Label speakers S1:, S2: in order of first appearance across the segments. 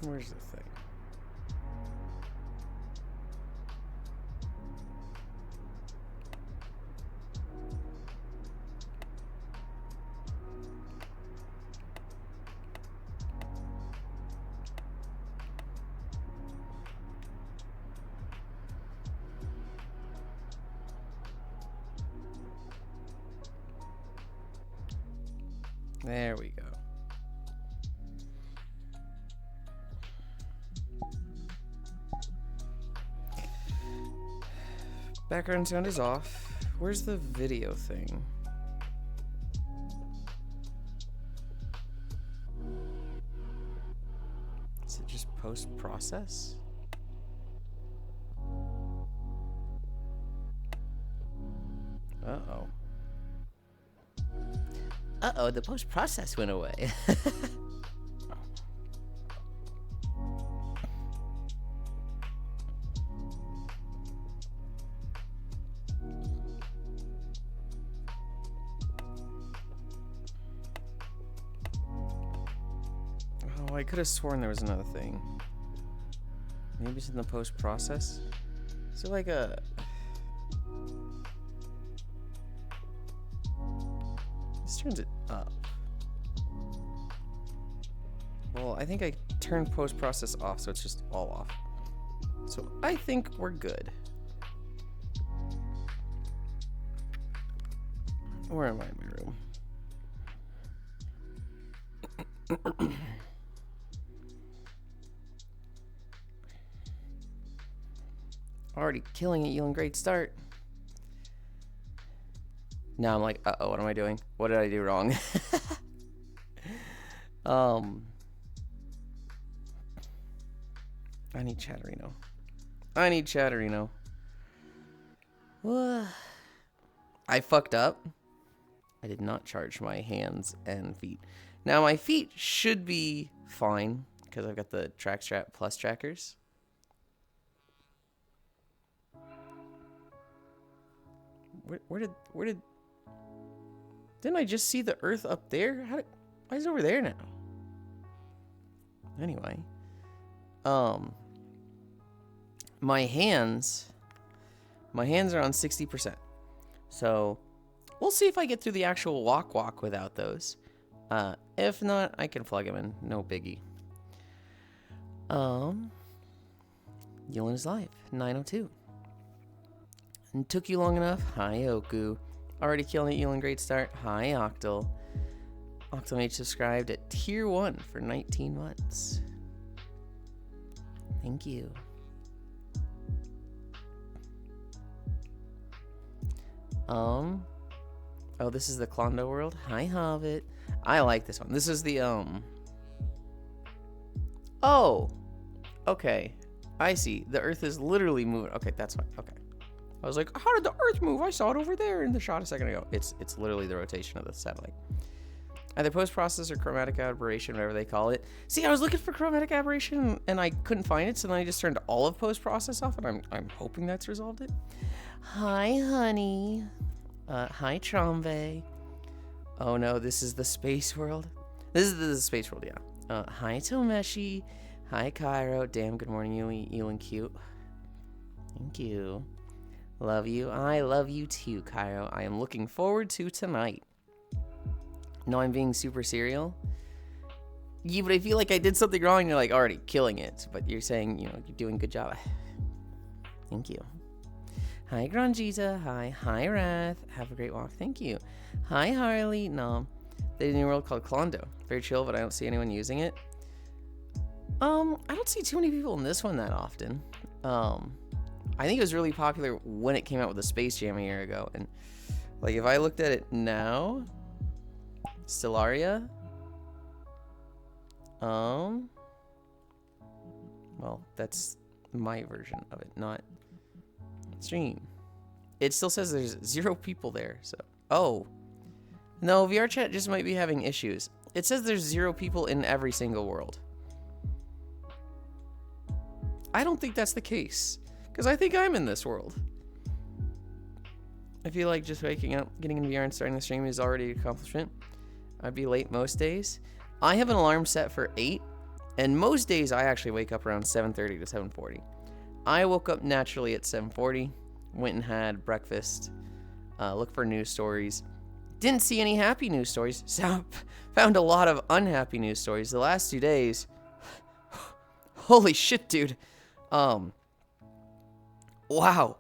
S1: Where's the thing? There we go. Background sound is off. Where's the video thing? Is it just post-process? Uh-oh. Uh-oh, the post-process went away. Oh, I could have sworn there was another thing. Maybe it's in the post-process? Is it like a... This turns it up. Well, I think I turned post-process off, so it's just all off. So I think we're good. Where am I in my room? Already killing it, Yulind. Great start. Now I'm like, uh-oh, what am I doing? What did I do wrong? I need Chatterino. I need Chatterino. I fucked up. I did not charge my hands and feet. Now my feet should be fine because I've got the track strap plus trackers. Where did didn't I just see the earth up there? Why is it over there now? Anyway, my hands are on 60%. So we'll see if I get through the actual walk without those. If not, I can plug them in. No biggie. Yulind is live. 9:02. And took you long enough. Hi, Oku. Already killing it, Yulind. Great start. Hi, Octal. Octalmage subscribed at tier 1 for 19 months. Thank you. Oh, this is the Klondo world. Hi, Hobbit. I like this one. This is the, Oh! Okay. I see. The Earth is literally moving. Okay, that's fine. Okay. I was like, how did the Earth move? I saw it over there in the shot a second ago. It's literally the rotation of the satellite. Either post-process or chromatic aberration, whatever they call it. See, I was looking for chromatic aberration and I couldn't find it, so then I just turned all of post-process off, and I'm hoping that's resolved it. Hi, honey. Hi, Trombe. Oh no, this is the space world. This is the space world, yeah. Hi, Tomeshi. Hi, Cairo. Damn, good morning, Yulind cute. Thank you. Love you. I love you too, Cairo. I am looking forward to tonight. No, I'm being super serial. Yeah, but I feel like I did something wrong. You're like already killing it, but you're saying, you know, you're doing a good job. Thank you. Hi, Granjita. Hi, Wrath. Have a great walk. Thank you. Hi, Harley. No, there's a new world called Klondo. Very chill, but I don't see anyone using it. I don't see too many people in this one that often. I think it was really popular when it came out with the Space Jam a year ago, and like if I looked at it now, Stellaria. Well, that's my version of it, not stream. It still says there's 0 people there, so. Oh. No, VR chat just might be having issues. It says there's 0 people in every single world. I don't think that's the case, because I think I'm in this world. I feel like just waking up, getting in VR and starting the stream is already an accomplishment. I'd be late most days. I have an alarm set for 8, And most days I actually wake up around 7:30 to 7:40. I woke up naturally at 7:40, went and had breakfast, looked for news stories. Didn't see any happy news stories. Found a lot of unhappy news stories. The last 2 days, holy shit, dude. Wow.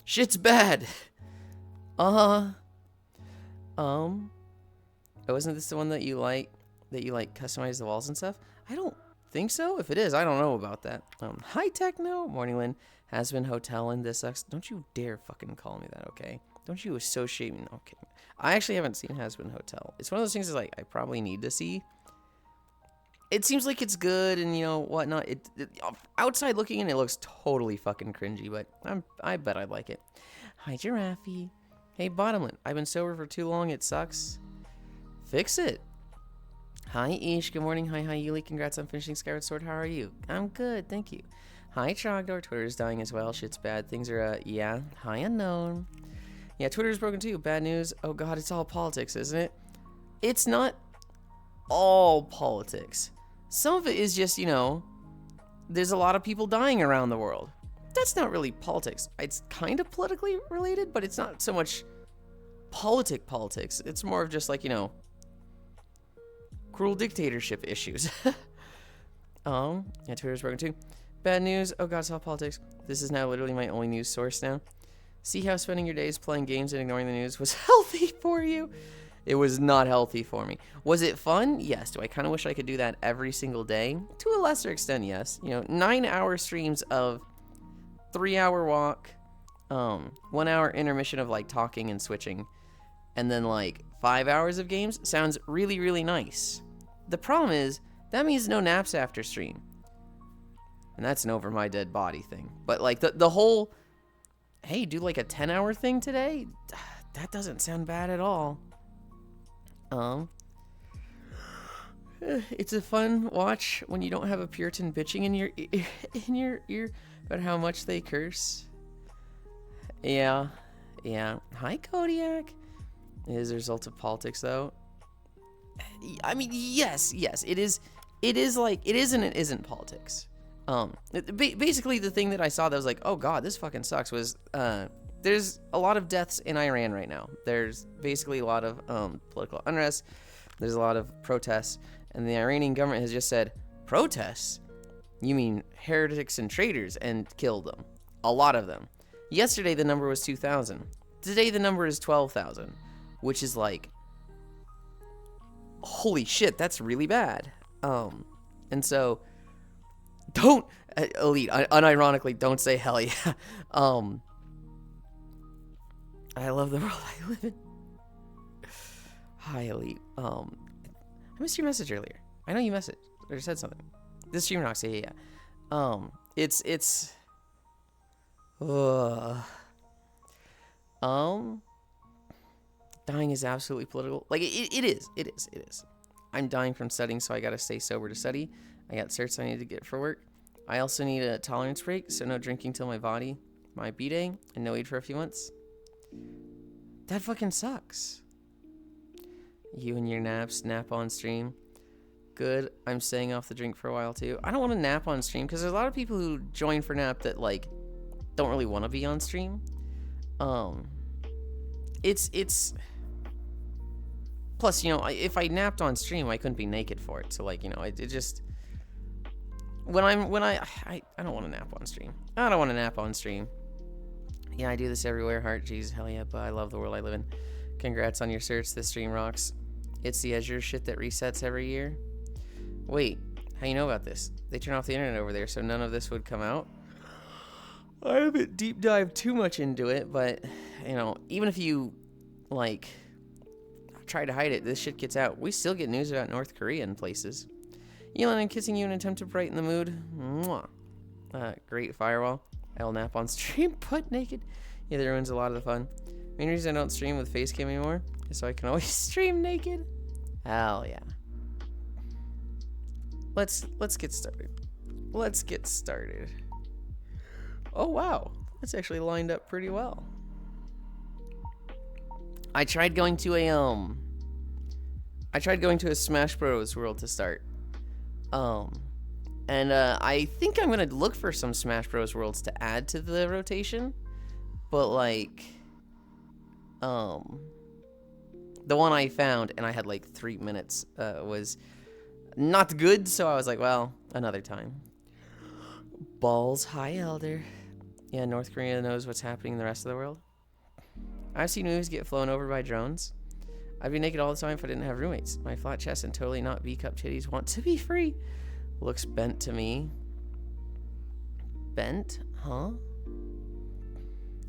S1: Shit's bad. Wasn't this the one that you like customize the walls and stuff? I don't think so. If it is, I don't know about that. Hi Techno, Morning Lynn, has been hotel and this sucks. Don't you dare fucking call me that, okay? Don't you associate me. Okay. I actually haven't seen Has Been Hotel. It's one of those things that's like I probably need to see. It seems like it's good and whatnot. Outside looking in, it looks totally fucking cringy, but I bet I'd like it. Hi Giraffe. Hey Bottomland, I've been sober for too long. It sucks. Fix it. Hi Ish, good morning. Hi Yuli, congrats on finishing Skyward Sword. How are you? I'm good, thank you. Hi Trogdor, Twitter's dying as well. Shit's bad. Things are yeah. Hi Unknown. Yeah, Twitter's broken too. Bad news. Oh god, it's all politics, isn't it? It's not all politics. Some of it is just, there's a lot of people dying around the world. That's not really politics. It's kind of politically related, but it's not so much politics. It's more of just like, cruel dictatorship issues. Yeah, Twitter's broken too. Bad news. Oh god, it's all politics. This is now literally my only news source now. See how spending your days playing games and ignoring the news was healthy for you? It was not healthy for me. Was it fun? Yes. Do I kind of wish I could do that every single day? To a lesser extent, yes. 9-hour streams of 3-hour walk, 1-hour intermission of like talking and switching, and then like 5 hours of games sounds really, really nice. The problem is that means no naps after stream. And that's an over my dead body thing. But like the whole, hey, do like a 10-hour thing today? That doesn't sound bad at all. It's a fun watch when you don't have a Puritan bitching in your ear about how much they curse. Yeah. Hi Kodiak. It is a result of politics though. I mean, yes, it is. It is like it is and it isn't politics. Basically the thing that I saw that was like, oh god, this fucking sucks was there's a lot of deaths in Iran right now. There's basically a lot of political unrest. There's a lot of protests. And the Iranian government has just said, protests? You mean heretics and traitors, and killed them. A lot of them. Yesterday the number was 2,000. Today the number is 12,000. Which is like, holy shit, that's really bad. And so, don't, Elite, unironically, don't say hell yeah. I love the world I live in. Hi, Elite. I missed your message earlier. I know you messaged or said something. This stream rocks. Yeah. It's. Dying is absolutely political. Like it is. I'm dying from studying, so I gotta stay sober to study. I got certs I need to get for work. I also need a tolerance break, so no drinking till my B-day, and no weed for a few months. That fucking sucks. You and your naps, nap on stream. Good. I'm staying off the drink for a while too. I don't want to nap on stream because there's a lot of people who join for nap that like don't really want to be on stream. It's plus, if I napped on stream, I couldn't be naked for it. So like, it just when I don't want to nap on stream. I don't want to nap on stream. Yeah, I do this everywhere. Heart, jeez, hell yeah, but I love the world I live in. Congrats on your certs. This stream rocks. It's the Azure shit that resets every year. Wait, how you know about this? They turn off the internet over there, so none of this would come out. I haven't deep dived too much into it, but even if you like try to hide it, this shit gets out. We still get news about North Korea in places. Yulind, I'm kissing you in an attempt to brighten the mood. Mwah. Great firewall. I'll nap on stream butt naked. Yeah, that ruins a lot of the fun. Main reason I don't stream with face cam anymore is so I can always stream naked. Hell yeah. Let's get started. Let's get started. Oh wow, that's actually lined up pretty well. I tried going to a Smash Bros. World to start. And I think I'm gonna look for some Smash Bros. Worlds to add to the rotation. But like, the one I found, and I had like 3 minutes, was not good, so I was like, well, another time. Balls, hi, Elder. Yeah, North Korea knows what's happening in the rest of the world. I've seen movies get flown over by drones. I'd be naked all the time if I didn't have roommates. My flat chest and totally not B-cup titties want to be free. Looks bent to me. Bent? Huh?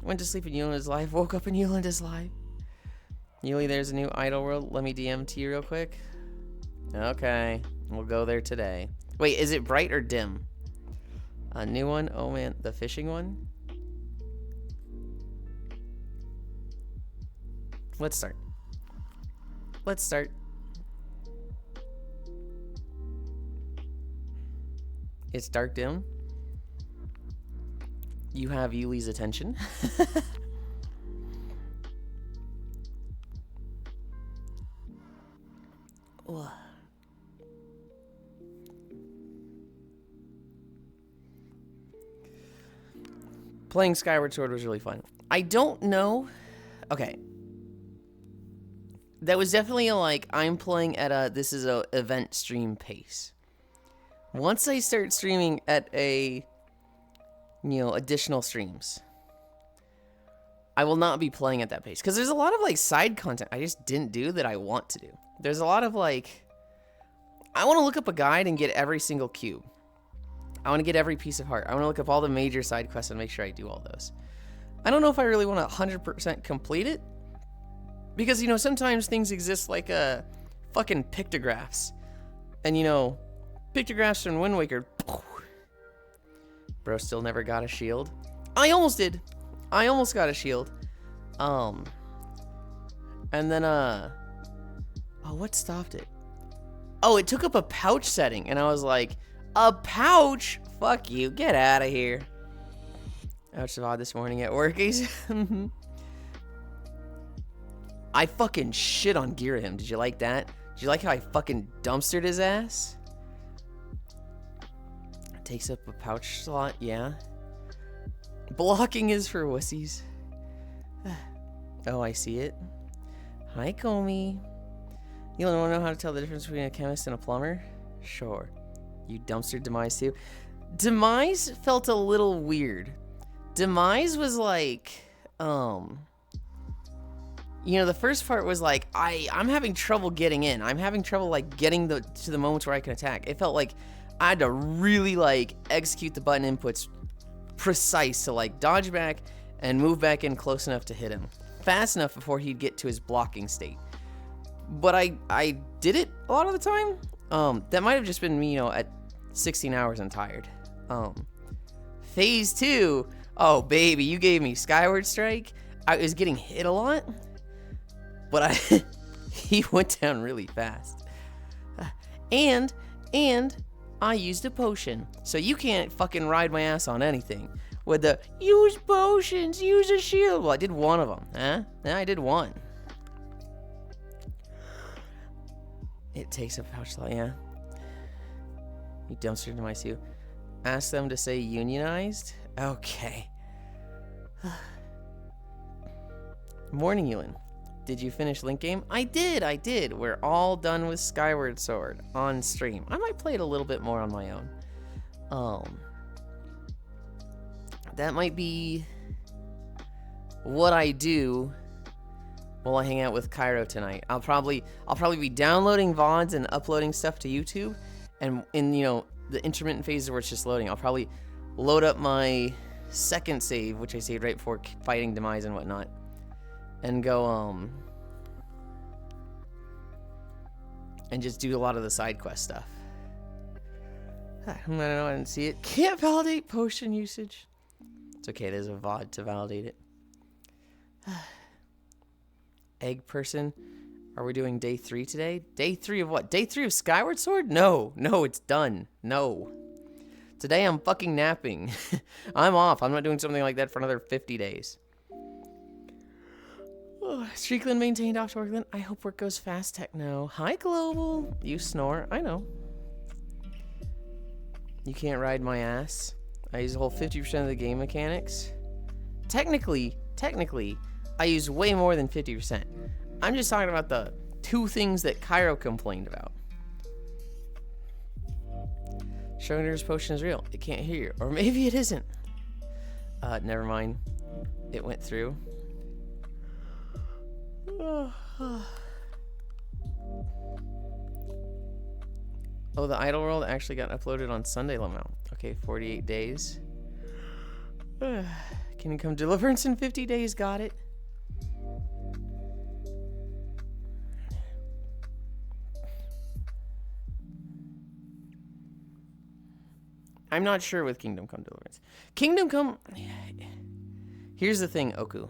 S1: Went to sleep and Yulind is live. Woke up and Yulind is live. Yuli, there's a new idol world. Let me DM to you real quick. Okay. We'll go there today. Wait, is it bright or dim? A new one? Oh man, the fishing one? Let's start. Let's start. It's dark dim. You have Yuli's attention. Playing Skyward Sword was really fun. I don't know. Okay. That was definitely a, like, I'm playing at a, this is a event stream pace. Once I start streaming at a, you know, additional streams, I will not be playing at that pace. Because there's a lot of, like, side content I just didn't do that I want to do. There's a lot of, like, I want to look up a guide and get every single cube. I want to get every piece of heart. I want to look up all the major side quests and make sure I do all those. I don't know if I really want to 100% complete it. Because, you know, sometimes things exist like fucking pictographs. And, you know, pictographs from Wind Waker. Bro still never got a shield. I almost did. I almost got a shield. And then, oh, what stopped it? Oh, it took up a pouch setting. And I was like, a pouch? Fuck you. Get out of here. I survived this morning at work. I fucking shit on Girahim. Did you like that? Did you like how I fucking dumpstered his ass? Takes up a pouch slot, yeah. Blocking is for wussies. Oh, I see it. Hi, Comey. You don't want to know how to tell the difference between a chemist and a plumber? Sure. You dumpstered Demise too? Demise felt a little weird. Demise was like, you know, the first part was like, I'm having trouble getting in. I'm having trouble, like, getting to the moments where I can attack. It felt like I had to really, like, execute the button inputs precise to, like, dodge back and move back in close enough to hit him. Fast enough before he'd get to his blocking state. But I did it a lot of the time. That might have just been me, you know, at 16 hours and tired. Phase 2. Oh, baby, you gave me Skyward Strike. I was getting hit a lot. But he went down really fast. And I used a potion. So you can't fucking ride my ass on anything. With the, use potions, use a shield. Well, I did one of them, huh? Yeah, I did one. It takes a pouch slot, yeah. You dumpstered to my suit. Ask them to say unionized? Okay. Morning, Yulind. Did you finish Link game? I did. We're all done with Skyward Sword on stream. I might play it a little bit more on my own. That might be what I do while I hang out with Cairo tonight. I'll probably be downloading VODs and uploading stuff to YouTube, and in, you know, the intermittent phases where it's just loading, I'll probably load up my second save, which I saved right before fighting Demise and whatnot, and go and just do a lot of the side quest stuff. I don't know, I didn't see it. Can't validate potion usage. It's okay, there's a VOD to validate it. Egg person, are we doing day 3 today? Day 3 of what? Day 3 of Skyward Sword? No, it's done. No. Today I'm fucking napping. I'm off. I'm not doing something like that for another 50 days. Oh, Streakland maintained off to Workland. I hope work goes fast, Techno. Hi, Global. You snore. I know. You can't ride my ass. I use a whole 50% of the game mechanics. Technically, I use way more than 50%. I'm just talking about the 2 things that Cairo complained about. Schrodinger's potion is real. It can't hear you. Or maybe it isn't. Never mind. It went through. Oh, the Idle World actually got uploaded on Sunday, Lamau. Okay, 48 days. Kingdom Come Deliverance in 50 days, got it. I'm not sure with Kingdom Come Deliverance. Kingdom Come... Here's the thing, Oku.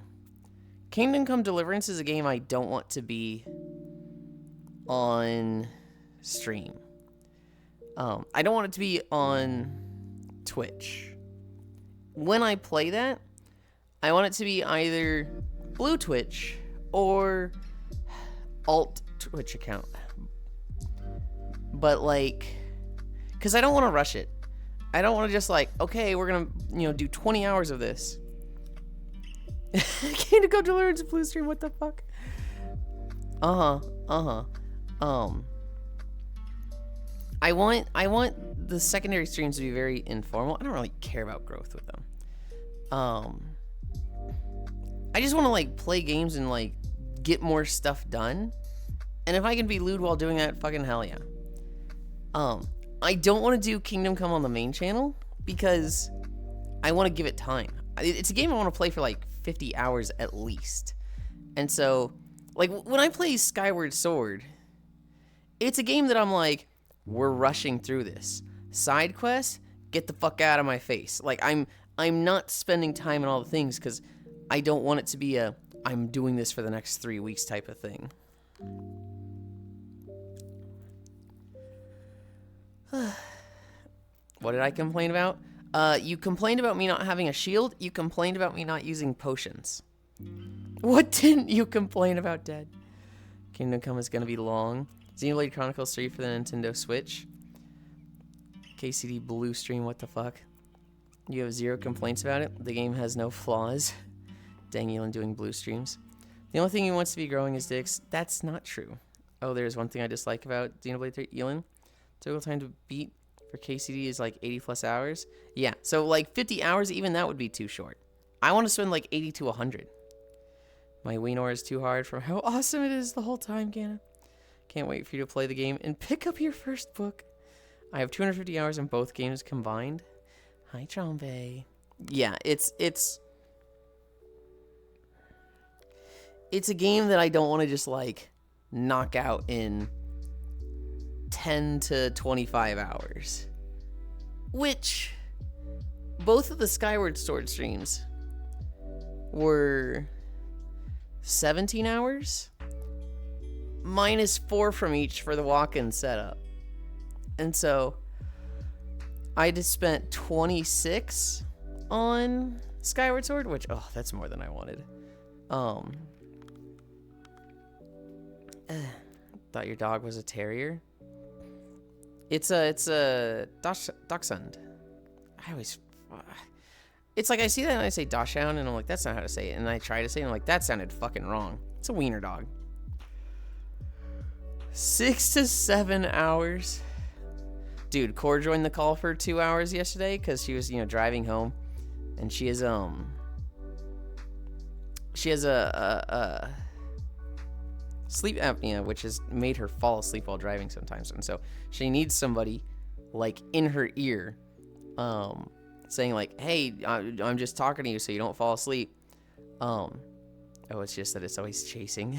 S1: Kingdom Come Deliverance is a game I don't want to be on stream. I don't want it to be on Twitch. When I play that, I want it to be either Blue Twitch or Alt Twitch account. But like, because I don't want to rush it. I don't want to just like, okay, we're gonna, do 20 hours of this. Kingdom Come Deliverance Blue stream, what the fuck? I want the secondary streams to be very informal. I don't really care about growth with them. I just want to like play games and like get more stuff done. And if I can be lewd while doing that, fucking hell yeah. I don't want to do Kingdom Come on the main channel because I want to give it time. It's a game I want to play for like 50 hours at least. And so, like, when I play Skyward Sword, it's a game that I'm like, we're rushing through this. Side quest, get the fuck out of my face. Like, I'm not spending time on all the things because I don't want it to be a, I'm doing this for the next 3 weeks type of thing. What did I complain about? You complained about me not having a shield. You complained about me not using potions. What didn't you complain about, Dad? Kingdom Come is going to be long. Xenoblade Chronicles 3 for the Nintendo Switch. KCD Blue stream, what the fuck? You have 0 complaints about it. The game has no flaws. Dang, Yulind doing blue streams. The only thing he wants to be growing is dicks. That's not true. Oh, there's one thing I dislike about Xenoblade 3. Yulind, typical time to beat for KCD is like 80 plus hours. Yeah, so like 50 hours, even that would be too short. I want to spend like 80 to 100. My Weenor is too hard from how awesome it is the whole time, Gana. Can't wait for you to play the game and pick up your first book. I have 250 hours in both games combined. Hi, Trombe. Yeah, it's a game that I don't want to just like knock out in 10 to 25 hours. Which both of the Skyward Sword streams were 17 hours. Minus 4 from each for the walk-in setup. And so I just spent 26 on Skyward Sword, which, oh, that's more than I wanted. Thought your dog was a terrier. It's a dachshund. I always, it's like I see that and I say dachshund and I'm like, that's not how to say it. And I try to say it and I'm like, that sounded fucking wrong. It's a wiener dog. 6 to 7 hours. Dude, Core joined the call for 2 hours yesterday because she was, driving home, and she has a sleep apnea, which has made her fall asleep while driving sometimes, and so she needs somebody like in her ear, saying like, "Hey, I'm just talking to you so you don't fall asleep." Oh, it's just that it's always chasing.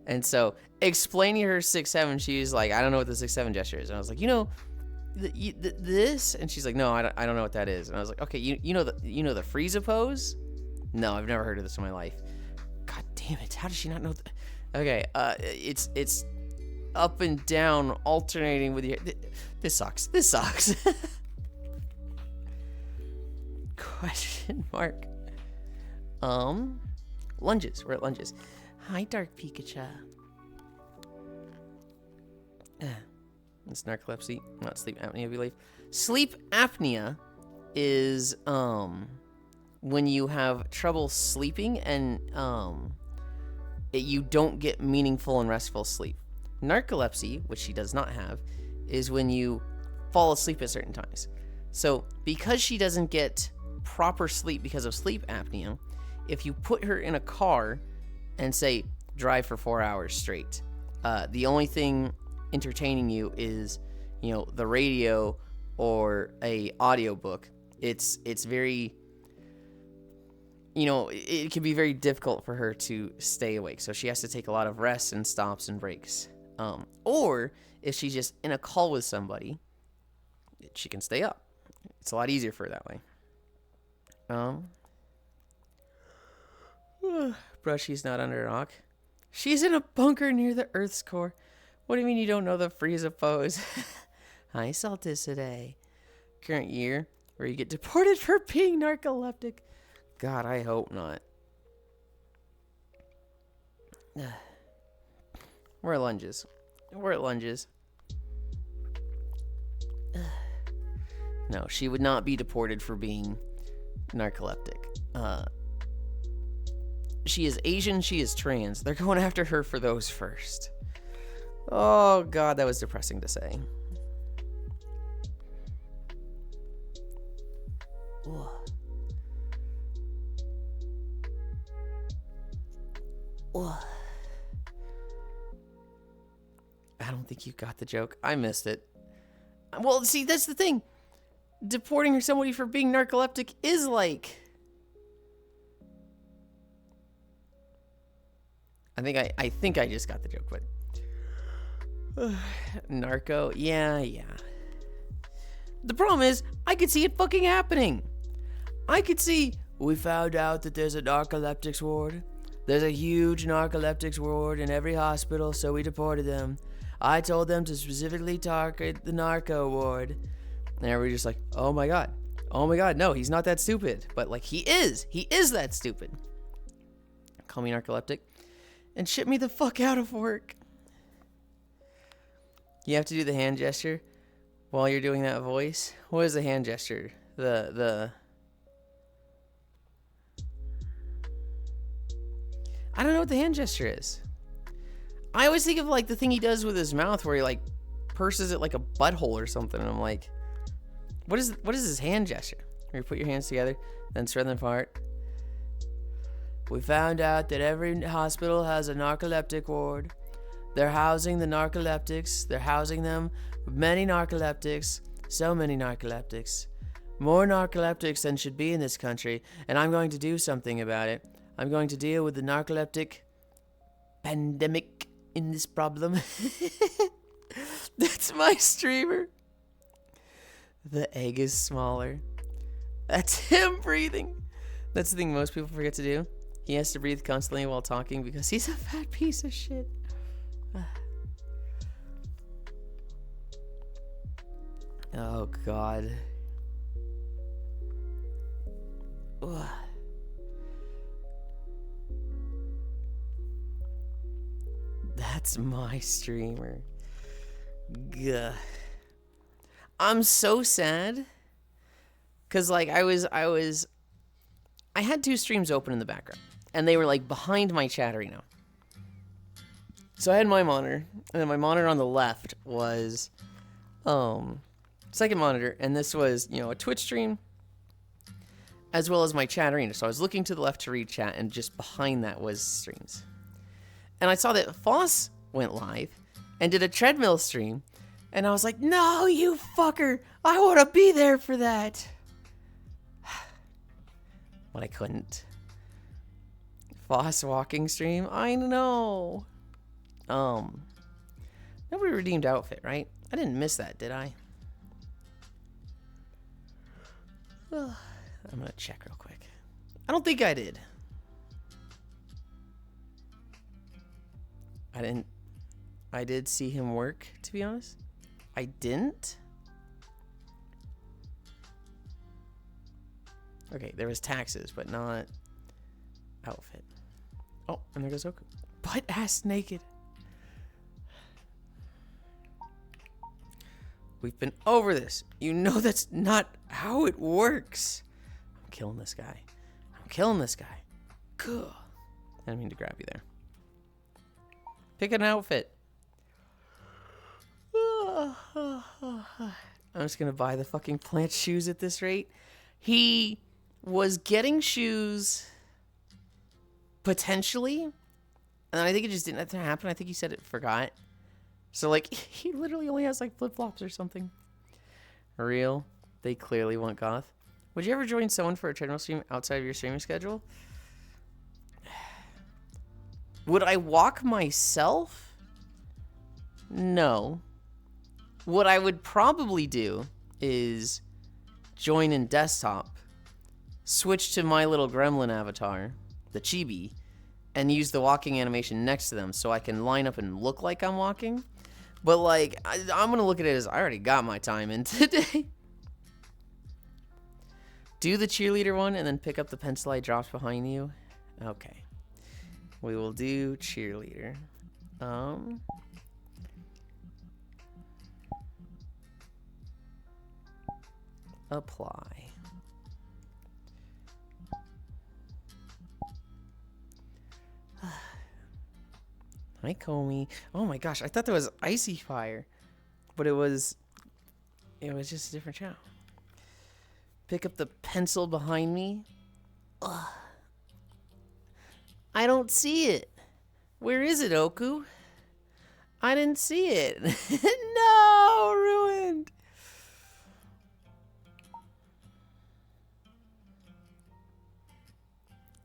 S1: And so, explaining her 6-7, she was like, I don't know what the 6-7 gesture is. And I was like, this? And she's like, no, I don't know what that is. And I was like, okay, you know the Frieza pose? No, I've never heard of this in my life. God damn it, how does she not know that? Okay, it's up and down, alternating with your... This sucks. Question mark. Lunges. We're at lunges. Hi, Dark Pikachu. It's narcolepsy, not sleep apnea, I believe. Sleep apnea is when you have trouble sleeping and you don't get meaningful and restful sleep. Narcolepsy, which she does not have, is when you fall asleep at certain times. So because she doesn't get proper sleep because of sleep apnea, if you put her in a car and say drive for 4 hours straight, the only thing entertaining you is, you know, the radio or a audiobook. It's very, you know, it can be very difficult for her to stay awake. So she has to take a lot of rests and stops and breaks. Or if she's just in a call with somebody, she can stay up. It's a lot easier for her that way. Brushy's not under a rock. She's in a bunker near the Earth's core. What do you mean you don't know the Frieza pose? I saw this today. Current year, where you get deported for being narcoleptic. God, I hope not. We're at lunges. We're at lunges. No, she would not be deported for being narcoleptic. She is Asian, she is trans. They're going after her for those first. Oh, God, that was depressing to say. Ugh. Ugh. I don't think you got the joke. I missed it. Well, see, that's the thing. Deporting somebody for being narcoleptic is like... I think I just got the joke, but... Narco? Yeah. The problem is, I could see it fucking happening. I could see, we found out that there's a narcoleptics ward. There's a huge narcoleptics ward in every hospital, so we deported them. I told them to specifically target the narco ward. And everybody's just like, oh my god, no, he's not that stupid. But like, he is that stupid. Call me narcoleptic and ship me the fuck out of work. You have to do the hand gesture while you're doing that voice. What is the hand gesture? I don't know what the hand gesture is. I always think of like the thing he does with his mouth where he like purses it like a butthole or something. And I'm like, what is his hand gesture? Where you put your hands together, then spread them apart. We found out that every hospital has a narcoleptic ward. They're housing the narcoleptics. They're housing them with many narcoleptics. So many narcoleptics. More narcoleptics than should be in this country. And I'm going to do something about it. I'm going to deal with the narcoleptic pandemic in this problem. That's my streamer. The egg is smaller. That's him breathing. That's the thing most people forget to do. He has to breathe constantly while talking because he's a fat piece of shit. Oh, God. Ugh. That's my streamer. Gah. I'm so sad. Cause like I had two streams open in the background. And they were like behind my chat arena. So I had my monitor. And then my monitor on the left was second monitor. And this was, you know, a Twitch stream. As well as my chat arena. So I was looking to the left to read chat. And just behind that was streams. And I saw that Foss went live and did a treadmill stream. And I was like, no, you fucker. I want to be there for that. But I couldn't. Foss walking stream? I know. Nobody redeemed outfit, right? I didn't miss that, did I? I'm going to check real quick. I don't think I did. I did see him work, to be honest. I didn't. Okay, there was taxes, but not outfit. Oh, and there goes Oku. Butt ass naked. We've been over this. You know that's not how it works. I'm killing this guy. I'm killing this guy. Good. I didn't mean to grab you there. Pick an outfit. I'm just gonna buy the fucking plant shoes at this rate. He was getting shoes potentially, and I think it just didn't happen. I think he said it forgot. So like he literally only has like flip-flops or something. Real. They clearly want goth. Would you ever join someone for a treadmill stream outside of your streaming schedule? Would I walk myself? No. What I would probably do is join in desktop, switch to my little gremlin avatar, the chibi, and use the walking animation next to them so I can line up and look like I'm walking. But like, I'm gonna look at it as I already got my time in today. Do the cheerleader one and then pick up the pencil I dropped behind you. Okay. We will do cheerleader. Apply. Hi, Comey. Oh my gosh, I thought that was Icy Fire, but it was just a different channel. Pick up the pencil behind me. Ugh. I don't see it. Where is it, Oku? I didn't see it. No, ruined.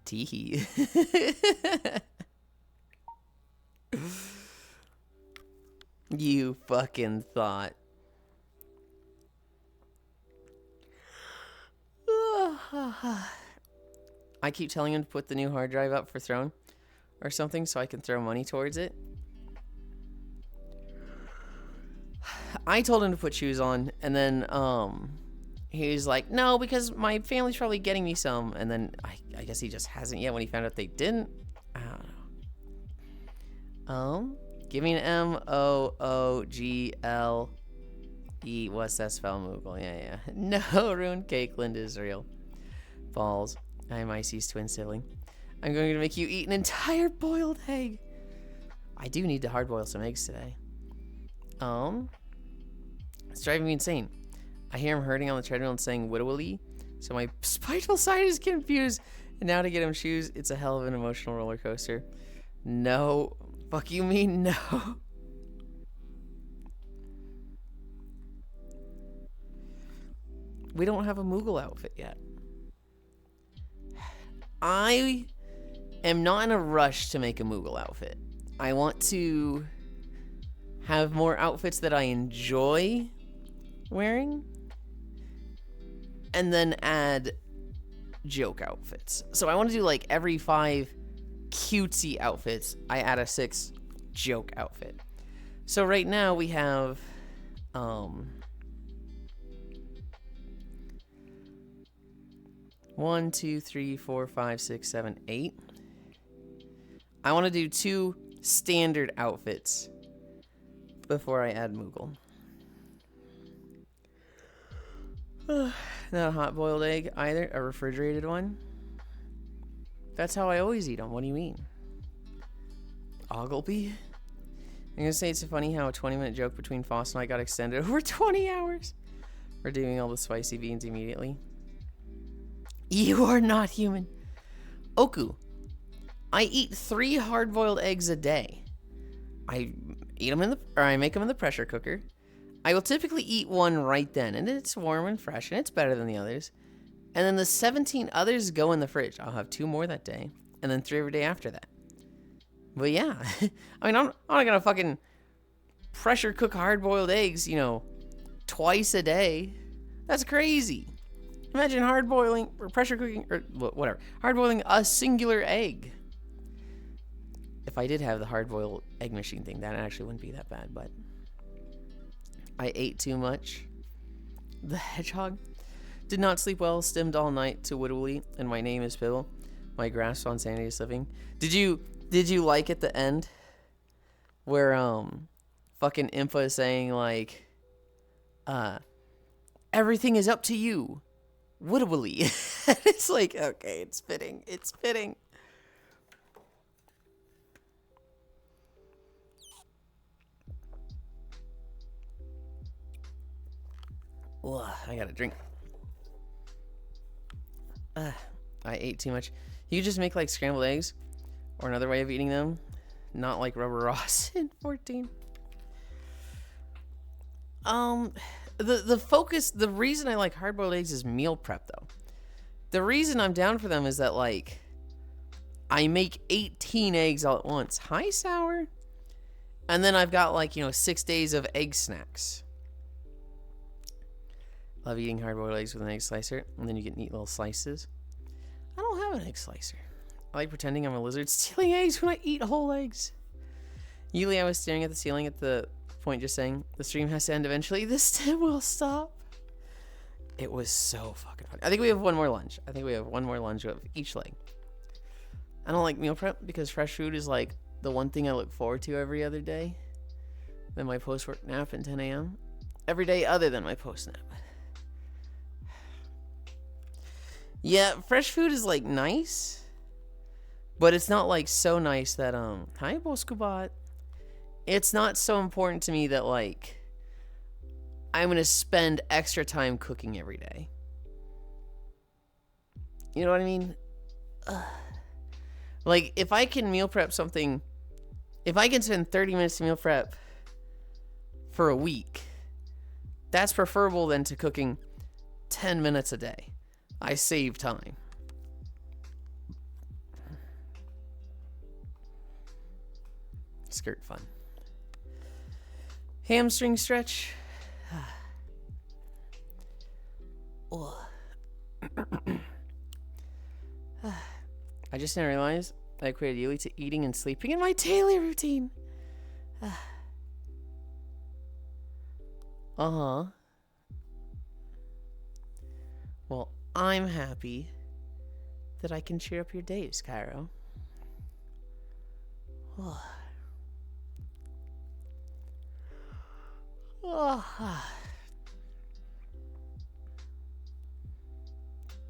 S1: Teehee. You fucking thought. I keep telling him to put the new hard drive up for Throne or something so I can throw money towards it. I told him to put shoes on, and then he's like, no, because my family's probably getting me some. And then I guess he just hasn't yet when he found out they didn't. I don't know. Give me an M-O-O-G-L-E. What's that spell, Moogle? Yeah. No, Rune Cake, Linda's real. Balls. I'm Icy's twin sibling. I'm going to make you eat an entire boiled egg. I do need to hard boil some eggs today. It's driving me insane. I hear him hurting on the treadmill and saying widowy, so my spiteful side is confused. And now to get him shoes, it's a hell of an emotional roller coaster. No. Fuck you mean no. We don't have a Moogle outfit yet. I am not in a rush to make a Moogle outfit. I want to have more outfits that I enjoy wearing, and then add joke outfits. So I want to do like every 5 cutesy outfits, I add a 6 joke outfit. So right now we have 1, 2, 3, 4, 5, 6, 7, 8. I want to do 2 standard outfits before I add Moogle. Not a hot-boiled egg either, a refrigerated one. That's how I always eat them. What do you mean? Ogleby? I'm gonna say it's funny how a 20-minute joke between Foss and I got extended over 20 hours. We're doing all the spicy beans immediately. You are not human. Oku, I eat 3 hard-boiled eggs a day. I eat them I make them in the pressure cooker. I will typically eat 1 right then, and it's warm and fresh, and it's better than the others. And then the 17 others go in the fridge. I'll have 2 more that day, and then 3 every day after that. But yeah, I mean, I'm not gonna fucking pressure cook hard-boiled eggs, you know, twice a day. That's crazy. Imagine hard-boiling, or pressure cooking, or whatever, hard-boiling a singular egg. If I did have the hard-boiled egg machine thing, that actually wouldn't be that bad, but I ate too much. The hedgehog did not sleep well, stimmed all night to Woodley, and my name is Pibble. My grasp on sanity is living. Did you like at the end where fucking Impa is saying like everything is up to you. Woodawily. It's like, okay, it's fitting. It's fitting. Ugh, I gotta drink. I ate too much. You could just make like scrambled eggs, or another way of eating them, not like Rubber Ross in 14. The focus, the reason I like hard-boiled eggs is meal prep though. The reason I'm down for them is that like I make 18 eggs all at once. Hi, Sour. And then I've got like, 6 days of egg snacks. Love eating hard-boiled eggs with an egg slicer, and then you get neat little slices. I don't have an egg slicer. I like pretending I'm a lizard stealing eggs when I eat whole eggs. Usually I was staring at the ceiling at the point just saying, the stream has to end eventually. This time will stop. It was so fucking funny. I think we have one more lunch. Of each leg. I don't like meal prep because fresh food is like the one thing I look forward to every other day. Then my post-work nap at 10 a.m. Every day other than my post-nap. Yeah, fresh food is like nice, but it's not like so nice that hi Boskubat. It's not so important to me that like I'm gonna spend extra time cooking every day. You know what I mean? Like if I can meal prep something, if I can spend 30 minutes to meal prep for a week, that's preferable than to cooking 10 minutes a day. I save time. Skirt fun. Hamstring stretch. I just now realized I equated Yulind to eating and sleeping in my daily routine. Uh-huh. Well, I'm happy that I can cheer up your days, Cairo.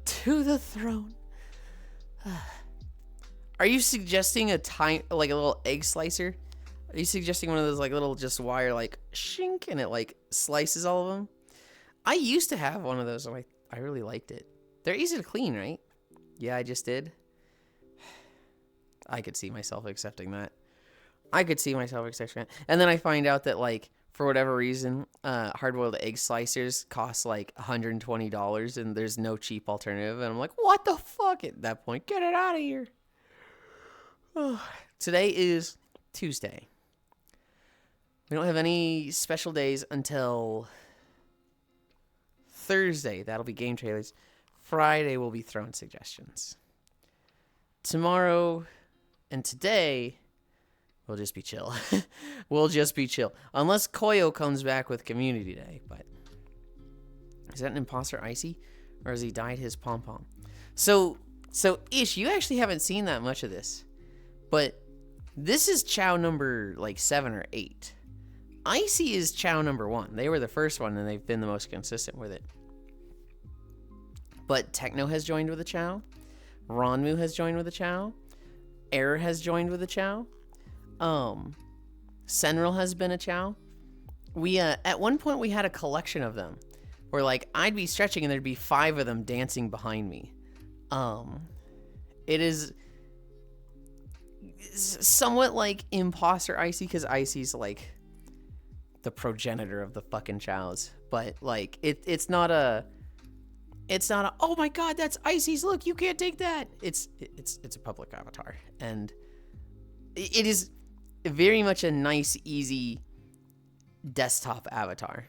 S1: To the throne. Are you suggesting a little egg slicer? Are you suggesting one of those like little just wire like shink and it like slices all of them? I used to have one of those and I really liked it. They're easy to clean, right? Yeah, I just did. I could see myself accepting that. And then I find out that like for whatever reason, hard-boiled egg slicers cost like $120 and there's no cheap alternative. And I'm like, what the fuck? At that point, get it out of here. Today is Tuesday. We don't have any special days until Thursday. That'll be game trailers. Friday will be throne suggestions. Tomorrow and today we'll just be chill. Unless Koyo comes back with Community Day. But is that an imposter Icy? Or has he dyed his pom-pom? So Ish, you actually haven't seen that much of this. But this is Chow number like 7 or 8. Icy is Chow number 1. They were the first one and they've been the most consistent with it. But Techno has joined with a Chow. Ronmu has joined with a Chow. Error has joined with a Chow. Senril has been a Chow. We at one point we had a collection of them where like I'd be stretching and there'd be 5 of them dancing behind me. It is somewhat like imposter Icy because Icy's like the progenitor of the fucking Chows, but like it's not a oh my god, that's Icy's, look, you can't take that. It's a public avatar, and it is very much a nice, easy desktop avatar.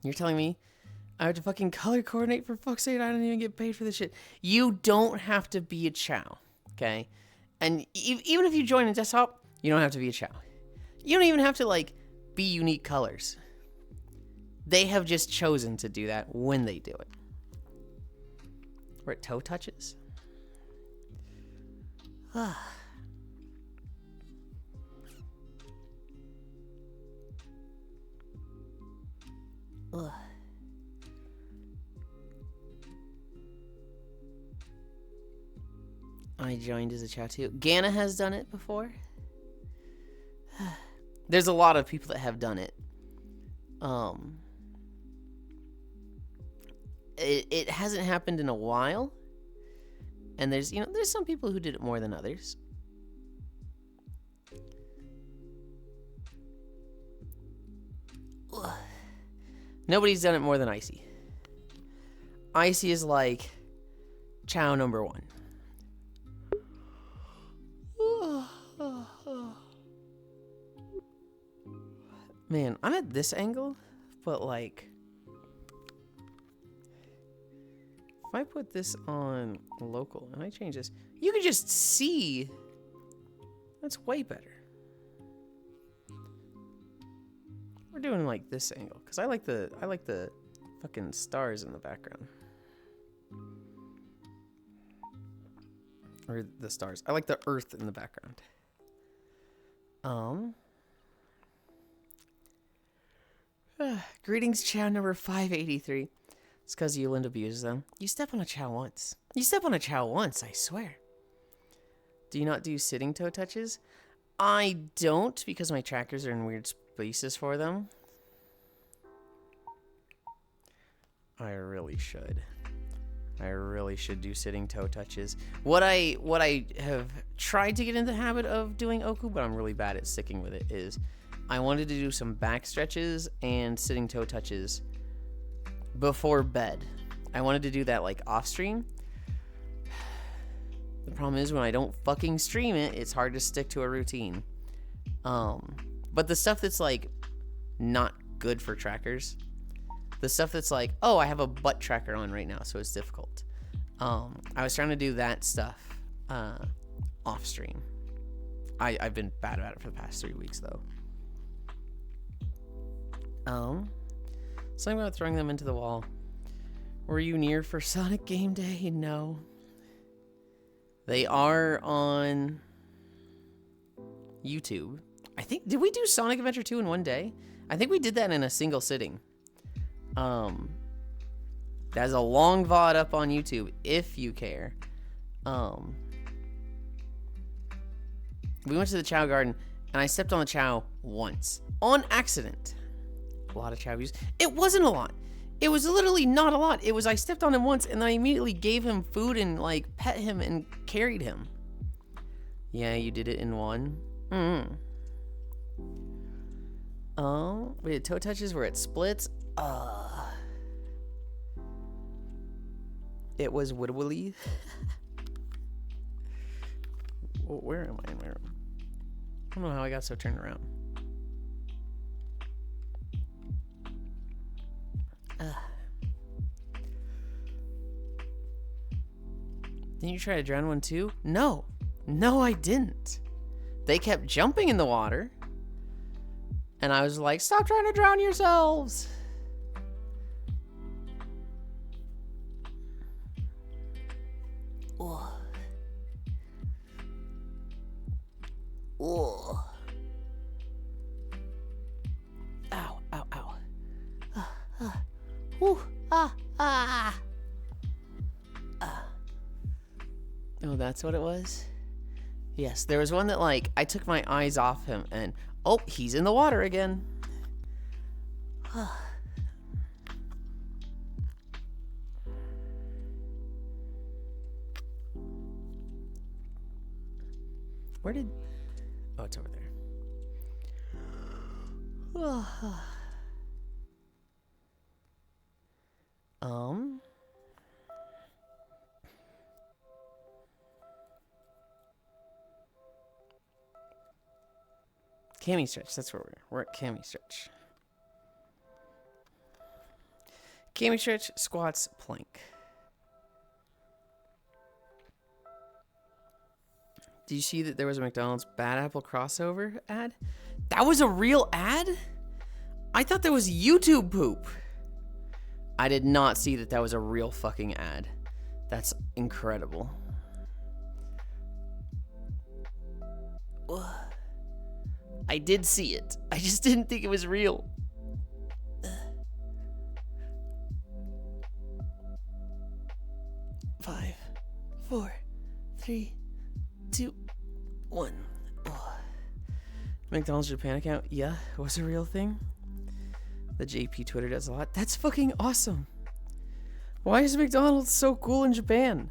S1: You're telling me I have to fucking color coordinate, for fuck's sake? I don't even get paid for this shit. You don't have to be a Chow, okay? And even if you join a desktop, you don't have to be a Chow. You don't even have to like be unique colors. They have just chosen to do that when they do it. Where it toe touches. Ugh. I joined as a chow too. Gana has done it before. There's a lot of people that have done it. It hasn't happened in a while. And there's some people who did it more than others. Ugh. Nobody's done it more than Icy. Icy is like chow number 1. Man, I'm at this angle, but like, if I put this on local and I change this, you can just see. That's way better. We're doing like this angle because I like the fucking stars in the background. Or the stars. I like the earth in the background. Greetings, chow number 583. It's because Yulind abuses them. You step on a chow once. You step on a chow once, I swear. Do you not do sitting toe touches? I don't, because my trackers are in weird spaces for them. I really should. I really should do sitting toe touches. What I have tried to get into the habit of doing Oku, but I'm really bad at sticking with it, is I wanted to do some back stretches and sitting toe touches before bed. I wanted to do that like off stream. The problem is when I don't fucking stream it, it's hard to stick to a routine. But the stuff that's like not good for trackers, the stuff that's like, oh, I have a butt tracker on right now, so it's difficult. I was trying to do that stuff off stream. I've been bad about it for the past 3 weeks though. Something about throwing them into the wall. Were you near for Sonic Game Day? No. They are on YouTube. I think, did we do Sonic Adventure 2 in one day? I think we did that in a single sitting. There's a long VOD up on YouTube if you care. We went to the Chow Garden and I stepped on the Chow once on accident. A lot of Chow views. It wasn't a lot. It was literally not a lot. It was I stepped on him once and I immediately gave him food and like pet him and carried him. Yeah, you did it in one. We did toe touches where it splits. It was Woodwilly. Where am I in my room? I don't know how I got so turned around. Didn't you try to drown one too? No. No, I didn't. They kept jumping in the water. And I was like, stop trying to drown yourselves. Oh. Oh. Ow, ow, ow. Oh, that's what it was? Yes, there was one that, like, I took my eyes off him and, oh, he's in the water again. Where did... Oh, it's over there. Cami stretch, that's where we're at Cami stretch. Cami stretch, squats, plank. Do you see that there was a McDonald's Bad Apple crossover ad? That was a real ad? I thought that was YouTube poop. I did not see that that was a real fucking ad. That's incredible. I did see it. I just didn't think it was real. 4, 3, 2, 1. Oh. McDonald's Japan account? Yeah, was a real thing. The JP Twitter does a lot. That's fucking awesome. Why is McDonald's so cool in Japan?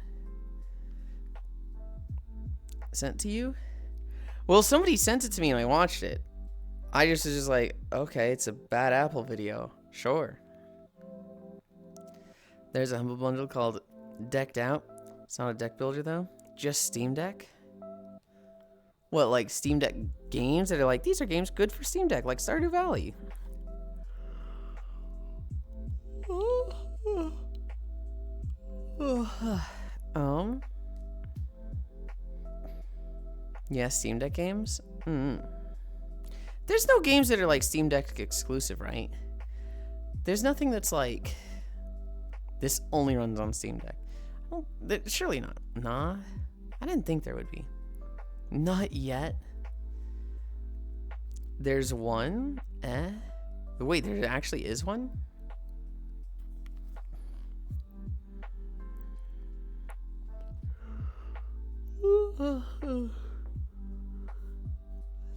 S1: Sent to you? Well, somebody sent it to me and I watched it. I just was just like, okay, it's a bad Apple video. Sure. There's a Humble Bundle called Decked Out. It's not a deck builder, though. Just Steam Deck. What, like Steam Deck games that are like, these are games good for Steam Deck, like Stardew Valley. Yeah, Steam Deck games? There's no games that are like Steam Deck exclusive, right? There's nothing that's like, this only runs on Steam Deck. Well, surely not. Nah, I didn't think there would be. Not yet. There's one. Wait, there actually is one?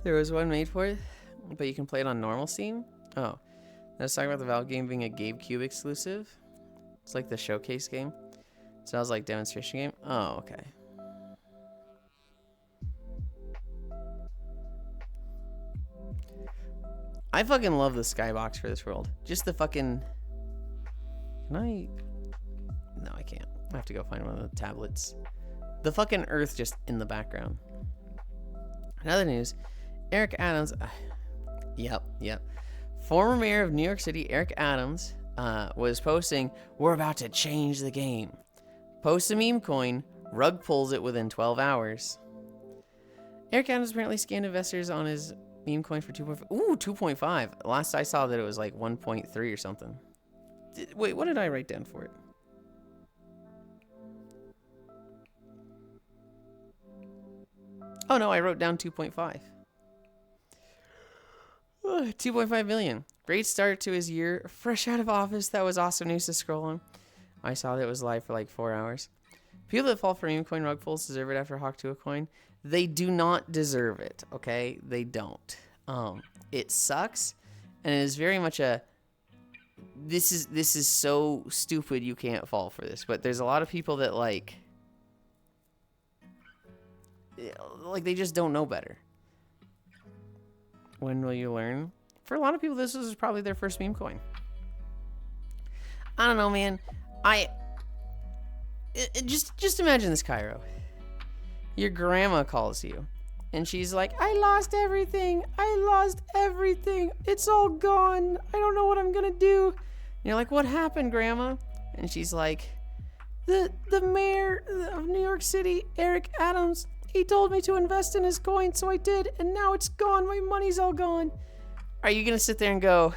S1: There was one made for it, but you can play it on normal Steam? Oh. Let's talk about the Valve game being a GameCube exclusive. It's like the showcase game. So I was like demonstration game. Oh, okay. I fucking love the skybox for this world. Just the fucking... Can I... No, I can't. I have to go find one of the tablets. The fucking Earth just in the background. In other news, Eric Adams... Yep. Former mayor of New York City, Eric Adams, was posting, "We're about to change the game." Posts a meme coin, rug pulls it within 12 hours. Eric Adams apparently scammed investors on his meme coin for 2.5. Ooh, 2.5. Last I saw that it was like 1.3 or something. Wait, what did I write down for it? Oh no, I wrote down 2.5. 2.5 million. Great start to his year. Fresh out of office. That was awesome news to scroll on. I saw that it was live for like 4 hours. People that fall for meme coin rug pulls deserve it after Hawk 2 a coin. They do not deserve it, okay? They don't. It sucks, and it is very much a... This is so stupid you can't fall for this. But there's a lot of people that like they just don't know better. When will you learn? For a lot of people, this is probably their first meme coin. I don't know, man. Just imagine this, Cairo. Your grandma calls you, and she's like, "I lost everything. It's all gone. I don't know what I'm gonna do." And you're like, "What happened, Grandma?" And she's like, The mayor of New York City, Eric Adams, he told me to invest in his coin, so I did, and now it's gone. My money's all gone." Are you gonna sit there and go,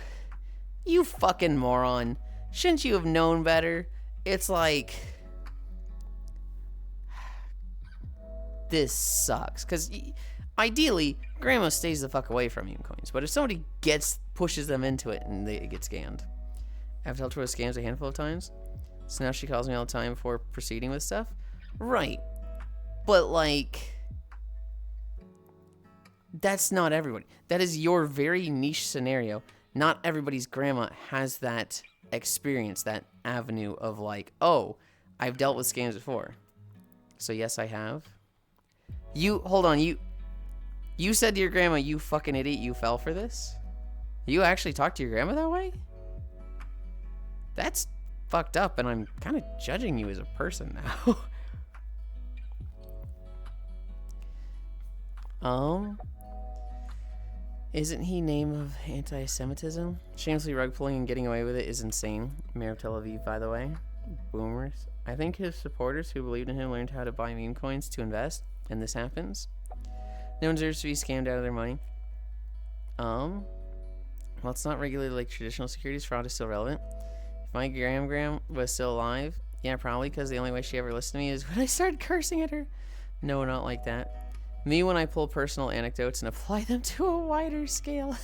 S1: "You fucking moron. Shouldn't you have known better?" It's like, this sucks. Because ideally, grandma stays the fuck away from meme coins. But if somebody pushes them into it and they get scammed. I've helped her with scams a handful of times. So now she calls me all the time for proceeding with stuff. Right. But like, that's not everybody. That is your very niche scenario. Not everybody's grandma has that experience, that avenue of like, oh, I've dealt with scams before. So yes, I have. Hold on, you said to your grandma, "You fucking idiot, you fell for this"? You actually talked to your grandma that way? That's fucked up, and I'm kind of judging you as a person now. Isn't he name of anti-Semitism? Shamelessly rug pulling and getting away with it is insane. Mayor of Tel Aviv, by the way. Boomers. I think his supporters who believed in him learned how to buy meme coins to invest, and this happens. No one deserves to be scammed out of their money. Well, it's not regulated like traditional securities. Fraud is still relevant. If my gram was still alive, yeah, probably, because the only way she ever listened to me is when I started cursing at her. No, not like that. Me when I pull personal anecdotes and apply them to a wider scale.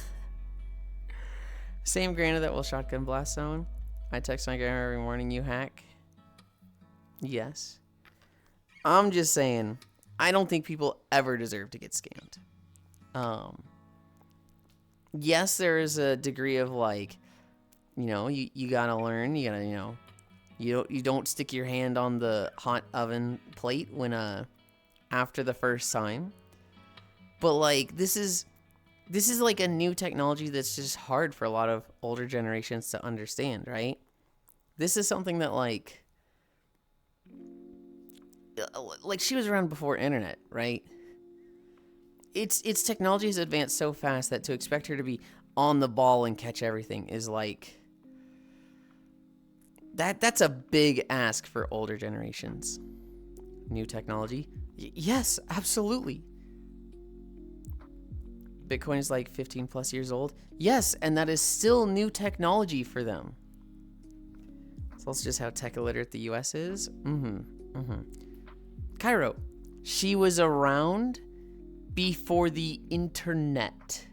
S1: Same grandma that will shotgun blast someone. I text my grandma every morning, "You hack." Yes. I'm just saying, I don't think people ever deserve to get scammed. Yes, there is a degree of like, you gotta learn. You gotta, you don't stick your hand on the hot oven plate when after the first time. But like this is like a new technology that's just hard for a lot of older generations to understand, right? This is something that like she was around before internet, right? Its technology has advanced so fast that to expect her to be on the ball and catch everything is like that's a big ask for older generations. New technology? Yes, absolutely. Bitcoin is like 15 plus years old. Yes, and that is still new technology for them. So that's just how tech illiterate the US is. Cairo, she was around before the internet.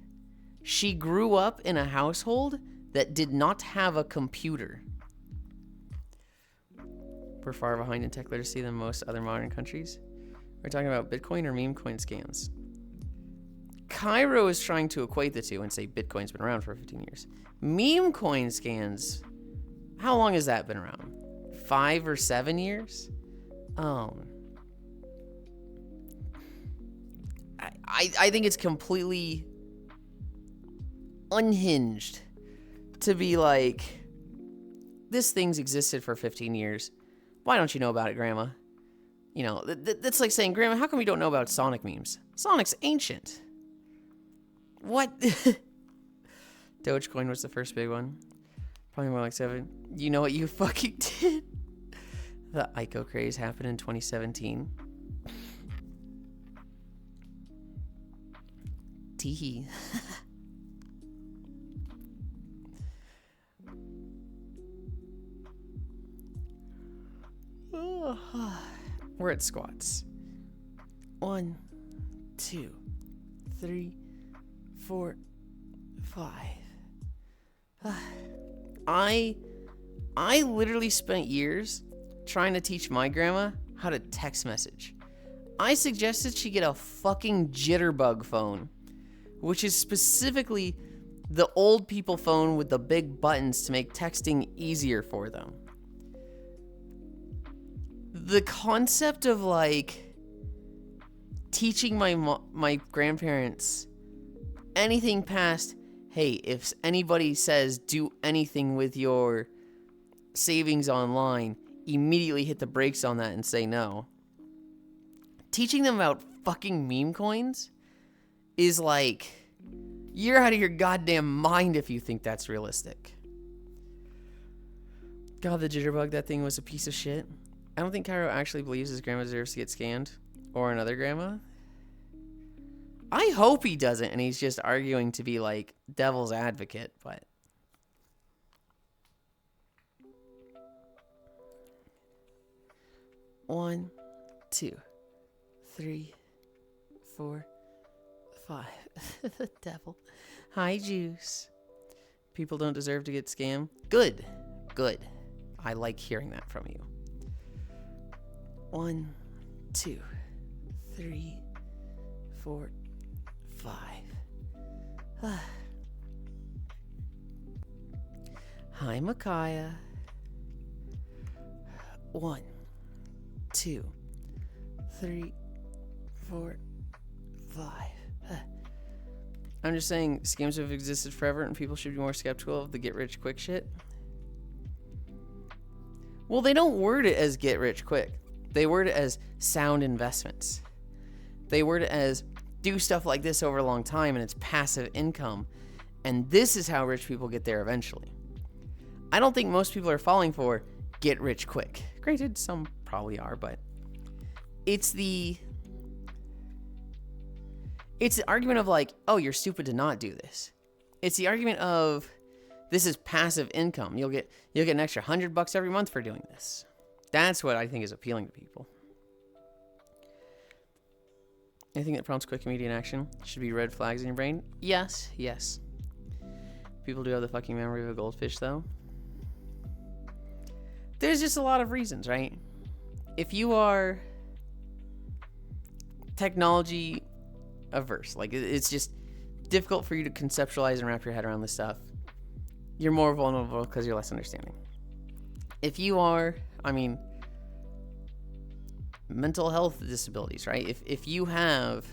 S1: She grew up in a household that did not have a computer. We're far behind in tech literacy than most other modern countries. We're talking about Bitcoin or meme coin scams. Cairo is trying to equate the two and say Bitcoin's been around for 15 years. Meme coin scams, how long has that been around? 5 or 7 years? I think it's completely unhinged to be like, this thing's existed for 15 years. Why don't you know about it, Grandma? That's like saying, Grandma, how come you don't know about Sonic memes? Sonic's ancient. What? Dogecoin was the first big one. Probably more like 7. You know what you fucking did? The ICO craze happened in 2017. Teehee. We're at squats. 1, 2, 3, 4, 5. I literally spent years trying to teach my grandma how to text message. I suggested she get a fucking jitterbug phone, which is specifically the old people phone with the big buttons to make texting easier for them. The concept of like teaching my grandparents anything past, hey, if anybody says do anything with your savings online, immediately hit the brakes on that and say no. Teaching them about fucking meme coins is like, you're out of your goddamn mind if you think that's realistic. God, the jitterbug, that thing was a piece of shit. I don't think Cairo actually believes his grandma deserves to get scammed. Or another grandma. I hope he doesn't and he's just arguing to be like devil's advocate, but... One, 2, 3, 4, 5. The devil. Hi, Juice. People don't deserve to get scammed. Good. I like hearing that from you. 1, 2, 3, 4, 5. Hi, Micaiah. 1, 2, 3, 4, 5. I'm just saying scams have existed forever and people should be more skeptical of the get rich quick shit. Well, they don't word it as get rich quick. They word it as sound investments. They word it as do stuff like this over a long time and it's passive income. And this is how rich people get there eventually. I don't think most people are falling for get rich quick. Granted, some probably are, but it's the argument of like, oh, you're stupid to not do this. It's the argument of this is passive income. You'll get an extra $100 every month for doing this. That's what I think is appealing to people. Anything that prompts quick immediate action should be red flags in your brain. Yes. People do have the fucking memory of a goldfish, though. There's just a lot of reasons, right? If you are technology averse. Like, it's just difficult for you to conceptualize and wrap your head around this stuff. You're more vulnerable because you're less understanding. If you are, I mean, mental health disabilities, right? If you have,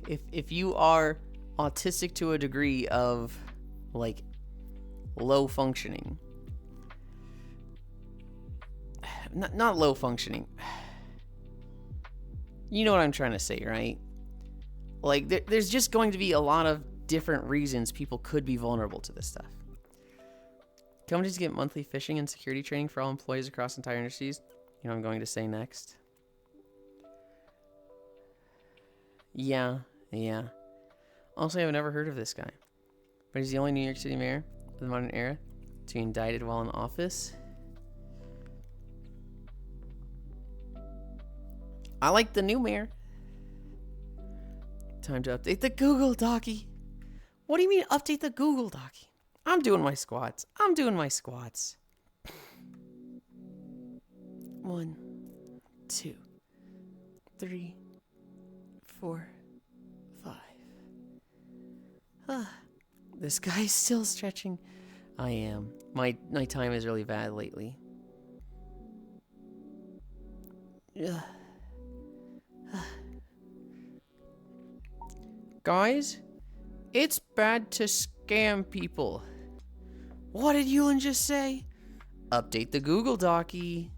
S1: if you are autistic to a degree of, like, low functioning, not low functioning, you know what I'm trying to say, right? Like, there's just going to be a lot of different reasons people could be vulnerable to this stuff. Companies get monthly phishing and security training for all employees across entire industries. You know what I'm going to say next? Yeah. Also, I've never heard of this guy. But he's the only New York City mayor of the modern era to be indicted while in office. I like the new mayor. Time to update the Google Docky. What do you mean update the Google Docky? I'm doing my squats. 1, 2, 3, 4, 5. This guy's still stretching. I am. My time is really bad lately. Guys, it's bad to scam people. What did Yulind just say? Update the Google Docky.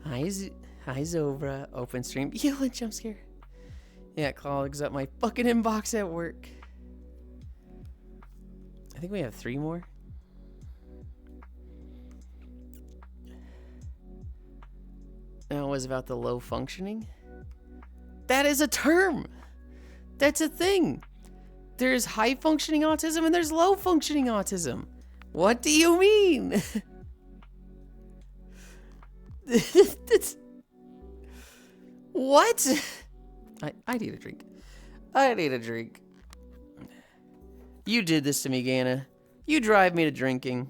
S1: Hi Zobra, open stream. Yulind jump scare. Yeah, clogs up my fucking inbox at work. I think we have 3 more. Now it was about the low functioning. That is a term. That's a thing. There's high functioning autism and there's low functioning autism. What do you mean? What? I need a drink. You did this to me, Gana. You drive me to drinking.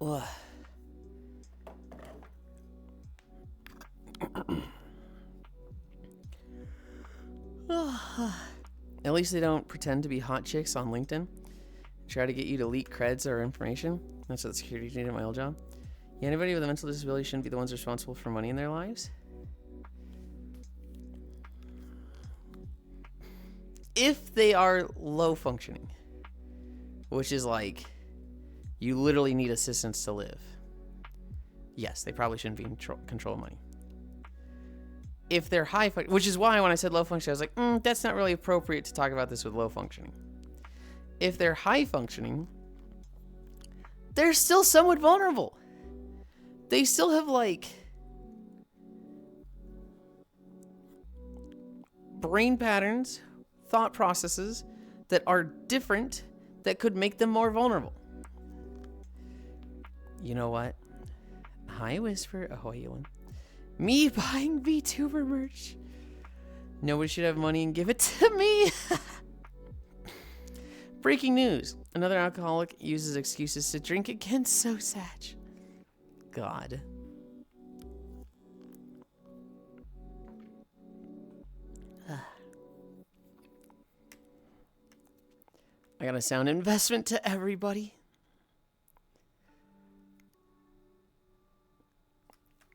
S1: Ugh. At least they don't pretend to be hot chicks on LinkedIn. Try to get you to leak creds or information. That's what the security did at my old job. Yeah, anybody with a mental disability shouldn't be the ones responsible for money in their lives. If they are low functioning, which is like, you literally need assistance to live. Yes, they probably shouldn't be in control of money. If they're high, which is why when I said low functioning, I was like, that's not really appropriate to talk about this with low functioning. If they're high functioning, they're still somewhat vulnerable. They still have, like, brain patterns, thought processes that are different that could make them more vulnerable. You know what? Hi, Whisper. Ahoy, Yulind. Me buying VTuber merch. Nobody should have money and give it to me. Breaking news. Another alcoholic uses excuses to drink again. So sad. God. I gotta sound investment to everybody.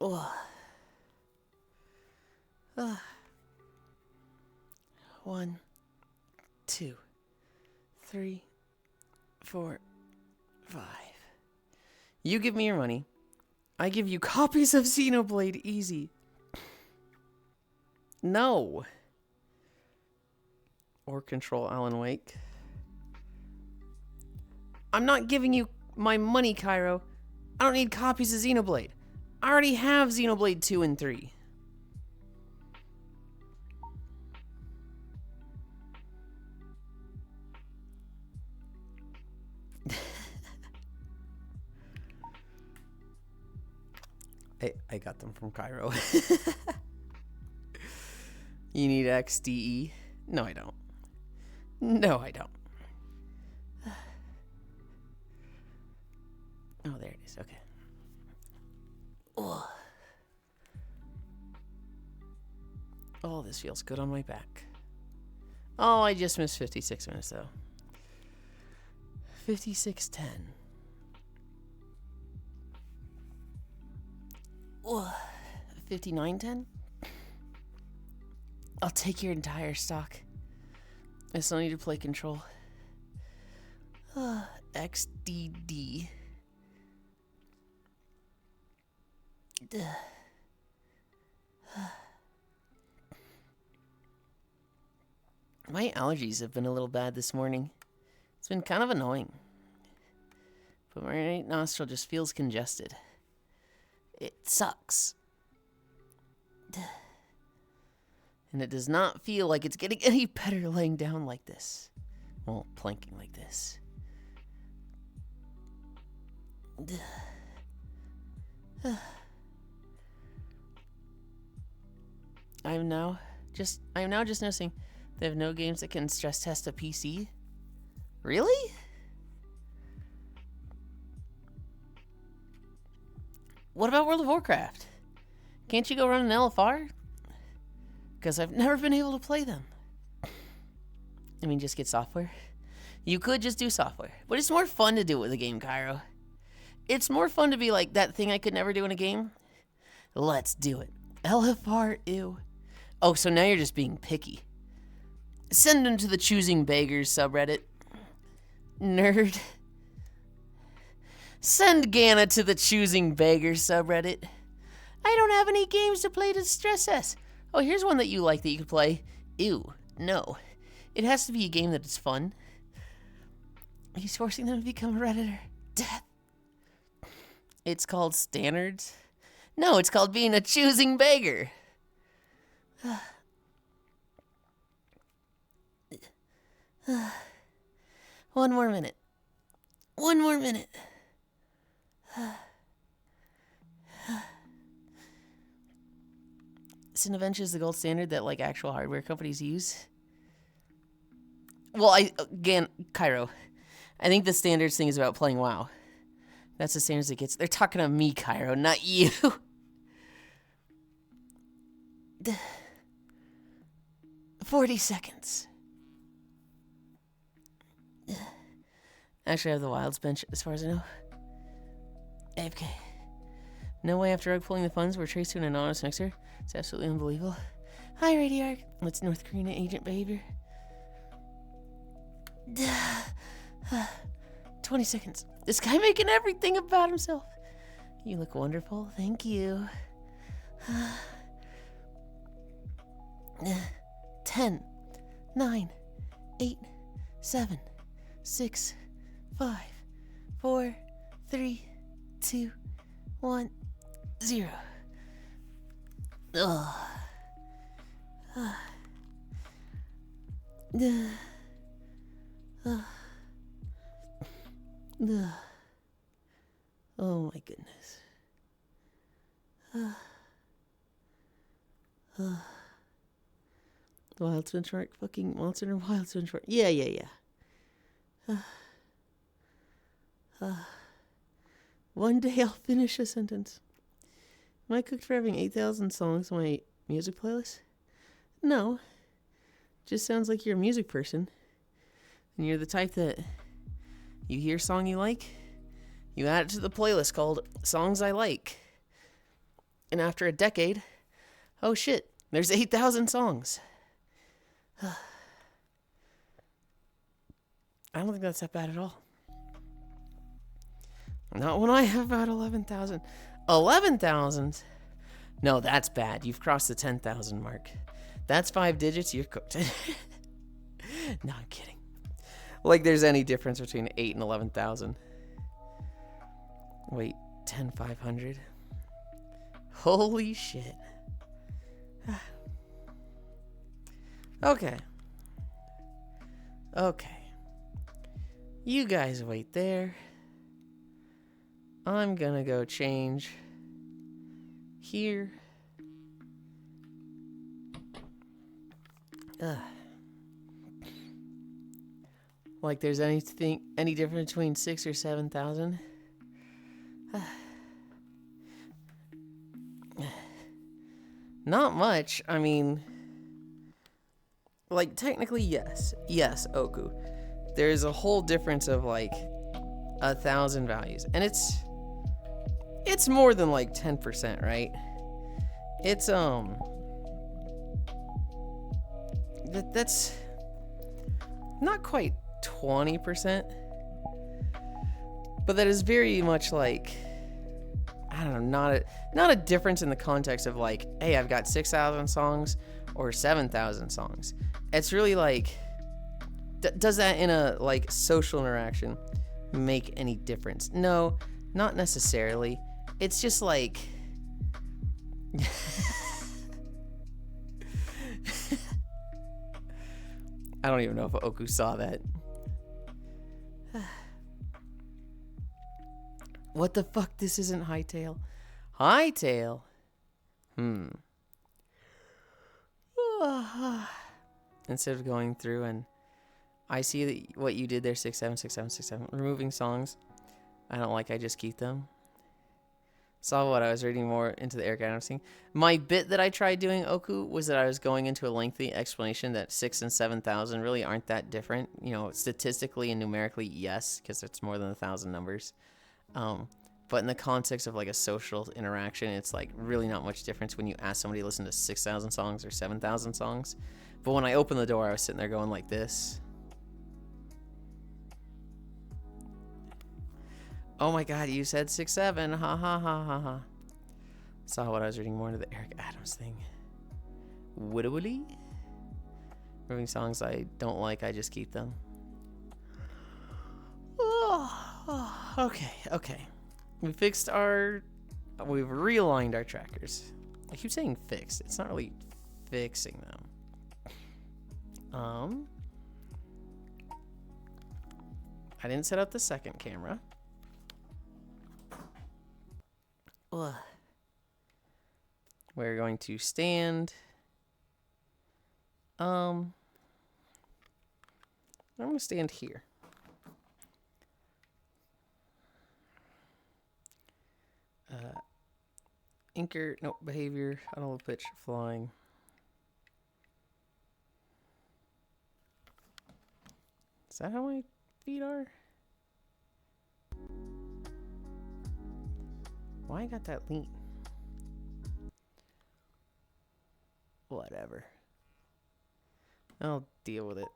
S1: Oh. 1, 2, 3, 4, 5. You give me your money. I give you copies of Xenoblade. Easy. No. Or control Alan Wake. I'm not giving you my money, Cairo. I don't need copies of Xenoblade. I already have Xenoblade 2 and 3. I got them from Cairo. You need XDE? No, I don't. No, I don't. Oh, there it is. Okay. Oh. Oh, this feels good on my back. Oh, I just missed 56 minutes, though. 56:10. Oh, 59:10? I'll take your entire stock. I still need to play Control. XDD. My allergies have been a little bad this morning. It's been kind of annoying. But my right nostril just feels congested. It sucks. And it does not feel like it's getting any better laying down like this. Well, planking like this. I am now just noticing they have no games that can stress test a PC. Really? What about World of Warcraft? Can't you go run an LFR? Because I've never been able to play them. I mean, just get software. You could just do software. But it's more fun to do it with a game, Cairo. It's more fun to be like, that thing I could never do in a game? Let's do it. LFR, ew. Oh, so now you're just being picky. Send them to the Choosing Beggars subreddit. Nerd. Send Gana to the Choosing Beggars subreddit. I don't have any games to play to stress us. Oh, here's one that you like that you could play. Ew, no. It has to be a game that is fun. He's forcing them to become a Redditor. Death. It's called Standards. No, it's called being a choosing beggar. One more minute. One more minute. Cinebench is the gold standard that like actual hardware companies use. Well, again, Cairo, I think the standards thing is about playing WoW. That's the standards it gets. They're talking to me, Cairo, not you. 40 seconds. Actually, I have the Wilds bench, as far as I know. AFK. No way after rug pulling the funds were traced to an anonymous mixer. It's absolutely unbelievable. Hi, Radiark. What's North Korean agent behavior? 20 seconds. This guy making everything about himself. You look wonderful. Thank you. 10, 9, 8, 7, 6, 5, 4, 3, 2, 1, 0. Ugh. Oh my goodness. Wild benchmark, fucking monster and wild benchmark. Yeah. One day I'll finish a sentence. Am I cooked for having 8,000 songs on my music playlist? No. Just sounds like you're a music person. And you're the type that you hear a song you like, you add it to the playlist called Songs I Like. And after a decade, oh shit, there's 8,000 songs. I don't think that's that bad at all. Not when I have about 11,000. 11,000? No, that's bad. You've crossed the 10,000 mark. That's 5 digits, you're cooked. No, I'm kidding. Like there's any difference between 8 and 11,000. Wait, 10,500? Holy shit. Okay. You guys wait there. I'm gonna go change here. Ugh. Like there's any difference between 6,000 or 7,000? Not much. I mean, like technically yes, Oku. There's a whole difference of like 1,000 values, and it's more than like 10%, right? It's that's not quite 20%, but that is very much like, I don't know, not a difference in the context of like, hey, I've got 6,000 songs or 7,000 songs. It's really like, does that in a like social interaction make any difference? No, not necessarily. It's just like I don't even know if Oku saw that. What the fuck? This isn't Hightail. Hightail? Instead of going through and I see that what you did there, 6,76767, removing songs I don't like, I just keep them. Saw what I was reading more into the Eric Adams thing. My bit that I tried doing, Oku, was that I was going into a lengthy explanation that 6,000 and 7,000 really aren't that different. You know, statistically and numerically, yes, because it's more than 1,000 numbers. But in the context of like a social interaction, it's like really not much difference when you ask somebody to listen to 6,000 songs or 7,000 songs. But when I opened the door, I was sitting there going like this. Oh my god, you said 6,7. Ha ha ha ha ha. Saw what I was reading more into the Eric Adams thing. Woody. Moving songs I don't like, I just keep them. Okay. We've realigned our trackers. I keep saying fixed. It's not really fixing them. I didn't set up the second camera. We're going to stand. I'm going to stand here. Anchor, no, behavior, auto pitch, flying. Is that how my feet are? Why I got that lean? Whatever. I'll deal with it.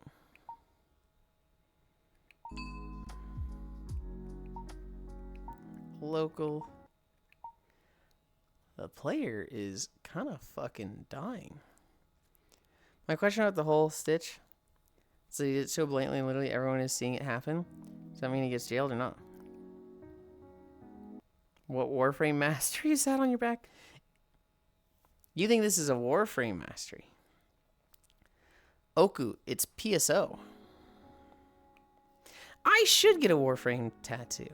S1: Local. The player is kind of fucking dying. My question about the whole Stitch. So he did it so blatantly and literally everyone is seeing it happen. Does that mean he gets jailed or not? What Warframe mastery is that on your back? You think this is a Warframe mastery? Oku, it's PSO. I should get a Warframe tattoo.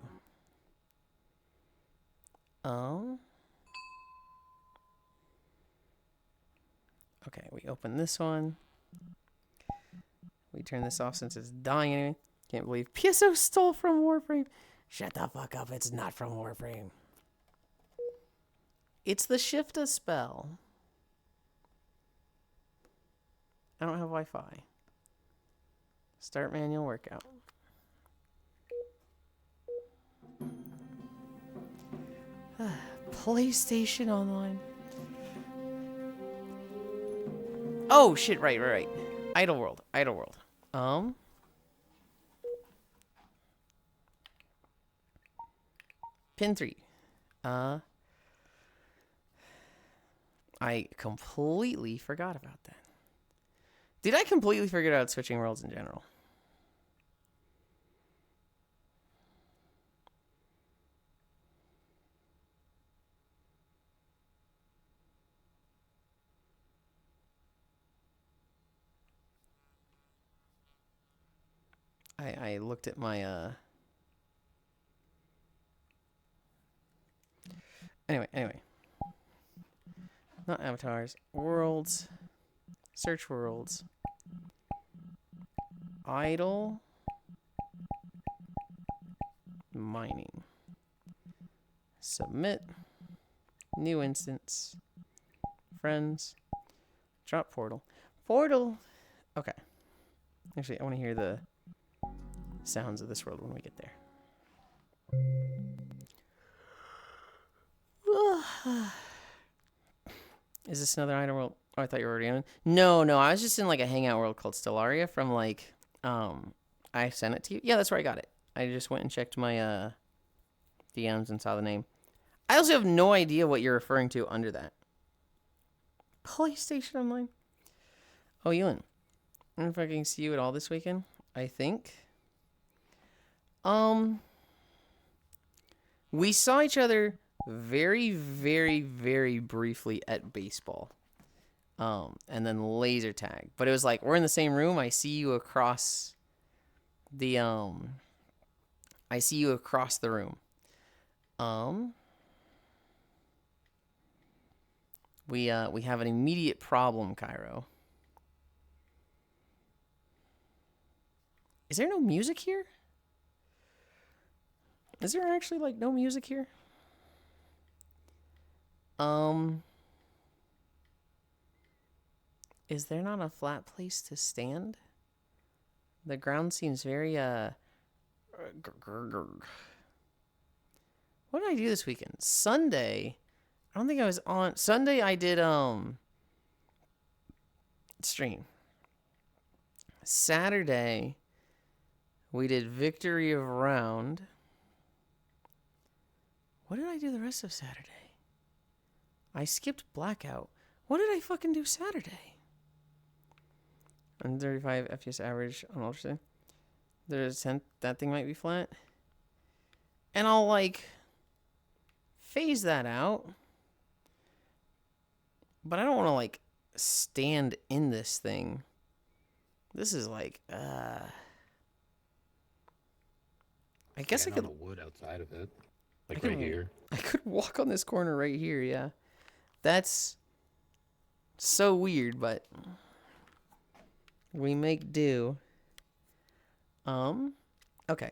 S1: Okay, we open this one. We turn this off since it's dying anyway. Can't believe PSO stole from Warframe. Shut the fuck up, it's not from Warframe. It's the Shifta spell. I don't have Wi-Fi. Start manual workout. PlayStation Online. Oh shit! Right. Idle World. Pin 3. I completely forgot about that. Did I completely forget about switching worlds in general? I looked at my Anyway. Not avatars. Worlds. Search worlds. Idle. Mining. Submit. New instance. Friends. Drop portal. Portal. Okay. Actually, I want to hear the sounds of this world when we get there. Is this another item world? Oh, I thought you were already in. No, I was just in like a hangout world called Stellaria from like I sent it to you. Yeah, that's where I got it. I just went and checked my DMs and saw the name. I also have no idea what you're referring to under that. PlayStation Online. Oh, Yulind. I don't know if I can see you at all this weekend. I think. We saw each other very, very, very briefly at baseball. And then laser tag. But it was like, we're in the same room. I see you across the room. We have an immediate problem, Cairo. Is there no music here? Is there actually like no music here? Is there not a flat place to stand? The ground seems very What did I do this weekend? Sunday, I don't think I was on Sunday. I did stream. Saturday, we did Victory of Round. What did I do the rest of Saturday? I skipped Blackout. What did I fucking do Saturday? 135 FPS average on Ultra. There's a 10. That thing might be flat. And I'll like phase that out. But I don't want to like stand in this thing. This is like I guess I could
S2: on the wood outside of it. Like right here.
S1: I could walk on this corner right here, yeah. That's so weird, but we make do. Okay.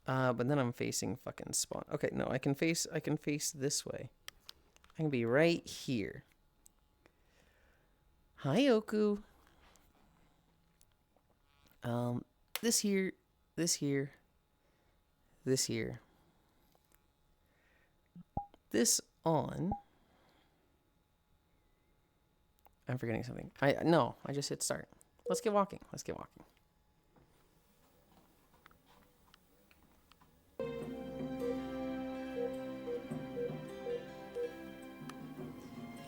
S1: But then I'm facing fucking spawn. Okay, no, I can face this way. I can be right here. Hi, Oku. This here. This on. I'm forgetting something. I just hit start. Let's get walking.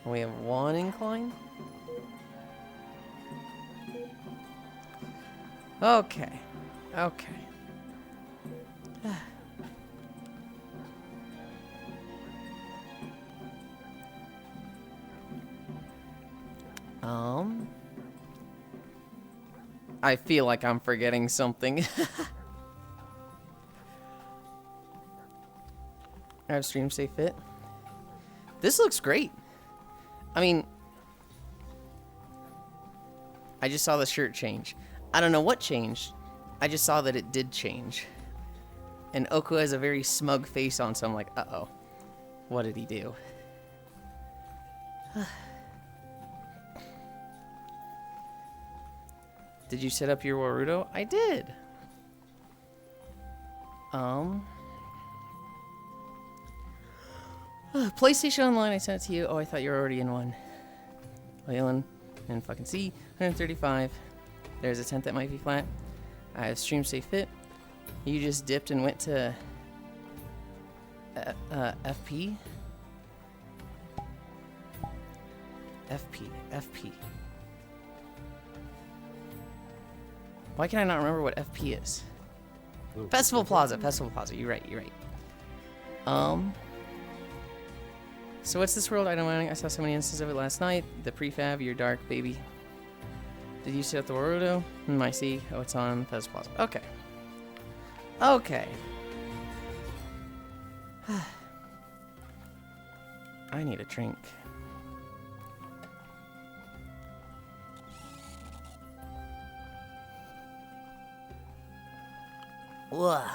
S1: We have one incline. Okay. I feel like I'm forgetting something. I have stream stay fit. This looks great. I mean, I just saw the shirt change. I don't know what changed. I just saw that it did change. And Oku has a very smug face on, so I'm like, uh-oh. What did he do? Did you set up your Warudo? I did. PlayStation Online, I sent it to you. Oh, I thought you were already in one. Yulind, and fucking see. 135. There's a tent that might be flat. I have stream stay fit. You just dipped and went to FP. FP. Why can I not remember what FP is? Festival Plaza. You're right. So what's this world item mining? I saw so many instances of it last night. The prefab, you're dark, baby. Did you set up the Warudo? I see. Oh, it's on. That's Plaza. Okay. Okay. I need a drink. Ugh.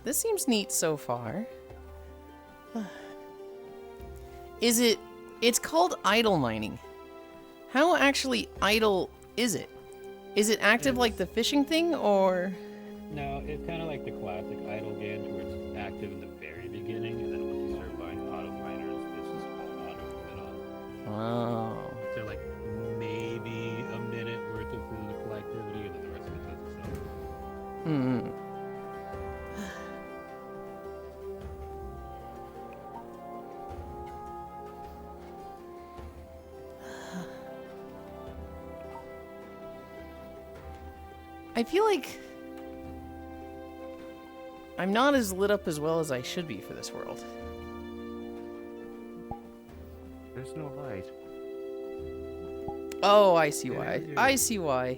S1: This seems neat so far. Is it... It's called idle mining. How actually idle is it? Is it active like the fishing thing, or...?
S2: No, it's kind of like the classic idle game where it's active in the very beginning, and then once you start buying auto miners, this is all auto put on.
S1: Oh.
S2: So like maybe a minute worth of physical activity, and then the rest of it does itself.
S1: Hmm. I feel like I'm not as lit up as well as I should be for this world.
S2: There's no light.
S1: Oh, I see why. I see why.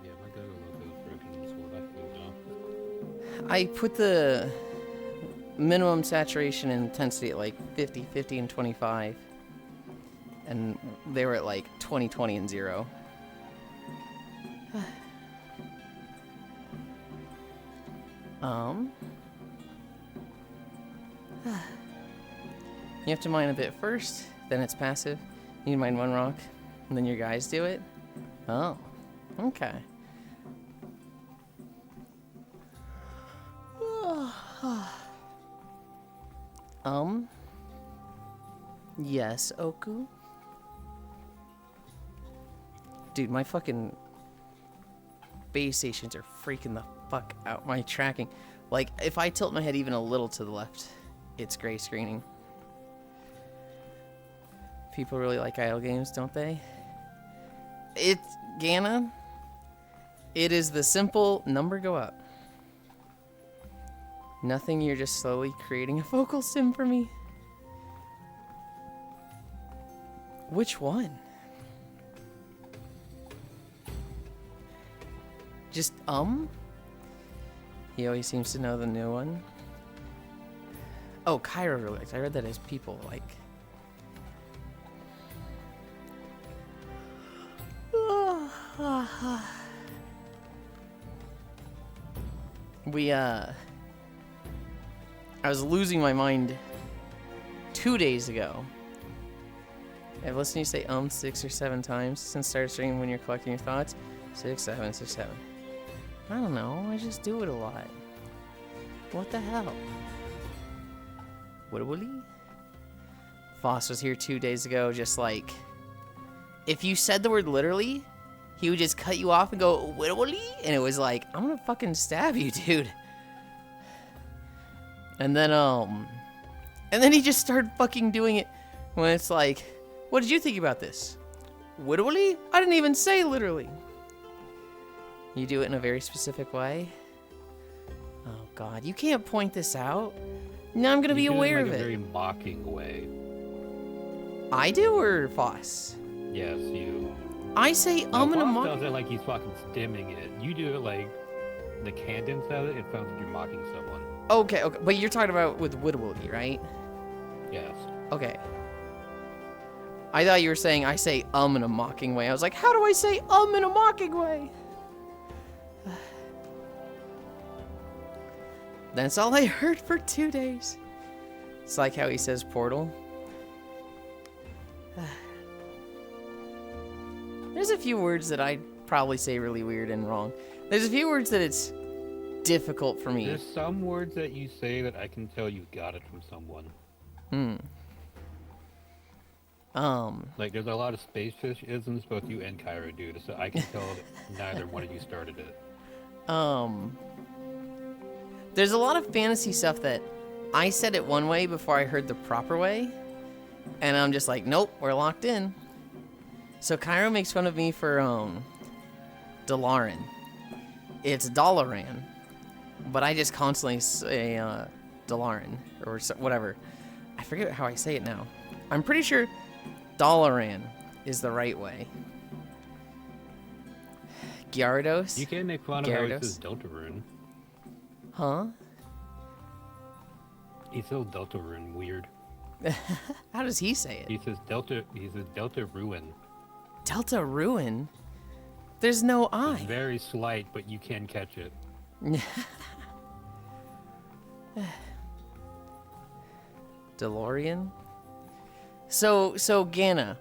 S2: Yeah, my go logo is broken in this world. I feel now.
S1: I put the minimum saturation and intensity at like 50, 50, and 25. And they were at like 20, 20, and 0. You have to mine a bit first, then it's passive. You mine one rock, and then your guys do it. Oh, okay. Yes, Oku? Dude, my fucking base stations are freaking the fuck out. My tracking. Like, if I tilt my head even a little to the left, it's gray screening. People really like idle games, don't they? It's, Gana, it is the simple number go up. Nothing, you're just slowly creating a vocal sim for me. Which one? Just, He always seems to know the new one. Oh, Kyra really likes. I read that as people like. I was losing my mind 2 days ago. I've listened to you say 6 or 7 times since started streaming when you're collecting your thoughts. 6, 7, 6, 7. I don't know, I just do it a lot. What the hell? Willy? Foss was here 2 days ago, just like... If you said the word literally, he would just cut you off and go, Willy? And it was like, I'm gonna fucking stab you, dude. And then he just started fucking doing it when it's like, what did you think about this? Literally? I didn't even say literally. You do it in a very specific way. Oh God, you can't point this out. Now I'm gonna be aware of it.
S2: In a very mocking way.
S1: I do, or Foss?
S2: Yes, you.
S1: I say in a
S2: Foss
S1: mock.
S2: does it like he's fucking stimming it. You do it like the cadence of it. It sounds like you're mocking someone.
S1: Okay, okay, but you're talking about with Woodwilly, right?
S2: Yes.
S1: Okay. I thought you were saying I say in a mocking way. I was like, how do I say in a mocking way? That's all I heard for 2 days. It's like how he says portal. There's a few words that I'd probably say really weird and wrong. There's a few words that it's difficult for me.
S2: There's some words that you say that I can tell you got it from someone. Like there's a lot of space fish isms both you and Kyra do, so I can tell that neither one of you started it.
S1: There's a lot of fantasy stuff that I said it one way before I heard the proper way, and I'm just like, nope, we're locked in. So Cairo makes fun of me for Dalaran. It's Dalaran, but I just constantly say Dalaran or whatever. I forget how I say it now. I'm pretty sure Dalaran is the right way. Gyarados?
S2: You can't make fun of how he says Deltarune.
S1: Huh?
S2: He says Deltarune weird.
S1: How does he say it?
S2: He says Delta Ruin.
S1: Delta Ruin? There's no I.
S2: It's very slight, but you can catch it.
S1: DeLorean? So Gana.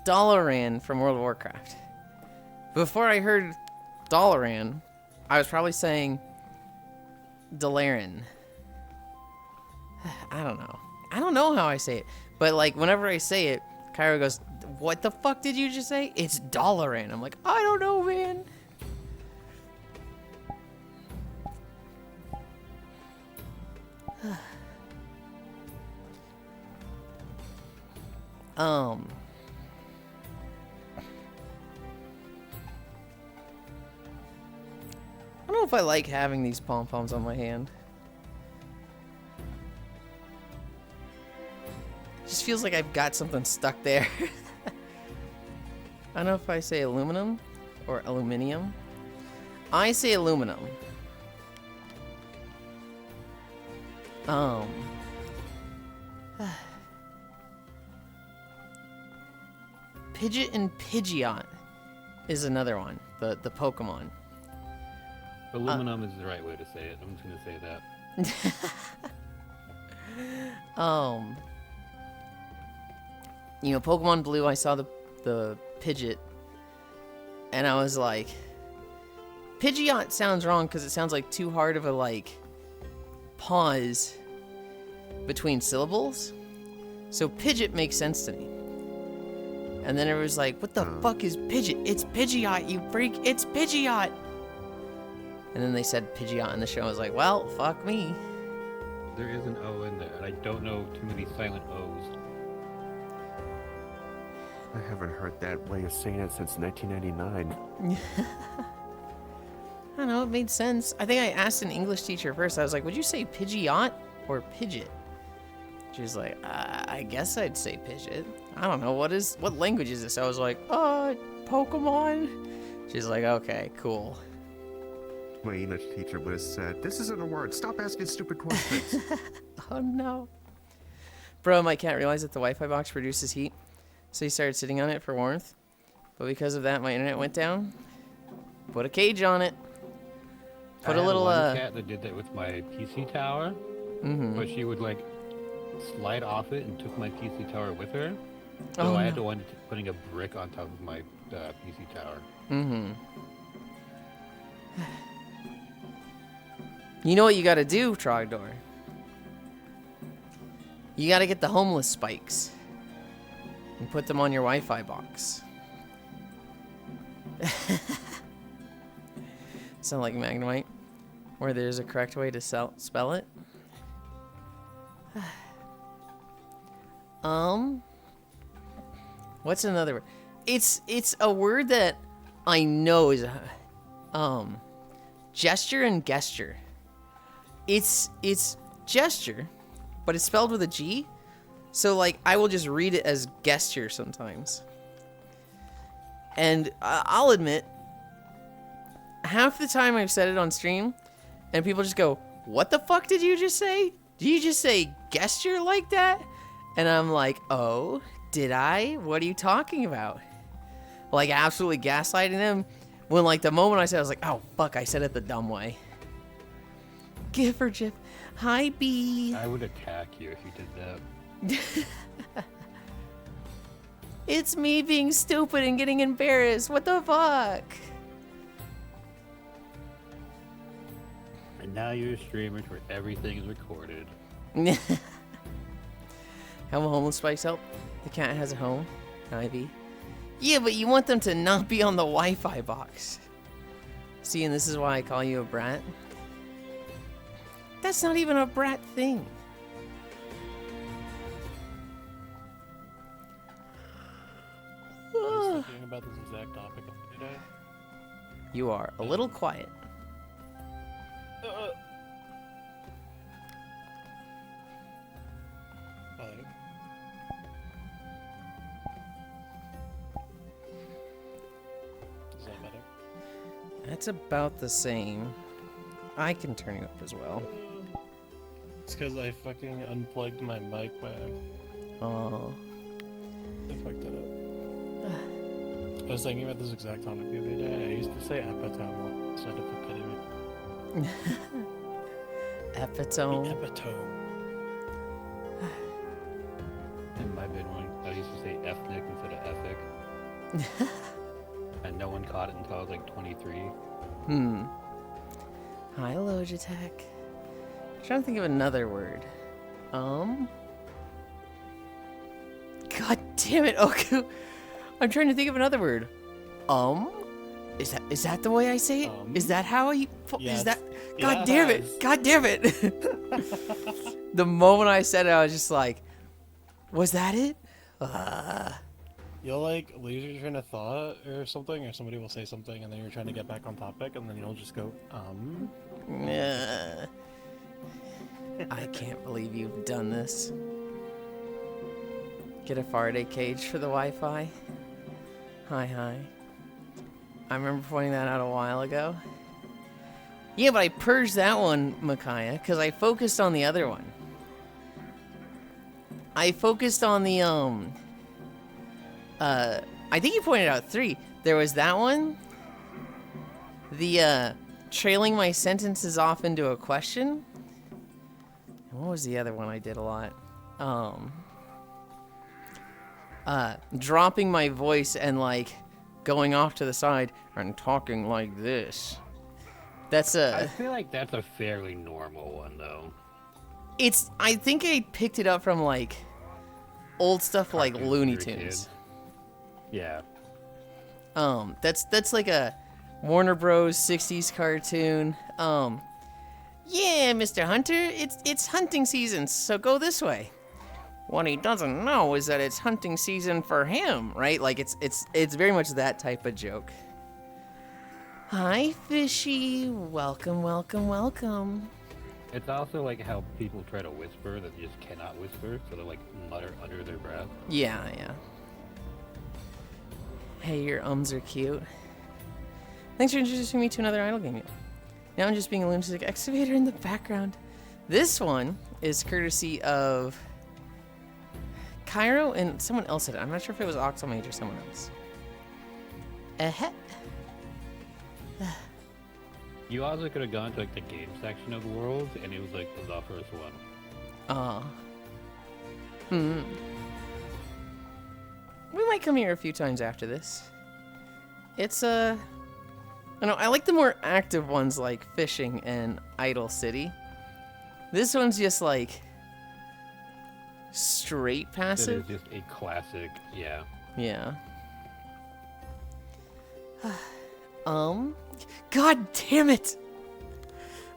S1: Dalaran from World of Warcraft. Before I heard Dalaran, I was probably saying Dalaran. I don't know. I don't know how I say it. But like whenever I say it, Cairo goes, "What the fuck did you just say?" It's Dalaran. I'm like, I don't know, man. I don't know if I like having these pom-poms on my hand. It just feels like I've got something stuck there. I don't know if I say aluminum or aluminium. I say aluminum. Pidgeot and Pidgeot is another one. The Pokemon.
S2: Aluminum is the right way to say it. I'm just gonna say that.
S1: You know, Pokemon Blue, I saw the Pidgeot, and I was like, Pidgeot sounds wrong because it sounds like too hard of a like pause between syllables. So Pidgeot makes sense to me. And then it was like, what the fuck is Pidgeot? It's Pidgeot, you freak! It's Pidgeot! And then they said Pidgeot in the show. I was like, well, fuck me.
S2: There is an O in there, and I don't know too many silent O's.
S3: I haven't heard that way of saying it since 1999.
S1: I don't know, it made sense. I think I asked an English teacher first. I was like, would you say Pidgeot or Pidgeot? She was like, I guess I'd say Pidgeot. I don't know, what language is this? I was like, Pokemon. She's like, okay, cool.
S3: My English teacher would have said, this isn't a word. Stop asking stupid questions.
S1: Oh, no. Bro, my cat realized that the Wi-Fi box produces heat, so he started sitting on it for warmth. But because of that, my internet went down. Put a cage on it. Put a little,
S2: I had one cat that did that with my PC tower, but she would, like, slide off it and took my PC tower with her. So I had to wind up putting a brick on top of my PC tower.
S1: You know what you gotta do, Trogdor? You gotta get the homeless spikes and put them on your Wi-Fi box. Sound like Magnemite, where there's a correct way to spell it. What's another word? It's a word that I know is gesture and gesture. It's gesture, but it's spelled with a G. So like I will just read it as gesture sometimes. And I'll admit, half the time I've said it on stream, and people just go, "What the fuck did you just say? Did you just say gesture like that?" And I'm like, "Oh, did I? What are you talking about?" Like absolutely gaslighting them. When like the moment I said, I was like, "Oh fuck, I said it the dumb way." Give her Jeff. Hi, B.
S2: I would attack you if you did that.
S1: It's me being stupid and getting embarrassed. What the fuck?
S2: And now you're a streamer where everything is recorded.
S1: How will homeless spikes help? The cat has a home. Ivy. Yeah, but you want them to not be on the Wi-Fi box. See, and this is why I call you a brat. That's not even a brat thing.
S4: was thinking about this exact topic today.
S1: You are a little quiet.
S4: Is that better?
S1: That's about the same. I can turn you up as well.
S4: It's because I fucking unplugged my mic back.
S1: Oh.
S4: I fucked it up. I was thinking about this exact topic the other day. I used to say epitome instead of epitome.
S1: Epitome.
S4: Epitome.
S2: In my bid one, I used to say ethnic instead of ethic. And no one caught it until I was like 23.
S1: Hi, Logitech. Trying to think of another word. God damn it, Oku. I'm trying to think of another word. Is that the way I say it? Is that how I
S4: Yes.
S1: is that God damn
S4: Yes.
S1: it. God damn it. The moment I said it, I was just like, was that it?
S4: You'll like lose your train of thought or something, or somebody will say something and then you're trying to get back on topic and then you'll just go,
S1: Nah. I can't believe you've done this. Get a Faraday cage for the Wi-Fi. Hi. I remember pointing that out a while ago. Yeah, but I purged that one, Micaiah, because I focused on the other one. I focused on the, I think you pointed out 3. There was that one. The, trailing my sentences off into a question. And what was the other one I did a lot? Dropping my voice and, like, going off to the side and talking like this. That's
S2: I feel like that's a fairly normal one, though.
S1: I think I picked it up from, like, old stuff like
S2: Cartoons
S1: Looney
S2: for
S1: Tunes.
S2: kids. Yeah.
S1: That's like a Warner Bros. 60s cartoon. Yeah, Mr. Hunter, it's hunting season, so go this way. What he doesn't know is that it's hunting season for him, right? Like it's very much that type of joke. Hi, Fishy. Welcome.
S2: It's also like how people try to whisper that they just cannot whisper, so they like mutter under their breath.
S1: Yeah. Hey, your ums are cute. Thanks for introducing me to another idle game. Now I'm just being a lunatic excavator in the background. This one is courtesy of Cairo and someone else said it. I'm not sure if it was Oxalmage or someone else.
S2: You also could have gone to like the game section of the world, and it was like the first one.
S1: We might come here a few times after this. It's I know I like the more active ones like Fishing and Idle City. This one's just like straight
S2: It
S1: passive.
S2: is just a classic, yeah.
S1: Yeah. God damn it!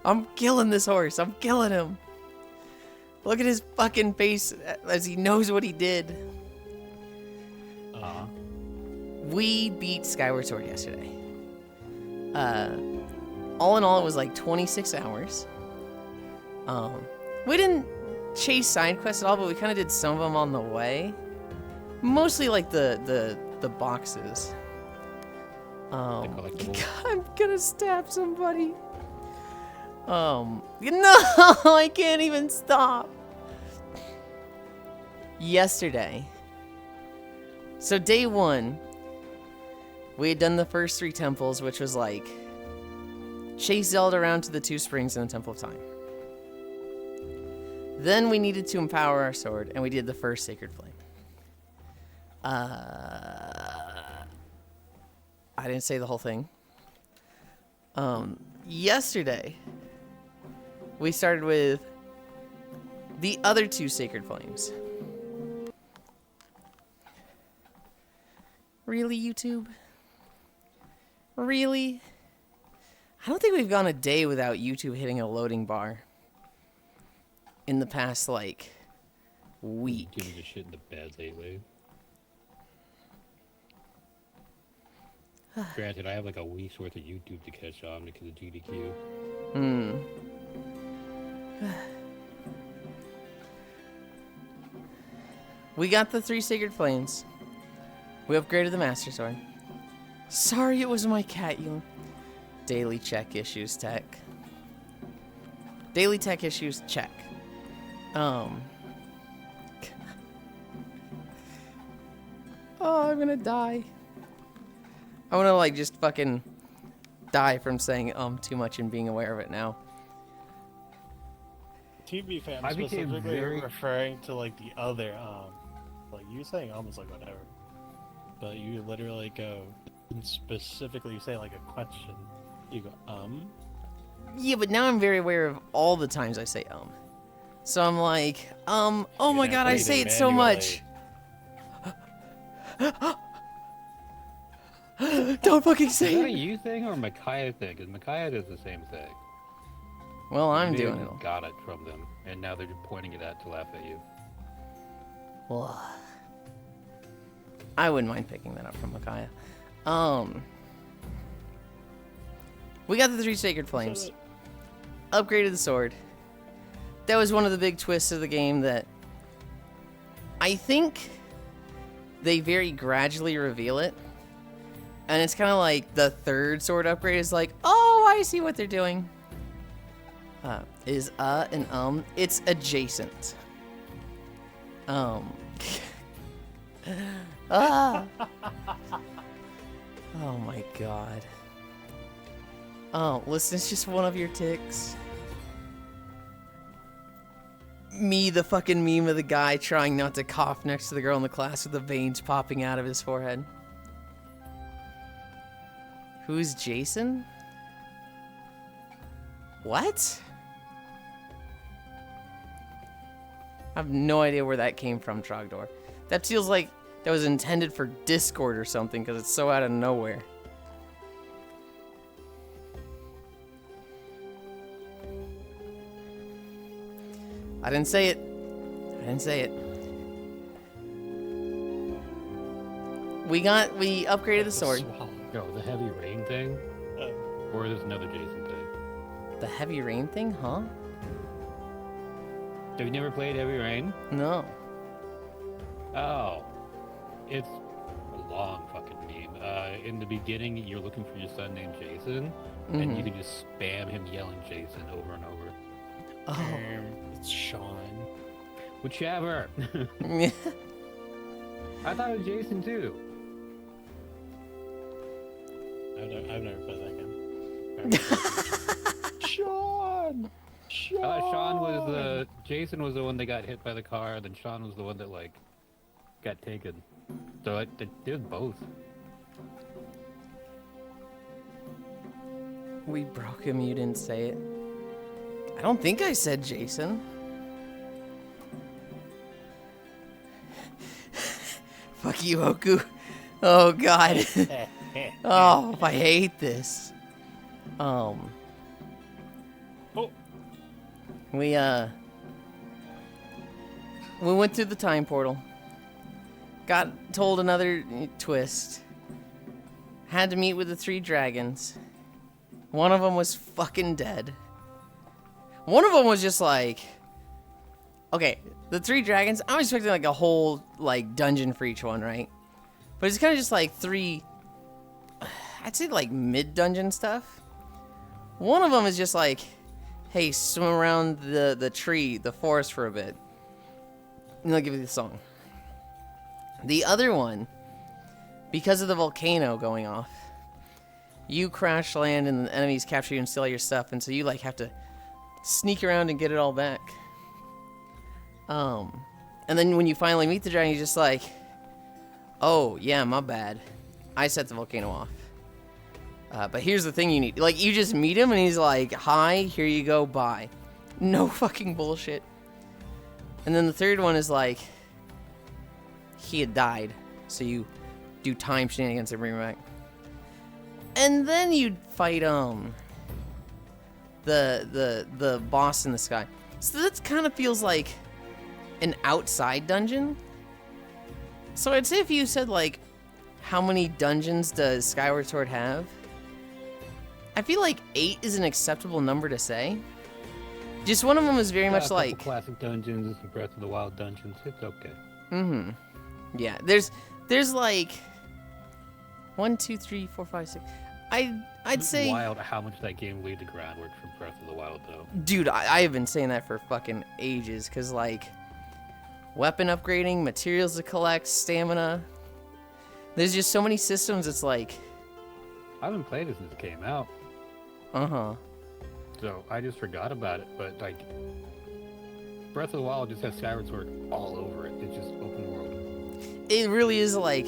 S1: I'm killing this horse. I'm killing him. Look at his fucking face as he knows what he did. We beat Skyward Sword yesterday. All in all, it was like 26 hours. We didn't chase side quests at all, but we kind of did some of them on the way. Mostly like the boxes.
S2: The collectibles.
S1: I'm gonna stab somebody. No, I can't even stop. Yesterday. So day 1, we had done the first 3 temples, which was like chase Zelda around to the 2 springs in the Temple of Time. Then we needed to empower our sword, and we did the first Sacred Flame. I didn't say the whole thing. Yesterday, we started with the other 2 Sacred Flames. Really, YouTube? Really? I don't think we've gone a day without YouTube hitting a loading bar in the past, like, week.
S2: Giving a shit in the bed lately. Granted, I have like a week's worth of YouTube to catch on because of GDQ.
S1: We got the 3 sacred flames. We upgraded the Master Sword. Sorry it was my cat, Yulind. Daily check issues, tech. Daily tech issues, check. Oh, I'm gonna die. I wanna like just fucking die from saying too much and being aware of it now.
S4: TV fan
S2: I became
S4: specifically
S2: very-
S4: referring to like the other like you saying almost like whatever, but you literally go and specifically say like a question. You go
S1: Yeah, but now I'm very aware of all the times I say So I'm like, oh my
S4: You're
S1: god, I
S4: breathing
S1: say it so much. Don't fucking
S2: Is
S1: say
S2: that a
S1: it.
S2: you thing or a Micaiah thing? Because Micaiah does the same thing.
S1: Well, I'm
S2: Maybe
S1: doing
S2: you
S1: it.
S2: got it from them, and now they're pointing it at to laugh at you.
S1: Well, I wouldn't mind picking that up from Micaiah. We got the 3 sacred flames. Upgraded the sword. That was one of the big twists of the game that I think they very gradually reveal it. And it's kind of like the 3rd sword upgrade is like, oh, I see what they're doing. And it's adjacent. Ah. Oh my god. Oh, listen, it's just one of your ticks. Me, the fucking meme of the guy trying not to cough next to the girl in the class with the veins popping out of his forehead. Who's Jason? What? I have no idea where that came from, Trogdor. That feels like that was intended for Discord or something because it's so out of nowhere. I didn't say it. I didn't say it. We upgraded the sword.
S2: Yo, the heavy rain thing? Or is this another Jason thing?
S1: The heavy rain thing, huh?
S2: Have you never played Heavy Rain?
S1: No.
S2: Oh. It's a long fucking meme. In the beginning, you're looking for your son named Jason, and you can just spam him yelling Jason over and over.
S1: Oh.
S4: It's Sean.
S2: Whichever. I thought it was Jason too.
S4: I've never played that game. Sean!
S2: I thought Sean was Jason was the one that got hit by the car, then Sean was the one that like got taken. So they did both.
S1: We broke him, you didn't say it. I don't think I said Jason. Fuck you, Oku. Oh god. Oh, I hate this.
S4: Oh.
S1: We went through the time portal. Got told another twist. Had to meet with the 3 dragons. One of them was fucking dead. One of them was just like... Okay, the 3 dragons, I'm expecting like a whole like dungeon for each one, right? But it's kind of just like 3... I'd say like mid-dungeon stuff. One of them is just like... Hey, swim around the tree, the forest for a bit. And they'll give you the song. The other one, because of the volcano going off, you crash land and the enemies capture you and steal your stuff, and so you like have to sneak around and get it all back. And then when you finally meet the dragon, you're just like, oh yeah, my bad. I set the volcano off. But here's the thing you need. Like, you just meet him and he's like, hi, here you go, bye. No fucking bullshit. And then the third one is like, he had died. So you do time shenanigans and bring him back. And then you'd fight, the boss in the sky. So that kind of feels like an outside dungeon. So I'd say if you said, like, how many dungeons does Skyward Sword have? I feel like 8 is an acceptable number to say. Just one of them is very much
S2: a couple
S1: like...
S2: classic dungeons, Breath of the Wild dungeons. It's okay.
S1: Mm-hmm. Yeah, there's like 1, 2, 3, 4, 5, 6. I'd say...
S2: Wild how much that game laid the groundwork for Breath of the Wild, though.
S1: Dude, I have been saying that for fucking ages, because, like, weapon upgrading, materials to collect, stamina. There's just so many systems, it's like...
S2: I haven't played it since it came out,
S1: Uh-huh.
S2: so I just forgot about it, but, like, Breath of the Wild just has Skyward Sword all over it. It's just open world.
S1: It really is like...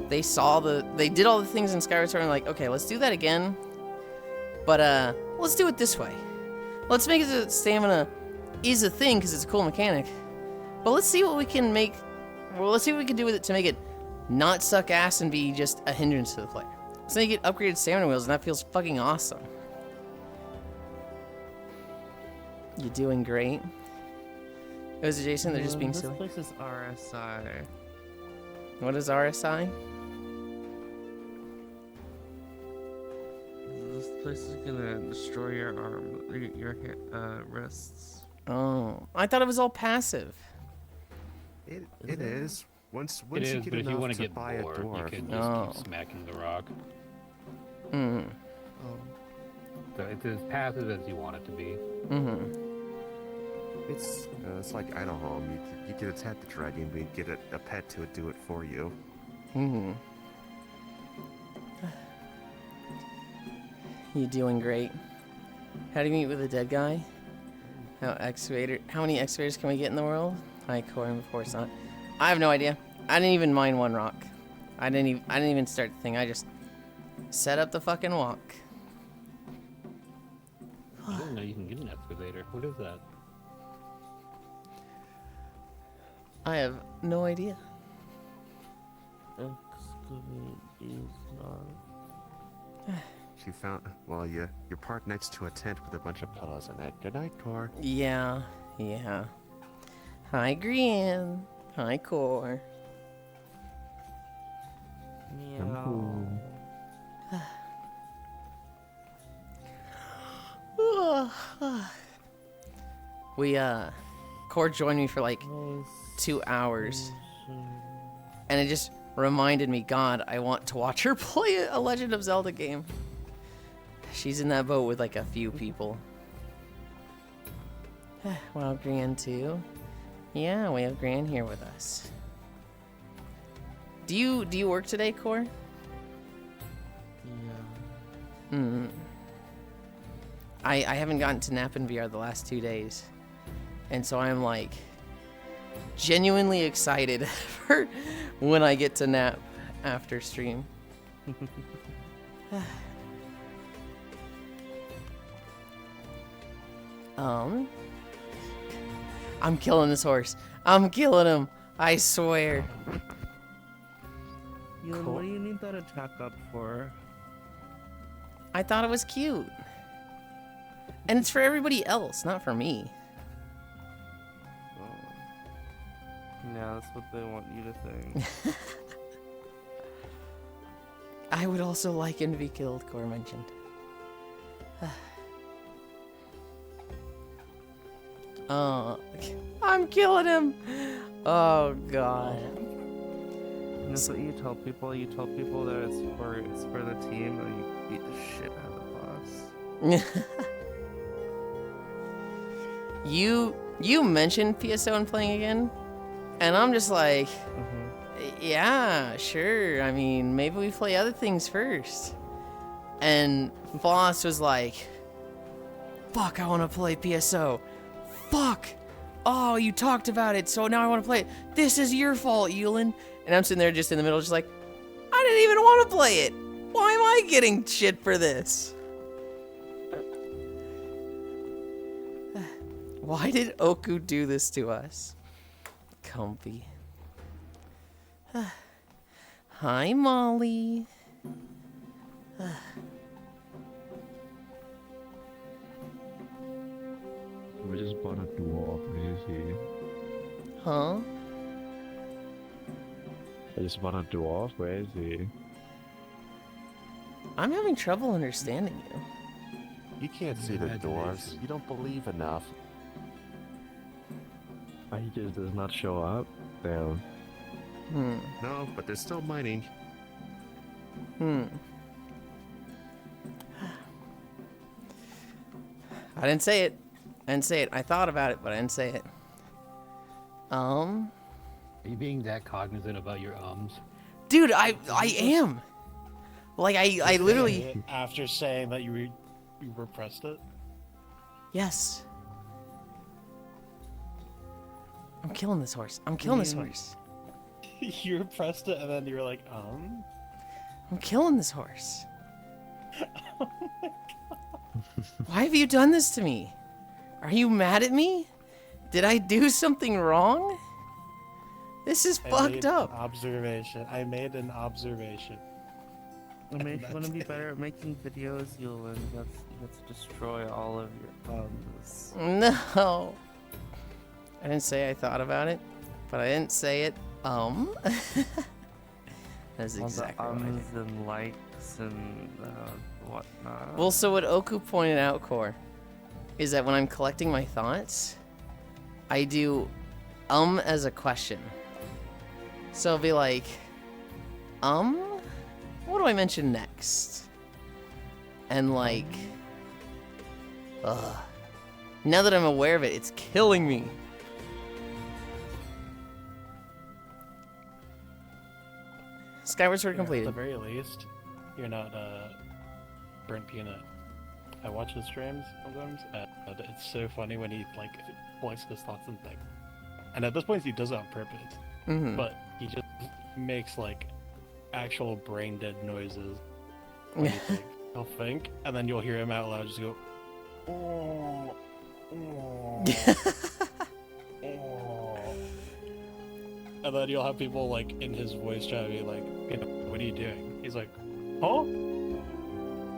S1: They did all the things in Skyward Sword and like, okay, let's do that again. But, let's do it this way. Let's make it so that stamina is a thing, because it's a cool mechanic. But let's see what we can make... Well, let's see what we can do with it to make it not suck ass and be just a hindrance to the player. So you get upgraded stamina wheels, and that feels fucking awesome. You doing great? Was it Jason? They're just being silly.
S5: This place is RSI.
S1: What is RSI?
S5: This place is gonna destroy your arm, your wrists.
S1: Oh, I thought it was all passive.
S3: It is. Once
S2: It is,
S3: you get
S2: but if you
S3: enough
S2: want
S3: to
S2: to get
S3: buy
S2: bored,
S3: a
S2: you
S3: dwarf,
S2: can just
S1: Oh.
S2: keep smacking the rock.
S1: Mm.
S5: Oh.
S2: So it's as passive as you want it to be.
S1: Mm-hmm.
S3: it's like Idle Home. You get a pet to dragon, but you get a pet to do it for you.
S1: Mm-hmm. You doing great. How do you meet with a dead guy? How many excavators can we get in the world? Hi, Corin, before it's not. I have no idea. I didn't even mine one rock. I didn't even start the thing. I just set up the fucking walk.
S2: I didn't know you can get an excavator. What is that?
S1: I have no idea.
S5: Excavate is not.
S3: She found, well, you're parked next to a tent with a bunch of pillows in it. Good night, Tor.
S1: Yeah. Hi, Grian. Hi, Core.
S5: Meow.
S1: Core joined me for like 2 hours, and it just reminded me, God, I want to watch her play a Legend of Zelda game. She's in that boat with like a few people. Well, Gran too. Yeah, we have Gran here with us. Do you work today, Core?
S5: Yeah.
S1: Hmm. I haven't gotten to nap in VR the last 2 days, and so I'm like genuinely excited for when I get to nap after stream. I'm killing this horse. I'm killing him. I swear.
S5: Yulind,
S1: Cool.
S5: what do you need that attack up for?
S1: I thought it was cute. And it's for everybody else, not for me.
S5: Oh. Yeah, that's what they want you to think.
S1: I would also like him to be killed, Core mentioned. Oh, I'm killing him. Oh God.
S5: And that's what you tell people. You tell people that it's for the team, and you beat the shit out of the boss.
S1: You mentioned PSO and playing again, and I'm just like, yeah, sure. I mean, maybe we play other things first. And Boss was like, fuck, I want to play PSO. Fuck. Oh, you talked about it, so now I want to play it. This is your fault, Yulind. And I'm sitting there just in the middle, just like, I didn't even want to play it. Why am I getting shit for this? Why did Oku do this to us? Comfy. Hi, Molly.
S6: We just bought a dwarf, easy.
S1: Huh?
S5: I just want a dwarf. Where is he?
S1: I'm having trouble understanding you.
S3: You can't see the dwarves.
S2: Imagination.
S3: You don't believe enough.
S5: He just does not show up. Damn.
S3: No, but they're still mining.
S1: I didn't say it. I thought about it, but I didn't say it.
S2: Are you being that cognizant about your ums?
S1: Dude, I am. Like, I literally...
S4: After saying that you repressed it?
S1: Yes. I'm killing this horse. I'm killing this horse.
S4: You repressed it and then you were like,
S1: I'm killing this horse. Why have you done this to me? Are you mad at me? Did I do something wrong? This is fucked up.
S4: I made an observation.
S5: It makes you want to be better at making videos, Yulind. You have to destroy all of your ums.
S1: No. I didn't say I thought about it, but I didn't say it. That's
S5: All
S1: exactly
S5: the
S1: what I did.
S5: ums and likes and whatnot.
S1: Well, so what Oku pointed out, Core, is that when I'm collecting my thoughts, I do as a question. So it'll be like, what do I mention next? And like, now that I'm aware of it, it's killing me. Skyward Sword
S4: At
S1: completed.
S4: the very least, you're not burnt peanut. I watch his streams sometimes, and it's so funny when he like collects his thoughts and things. And at this point, he does it on purpose, but he just makes like actual brain dead noises. When he thinks. He'll think, and then you'll hear him out loud just go, "Oh, oh, oh." And then you'll have people like in his voice try to be like, you know, what are you doing? He's like, huh?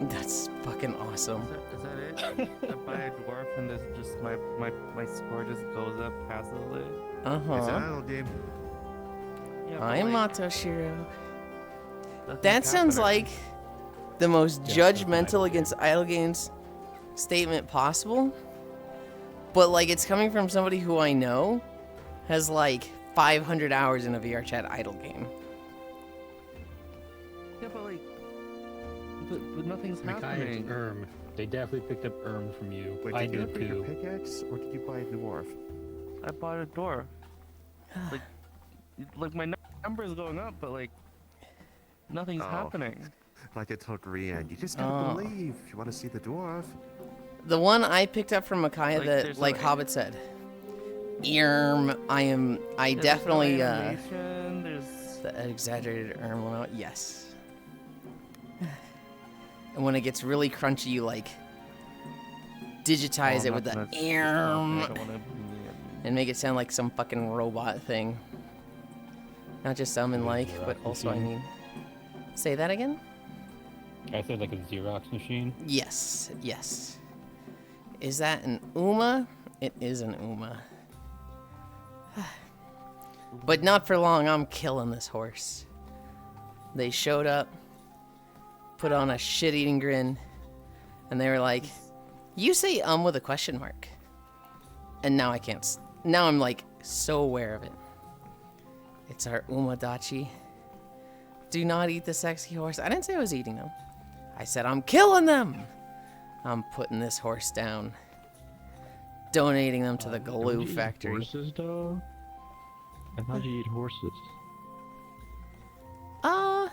S1: That's fucking awesome.
S5: Is that it? I buy a dwarf and there's just my score just goes up passively.
S3: It's an
S1: Uh-huh.
S3: idle game.
S5: Yeah, but,
S1: I am
S5: like,
S1: Matoshiro.
S5: nothing's
S1: That sounds
S5: happening.
S1: like the most
S2: Yeah, that's an
S1: judgmental
S2: idle
S1: against idle games statement possible. But like it's coming from somebody who I know has like 500 hours in a VR chat idle game.
S5: Yeah, but like, but nothing's
S2: Mikai,
S5: happening.
S2: it's They definitely picked up from you.
S3: Wait,
S2: I
S3: did you
S2: did
S3: upgrade your
S2: too.
S3: pickaxe, or did you buy a dwarf?
S5: I bought a door. Like my number is going up, but like nothing's
S3: Oh.
S5: happening.
S3: Like I told Rian, you just gotta
S1: Oh.
S3: believe if you want to see the dwarf.
S1: The one I picked up from Micaiah
S5: Like,
S1: that
S5: there's
S1: like
S5: no-
S1: Hobbit said. I
S5: There's
S1: definitely
S5: no animation, there's
S1: the exaggerated amount, yes. And when it gets really crunchy, you like digitize
S5: Oh,
S1: it with the
S5: nothing that's- okay, I
S1: "erm"
S5: don't wanna be-
S1: and make it sound like some fucking robot thing. Not just and like, but also I mean. Say that again?
S2: I said like a Xerox machine.
S1: Yes, yes. Is that an Uma? It is an Uma. But not for long, I'm killing this horse. They showed up, put on a shit-eating grin, and they were like, you say with a question mark. And now I can't, now I'm like so aware of it. It's our Umadachi. Do not eat the sexy horse. I didn't say I was eating them. I said I'm killing them. I'm putting this horse down. Donating them to the glue factory.
S5: Horses, though? I thought you eat horses.
S1: I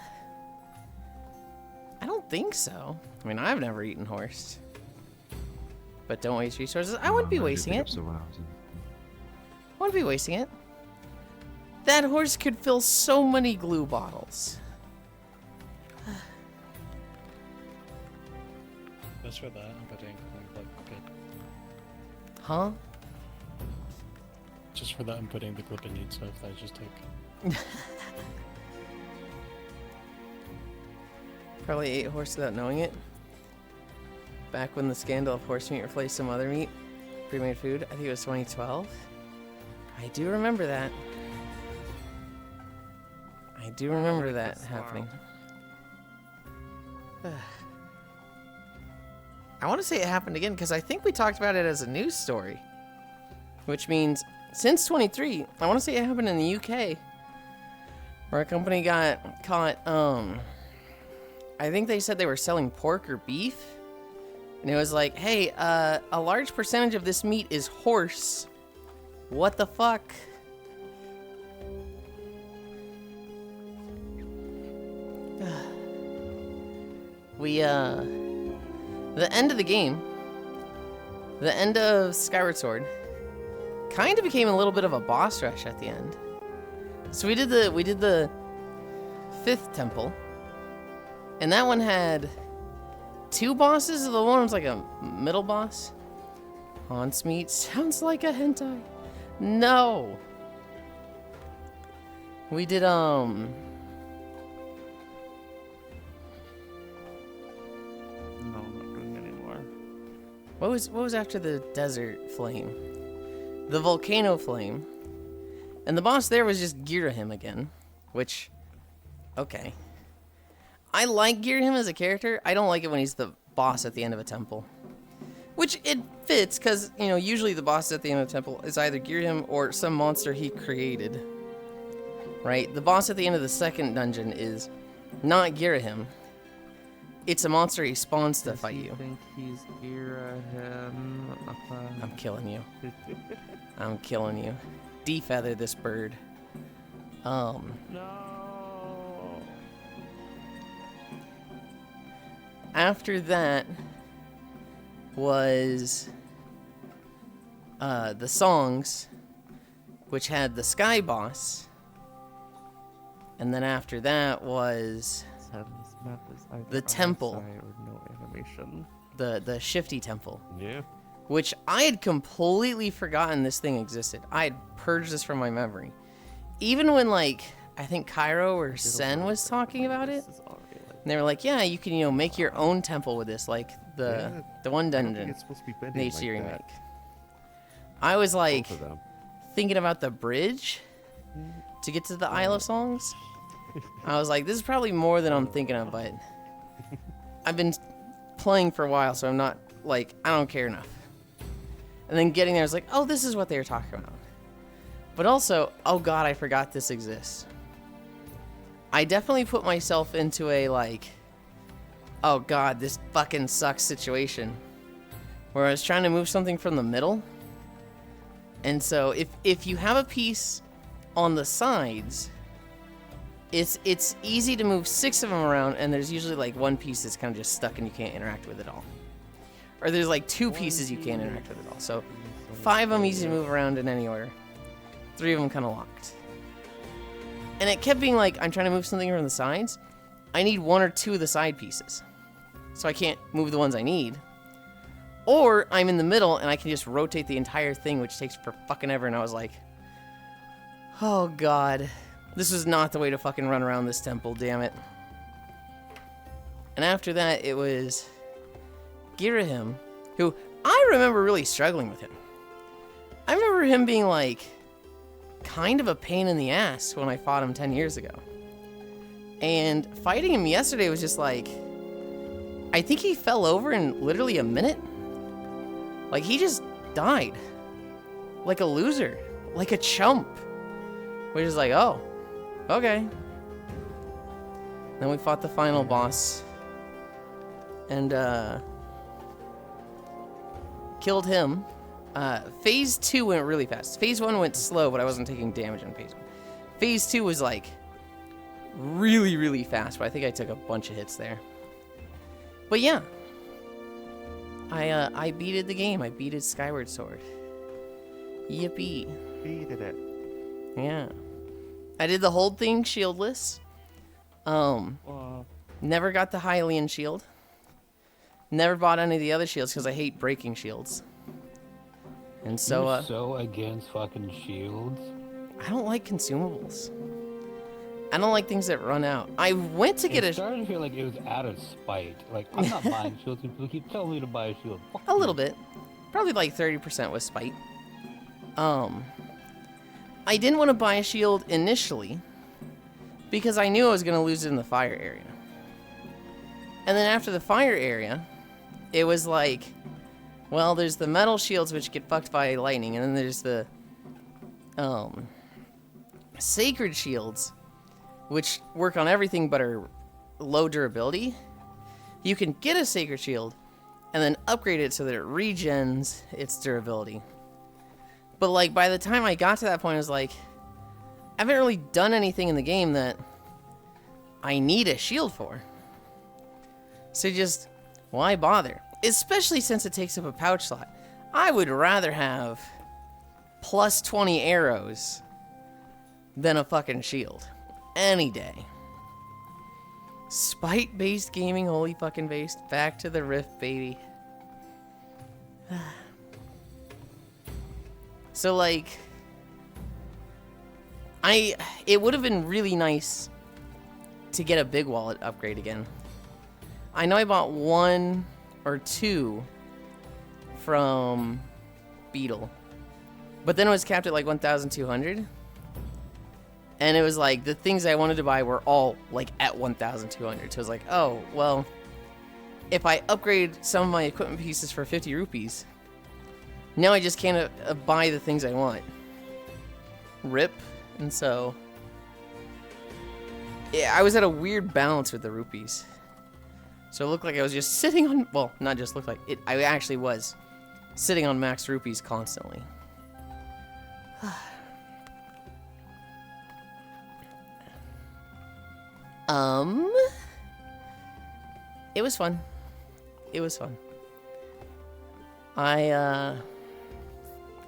S1: don't think so. I mean, I've never eaten horse. But don't waste resources. I wouldn't be wasting it. Wouldn't be wasting it. That horse could fill so many glue bottles.
S4: Just for that, I'm putting like good.
S1: Huh?
S4: Just for that, I'm putting the clip in need stuff that I just took.
S1: Probably ate horse without knowing it. Back when the scandal of horse meat replaced some other meat, pre-made food. I think it was 2012. I do remember that. I I do remember
S5: like
S1: that
S5: this
S1: happening. I want to say it happened again because I think we talked about it as a news story. Which means, since 23, I want to say it happened in the UK. Where a company got caught, I think they said they were selling pork or beef. And it was like, hey, a large percentage of this meat is horse. What the fuck? The end of the game, the end of Skyward Sword, kind of became a little bit of a boss rush at the end. So we did the 5th temple, and that one had 2 bosses. The one was like a middle boss. Haunts meat sounds like a hentai. No. We did
S5: No, I'm not doing it anymore.
S1: What was after the desert flame? The volcano flame. And the boss there was just Girahim again, which, okay. I like Girahim as a character. I don't like it when he's the boss at the end of a temple. Which it fits, because, you know, usually the boss at the end of the temple is either Girahim or some monster he created. Right? The boss at the end of the 2nd dungeon is not Girahim. It's a monster he spawns to fight you.
S5: I think he's Irahim.
S1: I'm killing you. I'm killing you. Defeather this bird.
S5: No.
S1: After that was the songs, which had the sky boss. And then after that was
S5: This map is either
S1: the temple.
S5: RSI or no animation.
S1: the shifty temple.
S3: Yeah.
S1: Which I had completely forgotten this thing existed. I had purged this from my memory. Even when, like, I think Cairo or Sen was talking about it,
S5: This is already like
S1: and they were like, yeah, you can, you know, make your own temple with this, like
S3: Yeah.
S1: the one
S3: I don't think
S1: dungeon
S3: it's supposed to be
S1: in
S3: bending
S1: HD
S3: like
S1: remake.
S3: that.
S1: I was like
S3: Both of them.
S1: thinking about the bridge to get to the Isle of Songs. I was like, this is probably more than I'm thinking of, but I've been playing for a while, so I'm not, like, I don't care enough. And then getting there, I was like, oh, this is what they were talking about. But also, oh god, I forgot this exists. I definitely put myself into a, like, oh god, this fucking sucks situation. Where I was trying to move something from the middle. And so, if you have a piece on the sides, it's easy to move 6 of them around, and there's usually, like, one piece that's kind of just stuck and you can't interact with at all. Or there's, like, 2 pieces you can't interact with at all. So, 5 of them easy to move around in any order. 3 of them kind of locked. And it kept being like, I'm trying to move something from the sides. I need 1 or 2 of the side pieces. So I can't move the ones I need. Or I'm in the middle and I can just rotate the entire thing, which takes for fucking ever. And I was like, oh god. This is not the way to fucking run around this temple, damn it. And after that, it was Girahim, who I remember really struggling with him. I remember him being like kind of a pain in the ass when I fought him 10 years ago. And fighting him yesterday was just like, I think he fell over in literally a minute. Like, he just died. Like a loser. Like a chump. We're just like, oh, okay. Then we fought the final boss. And, killed him. Phase 2 went really fast. Phase 1 went slow, but I wasn't taking damage on Phase 1. Phase 2 was, like, really, really fast, but I think I took a bunch of hits there. But yeah. I beated the game. I beated Skyward Sword. Yippee.
S3: Beated it.
S1: Yeah. I did the whole thing shieldless. Never got the Hylian shield. Never bought any of the other shields because I hate breaking shields. And so,
S2: You're so against fucking shields.
S1: I don't like consumables. I don't like things that run out. I went to get
S2: It
S1: a
S2: started to feel like it was out of spite. Like, I'm not buying shields, and people keep telling me to buy a shield. Fuck
S1: a
S2: you.
S1: little bit. Probably like 30% was spite. I didn't want to buy a shield initially because I knew I was going to lose it in the fire area. And then after the fire area, it was like, well, there's the metal shields which get fucked by lightning, and then there's the sacred shields, which work on everything but are low durability. You can get a sacred shield and then upgrade it so that it regens its durability. But like by the time I got to that point, I was like, I haven't really done anything in the game that I need a shield for. So just, why bother? Especially since it takes up a pouch slot. I would rather have plus 20 arrows than a fucking shield. Any day. Spite-based gaming, holy fucking based. Back to the Rift, baby. So like, it would have been really nice to get a big wallet upgrade again. I know I bought 1 or 2 from Beetle, but then it was capped at like 1,200. And it was like, the things I wanted to buy were all like at 1,200. So I was like, oh, well, if I upgrade some of my equipment pieces for 50 rupees, now I just can't buy the things I want. Rip. And so, yeah, I was at a weird balance with the rupees. So it looked like I was just sitting on, well, not just looked like, I actually was sitting on max rupees constantly. It was fun. It was fun. I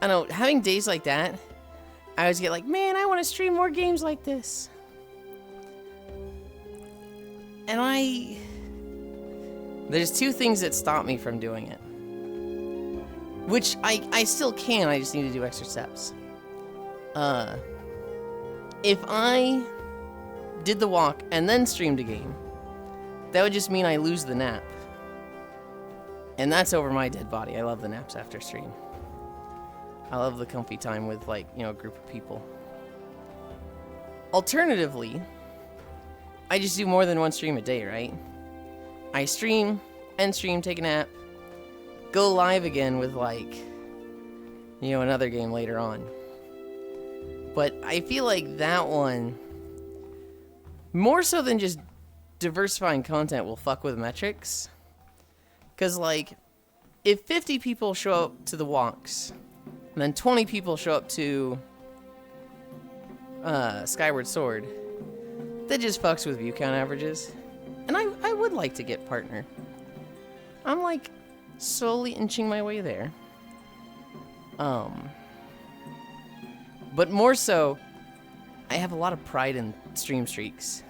S1: don't know, having days like that, I always get like, man, I want to stream more games like this. And there's 2 things that stop me from doing it. Which I still can, I just need to do extra steps. If I did the walk and then streamed a game, that would just mean I lose the nap. And that's over my dead body. I love the naps after stream. I love the comfy time with, like, you know, a group of people. Alternatively, I just do more than 1 stream a day, right? I stream, end stream, take a nap, go live again with, like, you know, another game later on. But I feel like that one, more so than just diversifying content, will fuck with metrics. Because, like, if 50 people show up to the walks, and then 20 people show up to Skyward Sword, that just fucks with view count averages. And I would like to get partner. I'm, like, slowly inching my way there. But more so, I have a lot of pride in stream streaks.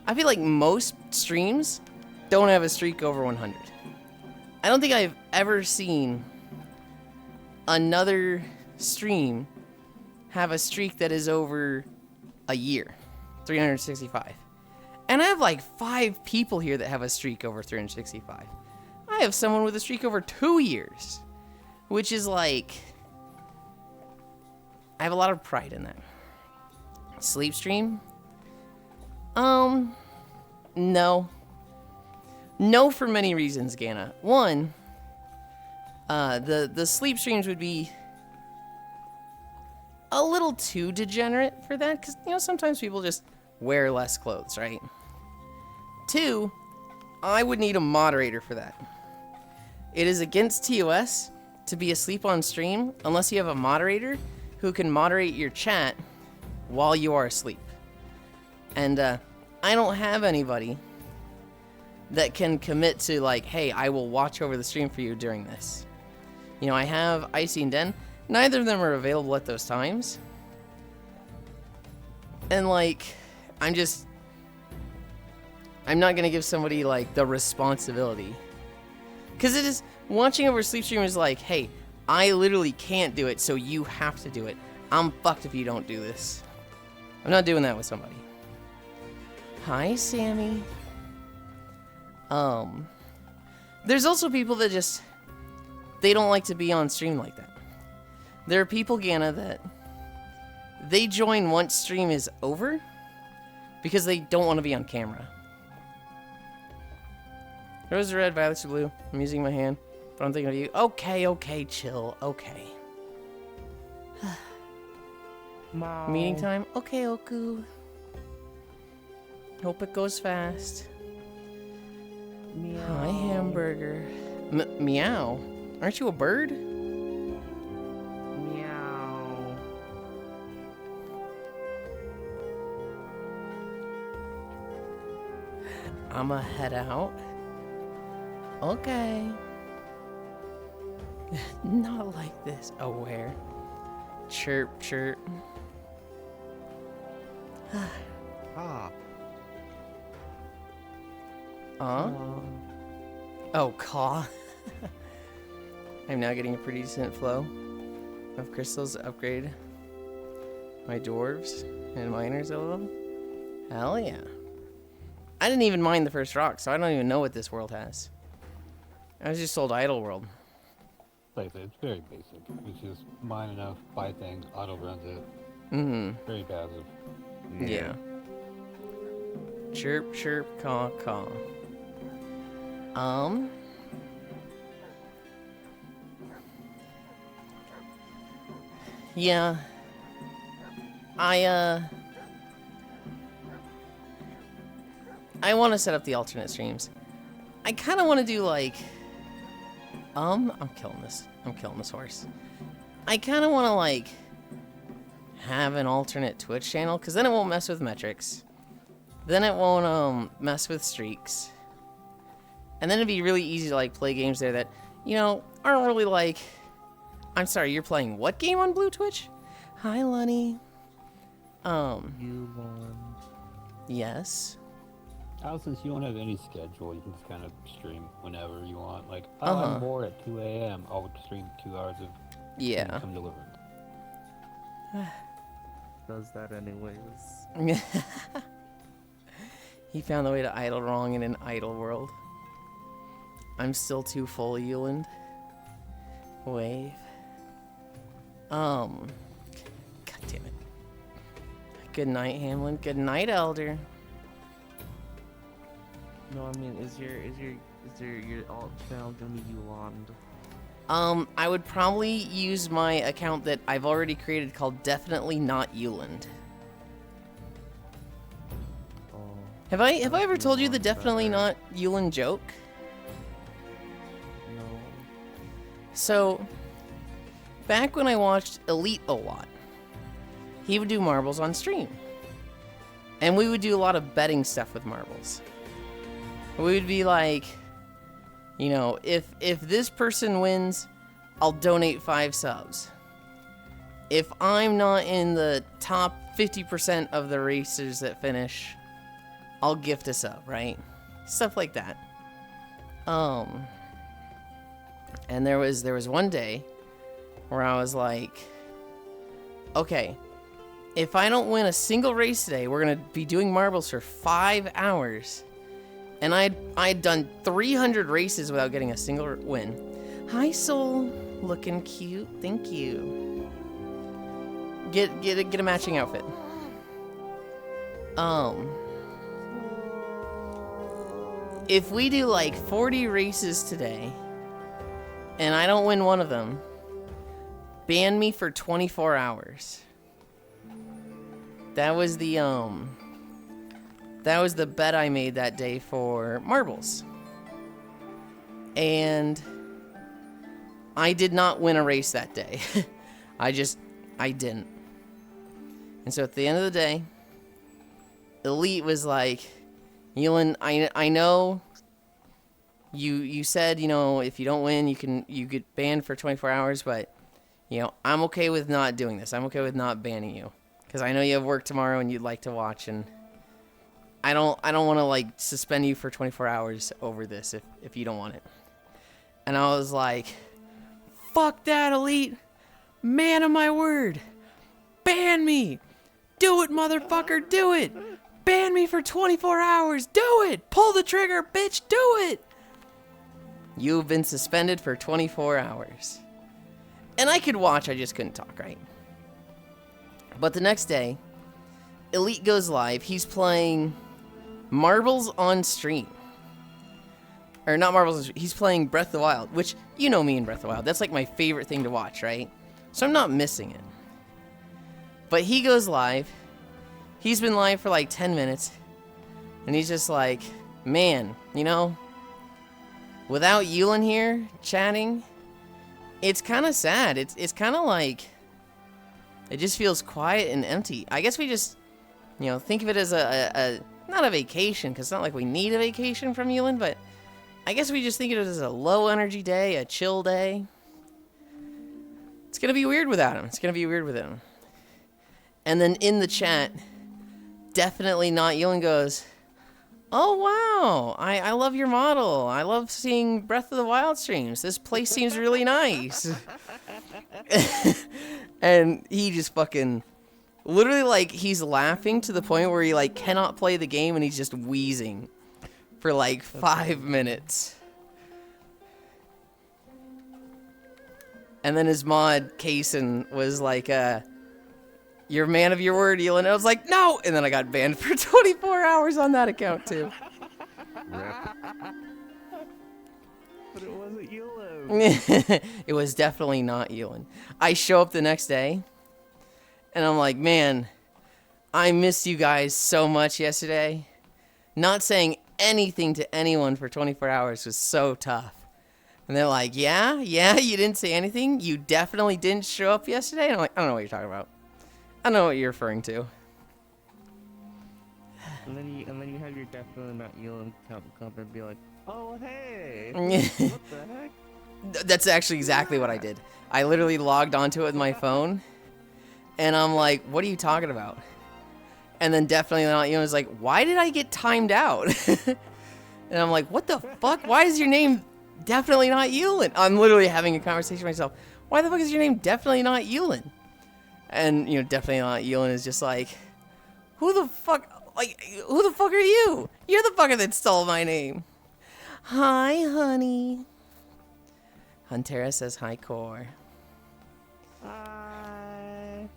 S1: I feel like most streams don't have a streak over 100. I don't think I've ever seen another stream have a streak that is over a year, 365. And I have like 5 people here that have a streak over 365. I have someone with a streak over 2 years, which is like, I have a lot of pride in that. Sleep stream? No. No, for many reasons, Gana. One, the sleep streams would be a little too degenerate for that, because, you know, sometimes people just wear less clothes, right? 2, I would need a moderator for that. It is against TOS to be asleep on stream unless you have a moderator who can moderate your chat while you are asleep. And I don't have anybody that can commit to, like, hey, I will watch over the stream for you during this. You know, I have Icy and Den. Neither of them are available at those times. And, like, I'm not going to give somebody, like, the responsibility. Because it is, watching over sleep stream is like, hey, I literally can't do it, so you have to do it. I'm fucked if you don't do this. I'm not doing that with somebody. Hi, Sammy. There's also people that just, they don't like to be on stream like that. There are people, Gana, that they join once stream is over, Because they don't want to be on camera. Rose are red, violets are blue. I'm using my hand, but I'm thinking of you. Okay, chill. Okay. Meeting time? Okay, Oku. Hope it goes fast.
S5: Meow.
S1: Hi, hamburger. Meow. Aren't you a bird?
S5: Meow.
S1: I'ma head out. Okay. Not like this. Oh, where? Chirp, chirp.
S3: Ah,
S1: Oh, caw. I'm now getting a pretty decent flow of crystals to upgrade my dwarves and miners a little. Hell yeah. I didn't even mine the first rock, so I don't even know what this world has. I was just sold Idle World.
S2: Like I said, it's very basic. It's just mine enough, buy things, auto runs it.
S1: Mm-hmm.
S2: Very passive.
S1: Yeah. Chirp, chirp, caw, caw. Yeah. I want to set up the alternate streams. I kind of want to do like, I'm killing this. I'm killing this horse. I kind of want to like have an alternate Twitch channel, because then it won't mess with metrics. Then it won't mess with streaks. And then it'd be really easy to like play games there that, you know, aren't really like... I'm sorry, you're playing what game on Blue Twitch? Hi, Lunny.
S5: Yulind.
S1: Yes.
S2: Since you don't have any schedule, you can just kind of stream whenever you want. Like,
S1: Uh-huh.
S2: I'm bored at 2 a.m. I'll stream 2 hours of
S1: Yeah.
S2: Come Deliverance.
S5: Does that anyways.
S1: He found the way to idle wrong in an idle world. I'm still too full, Yulind. Wave. God damn it. Good night, Hamlin. Good night, Elder.
S5: No, I mean, is your alt channel gonna be Yulind?
S1: I would probably use my account that I've already created called Definitely Not Yulind.
S5: Oh.
S1: Have I ever told you the
S5: Yulind
S1: Definitely
S5: better.
S1: Not Yulind joke?
S5: No.
S1: So, back when I watched Elite a lot, he would do marbles on stream. And we would do a lot of betting stuff with marbles. We would be like, you know, if this person wins, I'll donate 5 subs. If I'm not in the top 50% of the racers that finish, I'll gift a sub, right? Stuff like that. And there was one day where I was like, okay, if I don't win a single race today, we're gonna be doing marbles for 5 hours. And I'd done 300 races without getting a single win. Hi, Soul. Looking cute. Thank you. Get a matching outfit. If we do like 40 races today, and I don't win one of them, ban me for 24 hours. That was the bet I made that day for marbles. And I did not win a race that day. I didn't. And so at the end of the day, Elite was like, Yulind, I know you said, you know, if you don't win, you get banned for 24 hours, but, you know, I'm okay with not doing this. I'm okay with not banning you. Because I know you have work tomorrow and you'd like to watch, and I don't want to like suspend you for 24 hours over this if you don't want it. And I was like, fuck that, Elite. Man of my word. Ban me. Do it, motherfucker. Do it. Ban me for 24 hours. Do it. Pull the trigger, bitch. Do it. You've been suspended for 24 hours. And I could watch, I just couldn't talk, right? But the next day, Elite goes live. He's playing Marbles on stream. Or not Marbles on stream. He's playing Breath of the Wild, which, you know me in Breath of the Wild. That's like my favorite thing to watch, right? So I'm not missing it. But he goes live. He's been live for like 10 minutes. And he's just like, man, you know, without Yulind here chatting, it's kind of sad. It's kind of like, it just feels quiet and empty. I guess we just, you know, think of it as a not a vacation, because it's not like we need a vacation from Yulind, but I guess we just think of it as a low energy day, a chill day. It's going to be weird without him. It's going to be weird with him. And then in the chat, definitely not Yulind goes, oh, wow, I love your model. I love seeing Breath of the Wild streams. This place seems really nice. And he just fucking, literally, like, he's laughing to the point where he, like, cannot play the game and he's just wheezing for, like, 5 minutes. And then his mod, Kaysen, was like, you're a man of your word, Yulind. I was like, no! And then I got banned for 24 hours on that account, too.
S5: But it wasn't Yulind.
S1: It was definitely not Yulind. I show up the next day, and I'm like, man, I missed you guys so much yesterday. Not saying anything to anyone for 24 hours was so tough. And they're like, yeah, you didn't say anything? You definitely didn't show up yesterday? And I'm like, I don't know what you're talking about. I don't know what you're referring to.
S5: And then you have your definitely not Yulind come and be like, oh hey, what the heck?
S1: That's actually exactly what I did. I literally logged onto it with my phone, and I'm like, what are you talking about? And then definitely not Yulind was like, why did I get timed out? And I'm like, what the fuck? Why is your name definitely not Yulind? I'm literally having a conversation with myself. Why the fuck is your name definitely not Yulind? And, you know, definitely not Yulind is just like, who the fuck are you? You're the fucker that stole my name. Hi, honey. Huntera says hi, Core.
S5: Hi.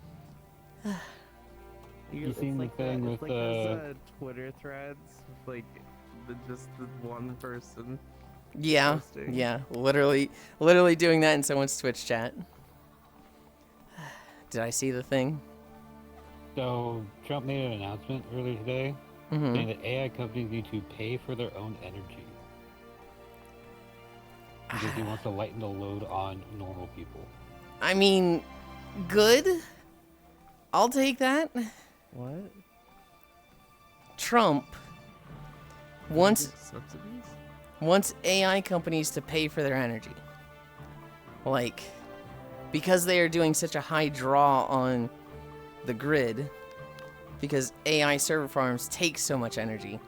S2: You seen the thing with,
S5: those, Twitter threads, like, just the one person.
S1: Yeah,
S5: posting.
S1: yeah, literally doing that in someone's Twitch chat. Did I see the thing?
S2: So Trump made an announcement earlier today saying that AI companies need to pay for their own energy because he wants to lighten the load on normal people.
S1: I mean, good. I'll take that.
S5: What?
S1: Trump wants
S5: Subsidies?
S1: AI companies to pay for their energy. Like, because they are doing such a high draw on the grid, because AI server farms take so much energy.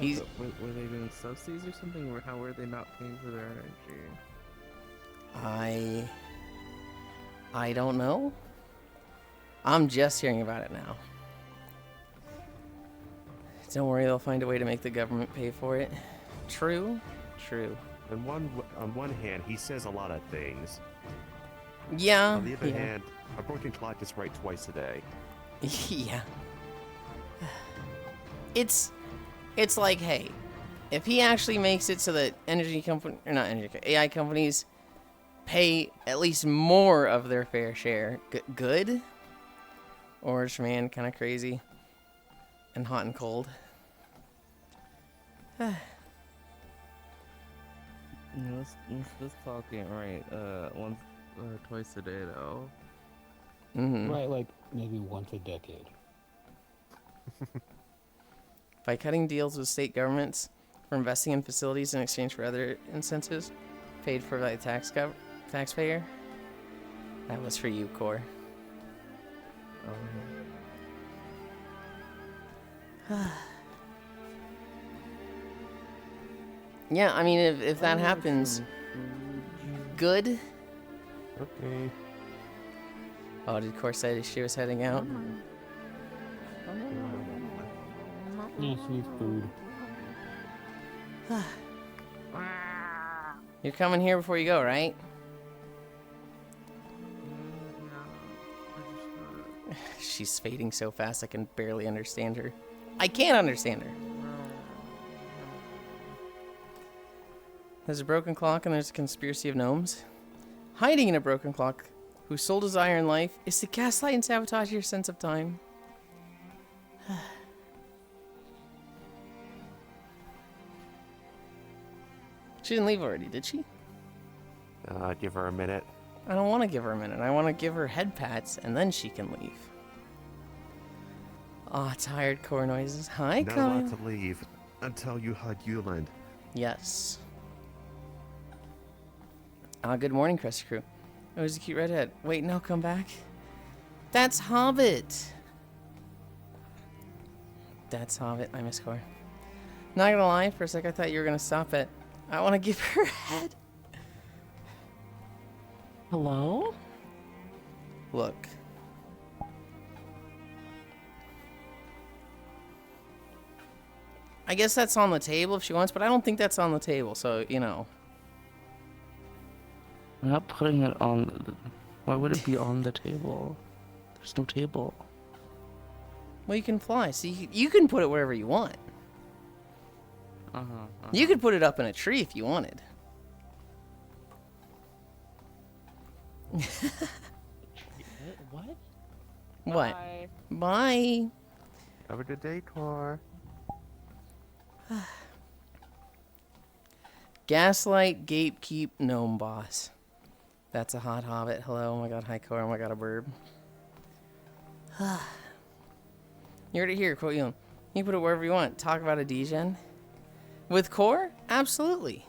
S5: Yeah, but were they doing subsidies or something? Or how were they not paying for their energy?
S1: I don't know. I'm just hearing about it now. Don't worry, they'll find a way to make the government pay for it. True.
S3: On one hand, he says a lot of things.
S1: Yeah.
S3: On the other hand, a broken clock is right twice a day.
S1: Yeah. It's like, hey, if he actually makes it so that AI companies pay at least more of their fair share, good? Orange man, kind of crazy. And hot and cold.
S5: Let's talk it right. Once or twice a day though.
S2: Right, like maybe once a decade.
S1: By cutting deals with state governments for investing in facilities in exchange for other incentives paid for by the taxpayer. That was for you, Core. Yeah, I mean, if that happens, good.
S3: Okay.
S1: Oh, did Core say she was heading out?
S2: Yeah, she needs food.
S1: You're coming here before you go, right? she's fading so fast I can barely understand her. I can't understand her. There's a broken clock and there's a conspiracy of gnomes. Hiding in a broken clock, whose sole desire in life is to gaslight and sabotage your sense of time. She didn't leave already, did she?
S3: Give her a minute.
S1: I don't want to give her a minute. I want to give her head pats, and then she can leave. Ah, tired core noises. Hi,
S3: Not
S1: Kyle.
S3: allowed to leave until you hug Yulind.
S1: Yes. Good morning, Crusty Crew. Oh, there's a cute redhead. Wait, no, come back. That's Hobbit. That's Hobbit. I miss Core. Not gonna lie, for a sec I thought you were gonna stop it. I want to give her a head. Hello? Look. I guess that's on the table if she wants, but I don't think that's on the table, so, you know.
S5: I'm not putting it on. Why would it be on the table? There's no table.
S1: Well, you can fly, so you can put it wherever you want. You could put it up in a tree if you wanted.
S4: What?
S1: What?
S6: Bye.
S1: Bye.
S3: Have a good day, Core.
S1: Gaslight, gatekeep, gnome boss. That's a hot hobbit. Hello, oh my god, hi Core, oh my god, a burb. You heard it here, quote you. You can put it wherever you want. Talk about a degen. With Core? Absolutely.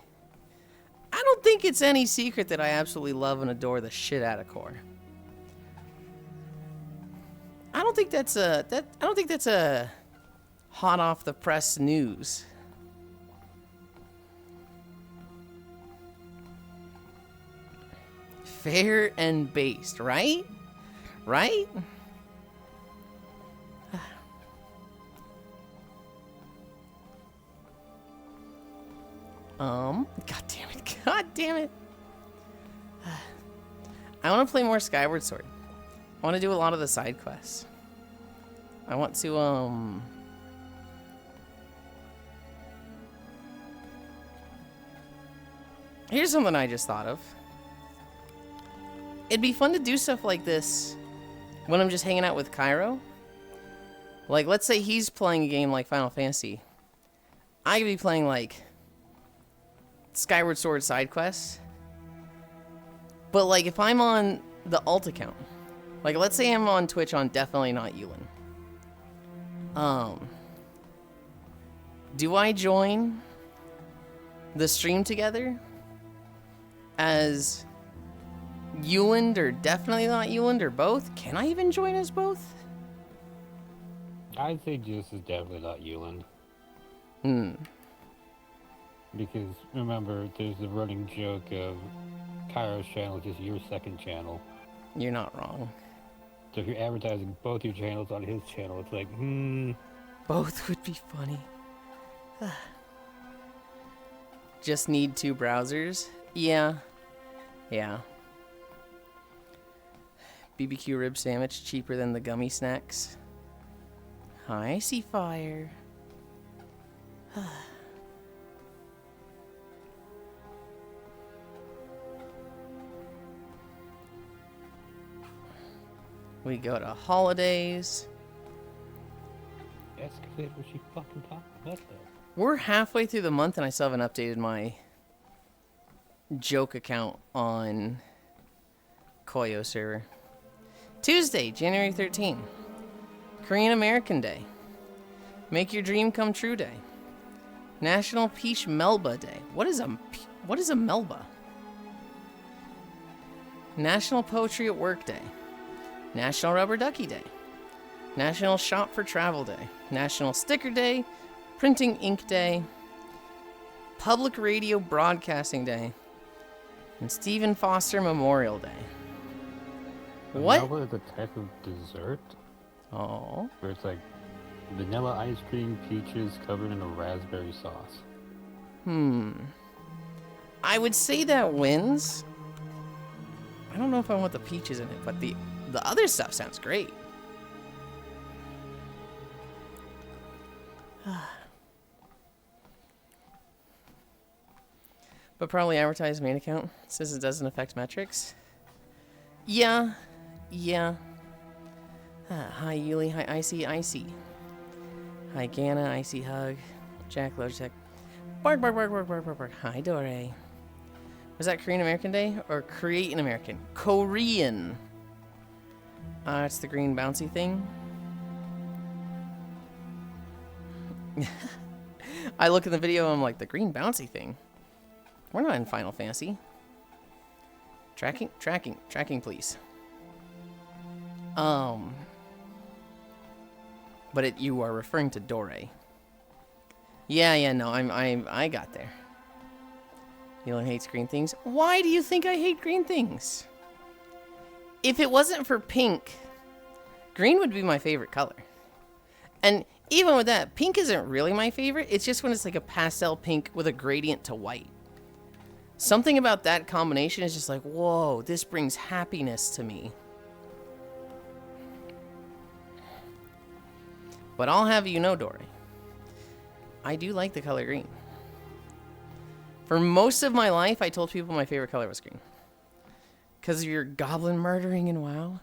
S1: I don't think it's any secret that I absolutely love and adore the shit out of Core. I don't think that's a hot off the press news. Fair and based, right? Right? God damn it. God damn it. I want to play more Skyward Sword. I want to do a lot of the side quests. I want to, Here's something I just thought of. It'd be fun to do stuff like this when I'm just hanging out with Cairo. Like, let's say he's playing a game like Final Fantasy. I could be playing, like, Skyward Sword side quests. But, like, if I'm on the alt account, like, let's say I'm on Twitch on Definitely Not Yulind. Do I join the stream together as Yulind or Definitely Not Yulind or both? Can I even join as both?
S2: I'd say Juice is definitely not Yulind. Because remember, there's the running joke of Kairo's channel is just your second channel.
S1: You're not wrong.
S2: So if you're advertising both your channels on his channel, it's like,
S1: Both would be funny. Just need 2 browsers? Yeah. Yeah. BBQ rib sandwich cheaper than the gummy snacks. Hi, see fire. We go to holidays.
S2: Escalade, what she fucking talking about though?
S1: We're halfway through the month and I still haven't updated my joke account on Koyo server. Tuesday, January 13th. Korean American Day. Make your dream come true day. National Peach Melba Day. What is a Melba? National Poetry at Work Day. National Rubber Ducky Day. National Shop for Travel Day. National Sticker Day. Printing Ink Day. Public Radio Broadcasting Day. And Stephen Foster Memorial Day. What?
S2: Melba is a type of dessert
S1: Oh.
S2: where it's like vanilla ice cream, peaches covered in a raspberry sauce.
S1: I would say that wins. I don't know if I want the peaches in it, but the other stuff sounds great. But probably advertise main account since it doesn't affect metrics. Yeah. Hi Yuli, hi Icy. Hi Ganna, Icy Hug, Jack Logitech. Bark. Hi Dore. Was that Korean American Day or Korean American? Korean. It's the green bouncy thing. I look in the video, I'm like, the green bouncy thing? We're not in Final Fantasy. Tracking, please. But you are referring to Dore. Yeah, no, I got there. Yulind hates green things. Why do you think I hate green things? If it wasn't for pink, green would be my favorite color. And even with that, pink isn't really my favorite. It's just when it's like a pastel pink with a gradient to white. Something about that combination is just like, whoa, this brings happiness to me. But I'll have you know, Dory, I do like the color green. For most of my life, I told people my favorite color was green. Because of your goblin murdering in WoW.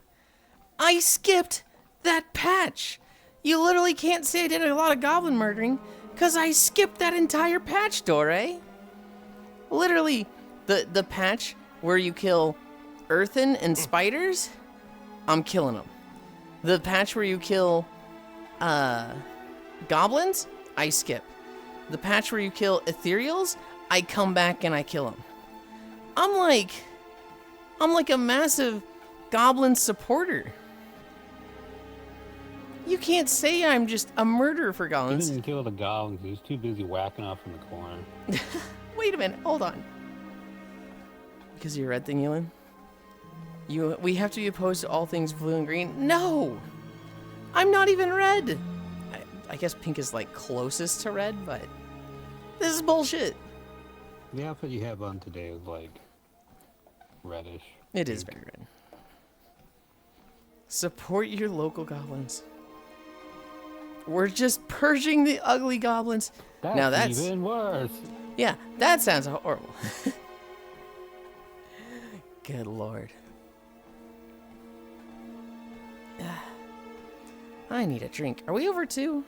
S1: I skipped that patch. You literally can't say I did a lot of goblin murdering because I skipped that entire patch, Dore. Literally, the patch where you kill earthen and spiders, I'm killing them. The patch where you kill goblins, I skip. The patch where you kill ethereals, I come back and I kill them. I'm like a massive goblin supporter. You can't say I'm just a murderer for
S2: He
S1: goblins.
S2: didn't kill the goblins. He was too busy whacking off in the corner.
S1: Wait a minute, hold on. Because of your red thing, Yulind? We have to be opposed to all things blue and green? No! I'm not even red! I guess pink is like closest to red, but this is bullshit.
S2: The outfit you have on today is like reddish.
S1: It is very red. Support your local goblins. We're just purging the ugly goblins.
S2: That's even worse.
S1: Yeah, that sounds horrible. Good lord. I need a drink. Are we over 2?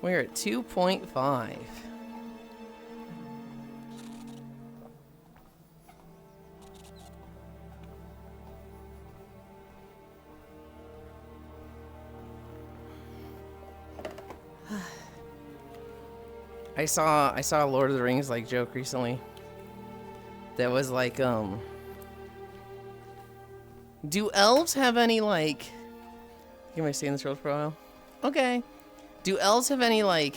S1: We're at 2.5. I saw a Lord of the Rings like joke recently. That was like, do elves have any like? Am I saying this real for a while? Okay. Do elves have any like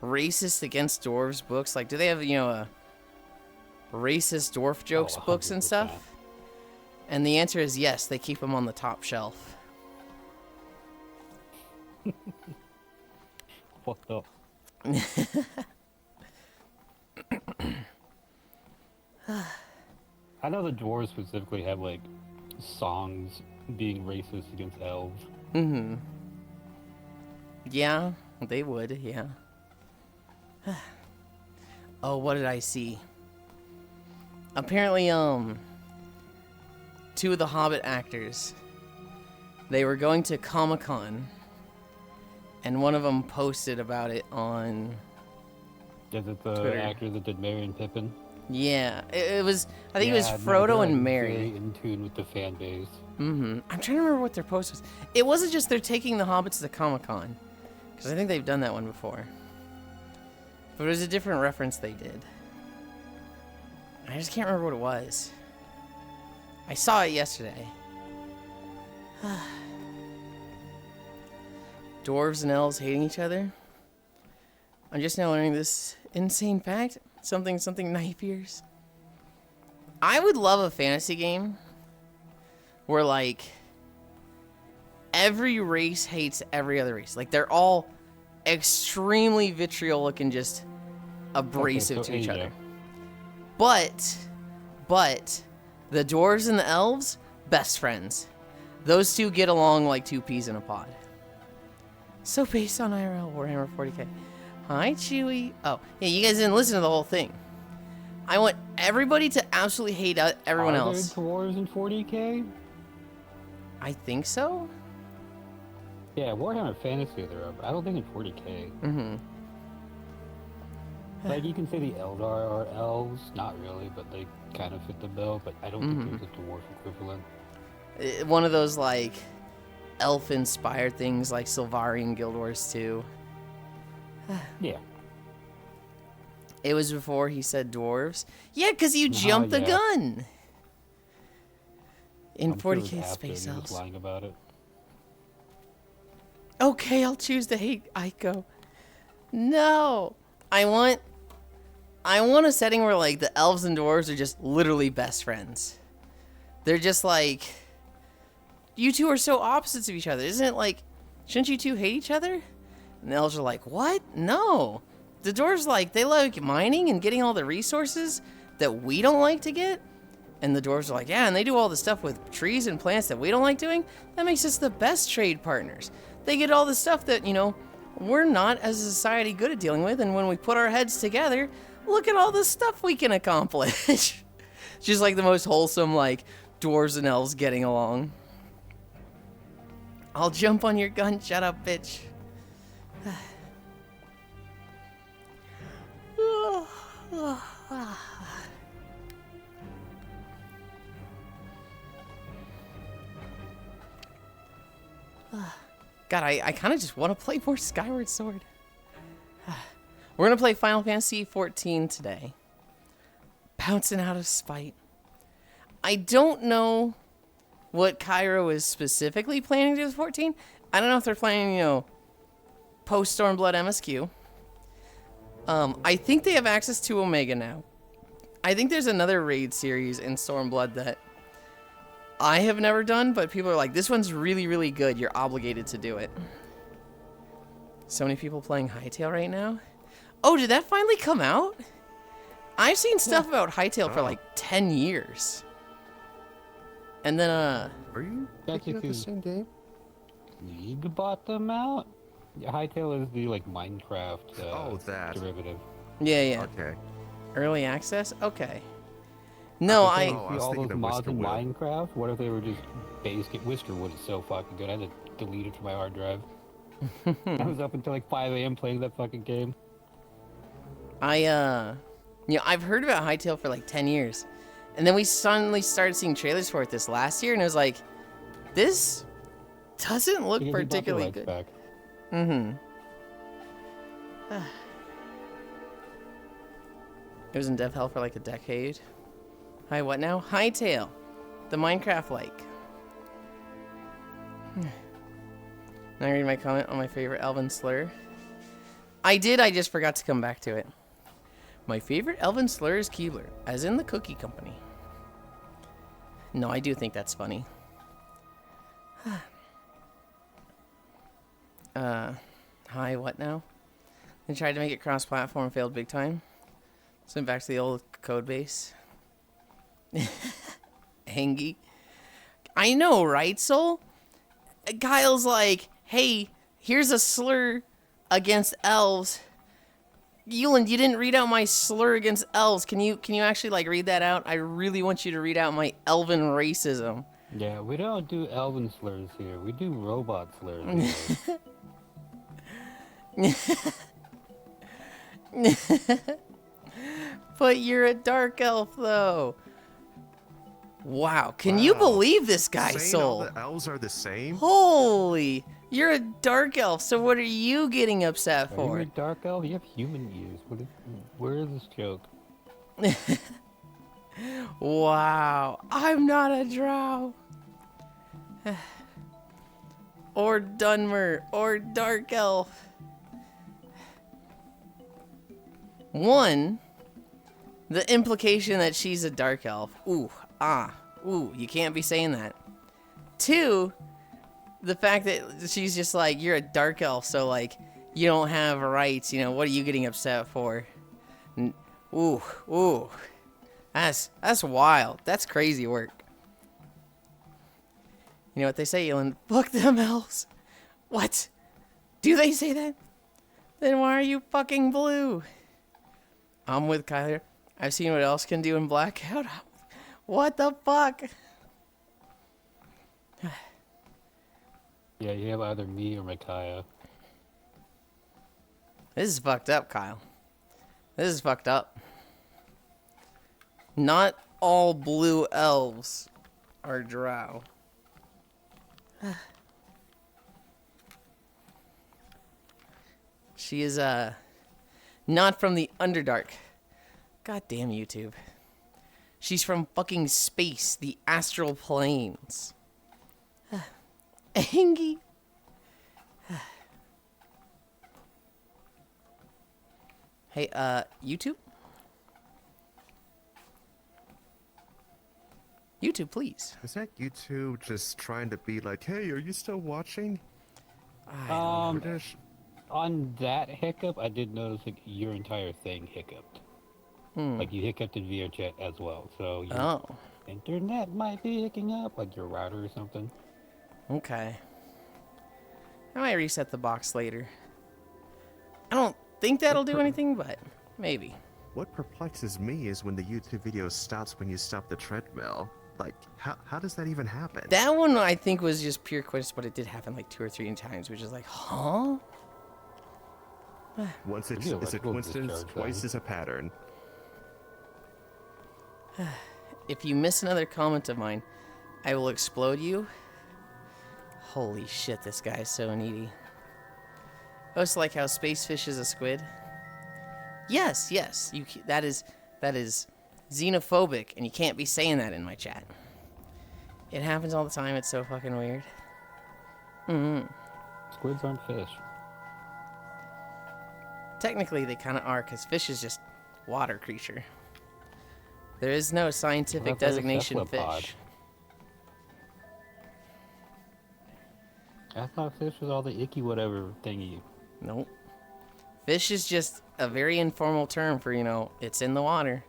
S1: racist against dwarves books? Like, do they have racist dwarf jokes books and
S2: 100%.
S1: stuff? And the answer is yes. They keep them on the top shelf.
S2: Fucked up. I know the dwarves specifically have like songs being racist against elves.
S1: Mm-hmm. Yeah, they would, yeah. Oh, what did I see? Apparently, 2 of the Hobbit actors, they were going to Comic-Con, and one of them posted about it on
S2: Is it the
S1: Twitter.
S2: actor that did Merry and Pippin?
S1: Yeah, it was, I think it was
S2: Yeah, no,
S1: Frodo
S2: they're,
S1: and
S2: like,
S1: Merry.
S2: Very in tune with the fan base.
S1: Mm-hmm. I'm trying to remember what their post was. It wasn't just they're taking the Hobbits to Comic-Con, because I think they've done that one before. But it was a different reference they did. I just can't remember what it was. I saw it yesterday. Dwarves and elves hating each other. I'm just now learning this insane fact. Something knife ears. I would love a fantasy game where like every race hates every other race. Like they're all extremely vitriolic and just abrasive
S2: Okay, so
S1: to each
S2: Asia.
S1: other. But the dwarves and the elves, best friends. Those two get along like 2 peas in a pod. So based on IRL Warhammer 40k. Hi, Chewy. Oh, yeah, you guys didn't listen to the whole thing. I want everybody to absolutely hate everyone else.
S2: Are there dwarves in 40k?
S1: I think so.
S2: Yeah, Warhammer Fantasy they're up. I don't think in 40k.
S1: Mm-hmm.
S2: Like, you can say the Eldar are elves. Not really, but they kind of fit the bill. But I don't think there's a dwarf equivalent.
S1: One of those, like, elf-inspired things like Sylvari Guild Wars 2.
S2: Yeah.
S1: It was before he said dwarves. Yeah, because you jumped the
S2: yeah.
S1: gun. In
S2: I'm sure it
S1: 40k
S2: was after
S1: Space
S2: he was
S1: Elves.
S2: lying about it.
S1: Okay, I'll choose to hate Aiko. No. I want a setting where, like, the elves and dwarves are just literally best friends. They're just like, you two are so opposites of each other. Isn't it like, shouldn't you two hate each other? And the elves are like, what? No. The dwarves, like, they like mining and getting all the resources that we don't like to get. And the dwarves are like, yeah, and they do all the stuff with trees and plants that we don't like doing. That makes us the best trade partners. They get all the stuff that, you know, we're not as a society good at dealing with. And when we put our heads together, look at all the stuff we can accomplish. Just like the most wholesome, like, dwarves and elves getting along. I'll jump on your gun, shut up, bitch. God, I kind of just want to play more Skyward Sword. We're going to play Final Fantasy XIV today. Bouncing out of spite. I don't know what Cairo is specifically planning to do with 14. I don't know if they're planning, you know, post Stormblood MSQ. I think they have access to Omega now. I think there's another raid series in Stormblood that I have never done, but people are like, this one's really, really good. You're obligated to do it. So many people playing Hytale right now. Oh, did that finally come out? I've seen stuff about Hytale for like 10 years. And then,
S3: Are you
S2: That's
S3: picking up the
S2: because-
S3: same game?
S2: League bought them out? Yeah, Hytale is the, like, Minecraft
S3: that.
S2: derivative.
S1: yeah.
S3: Okay.
S1: Early access? Okay. No,
S3: Oh,
S2: See
S3: I was
S2: all
S3: thinking
S2: those
S3: of
S2: mods in
S3: Whiskerwood.
S2: Minecraft? What if they were just basic? Whiskerwood is so fucking good. I had to delete it from my hard drive. I was up until like 5 a.m. playing that fucking game.
S1: you know, I've heard about Hytale for like 10 years. And then we suddenly started seeing trailers for it this last year, and it was like, this doesn't look
S2: Because they bought the
S1: particularly
S2: rights
S1: good.
S2: back.
S1: It was in dev hell for like a decade. Hi, what now? Hytale, the Minecraft like. Now I read my comment on my favorite Elven slur. I just forgot to come back to it. My favorite Elven slur is Keebler, as in the Cookie Company. No, I do think that's funny. Hi, what now? They tried to make it cross-platform, failed big time. So back to the old code base. Hangy. I know, right, Soul? Kyle's like, hey, here's a slur against elves. Yulind, you didn't read out my slur against elves. Can you actually like read that out? I really want you to read out my elven racism.
S2: Yeah, we don't do elven slurs here. We do robot slurs. Here.
S1: But you're a dark elf, though. Wow, can you
S3: Wow.
S1: believe this guy,
S3: Saying all
S1: Soul?
S3: the elves are the same?
S1: Holy, you're a dark elf, so what are you getting upset
S2: Are you
S1: for?
S2: a dark elf? You have human ears. Where is this joke?
S1: Wow, I'm not a drow. Or Dunmer, or dark elf. One, the implication that she's a dark elf. Ooh, you can't be saying that. Two, the fact that she's just like, you're a dark elf, so like, you don't have rights, you know, what are you getting upset for? Ooh. That's wild. That's crazy work. You know what they say, Yulind? Fuck them elves. What? Do they say that? Then why are you fucking blue? I'm with Kyler. I've seen what else can do in blackout. What the fuck?
S2: Yeah, you have either me or Micaiah.
S1: This is fucked up, Kyle. This is fucked up. Not all blue elves are drow. She is, not from the Underdark. God damn YouTube. She's from fucking space, the astral planes. Angie. Hey, YouTube? YouTube, please.
S3: Is that YouTube just trying to be like, hey, are you still watching?
S2: British. On that hiccup, I did notice like your entire thing hiccuped. Like you hiccuped in VR chat as well. So your internet might be hicking up, like your router or something.
S1: Okay. I might reset the box later. I don't think that'll do anything, but maybe.
S3: What perplexes me is when the YouTube video stops when you stop the treadmill. Like, how does that even happen?
S1: That one I think was just pure coincidence, but it did happen like 2 or 3 times, which is like, huh?
S3: Once it's
S2: Maybe
S3: a
S2: electrical
S3: coincidence,
S2: discharge
S3: twice
S2: then.
S3: is a pattern.
S1: If you miss another comment of mine, I will explode you. Holy shit, this guy is so needy. Oh, it's like how space fish is a squid. Yes, yes, that is xenophobic, and you can't be saying that in my chat. It happens all the time. It's so fucking weird.
S2: Squids aren't fish.
S1: Technically, they kind of are, because fish is just water creature. There is no scientific
S2: What about the
S1: designation
S2: cephalopod?
S1: fish.
S2: I thought fish was all the icky whatever thingy.
S1: Nope. Fish is just a very informal term for, it's in the water.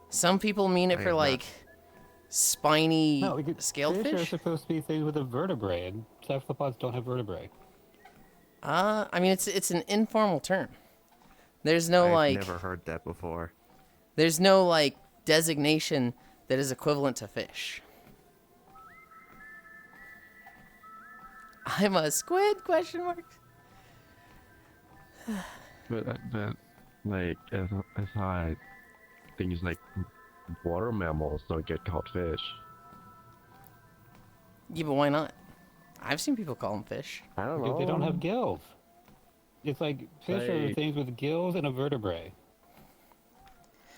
S1: Some people mean it
S3: I
S1: for,
S3: am not-
S1: like, spiny scaled
S2: fish are
S1: fish.
S2: supposed to be things with a vertebrae, and cephalopods don't have vertebrae.
S1: I mean, it's an informal term. There's no,
S3: I've
S1: like...
S3: never heard that before.
S1: There's no, like, designation that is equivalent to fish. I'm a squid, question mark?
S6: But like, as I things like water mammals don't get called fish.
S1: Yeah, but why not? I've seen people call them fish.
S6: I don't
S2: Because
S6: know.
S2: they don't have gills. It's like fish are
S6: Like-
S2: things with gills and a vertebrae.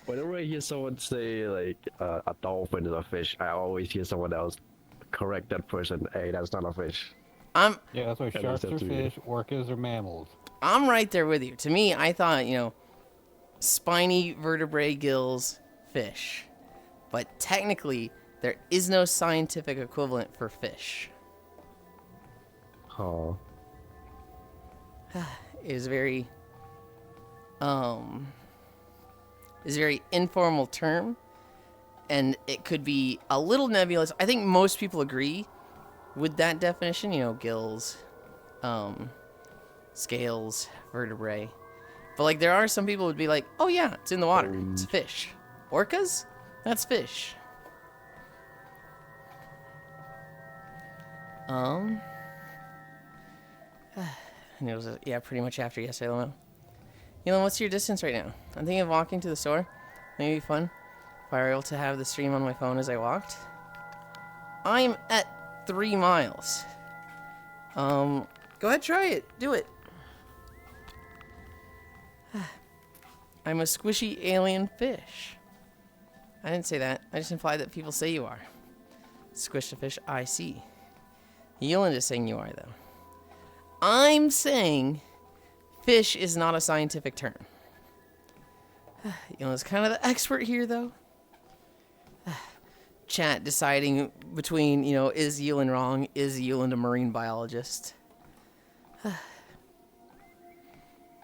S6: Whenever I hear someone say like a dolphin is a fish, I always hear someone else correct that person. Hey, that's not a fish.
S1: I'm
S2: Yeah, that's why
S6: That
S2: sharks
S6: makes
S2: are
S6: sense to me.
S2: fish, orcas are mammals.
S1: right there with you. To me, I thought, spiny vertebrae gills, fish. But technically, there is no scientific equivalent for fish.
S6: Oh,
S1: It is very, is a very informal term, and it could be a little nebulous. I think most people agree with that definition, gills, scales, vertebrae. But, like, there are some people who would be like, oh, yeah, it's in the water. It's fish. Orcas? That's fish. And it was, yeah, pretty much after yesterday. Yulind, what's your distance right now? I'm thinking of walking to the store. Maybe fun if I were able to have the stream on my phone as I walked. I'm at 3 miles. Go ahead, try it. Do it. I'm a squishy alien fish. I didn't say that. I just implied that people say you are. Squish the fish, I see. Yulind is saying you are, though. I'm saying fish is not a scientific term. Yulind's kind of the expert here, though. Chat deciding between, is Yulind wrong? Is Yulind a marine biologist?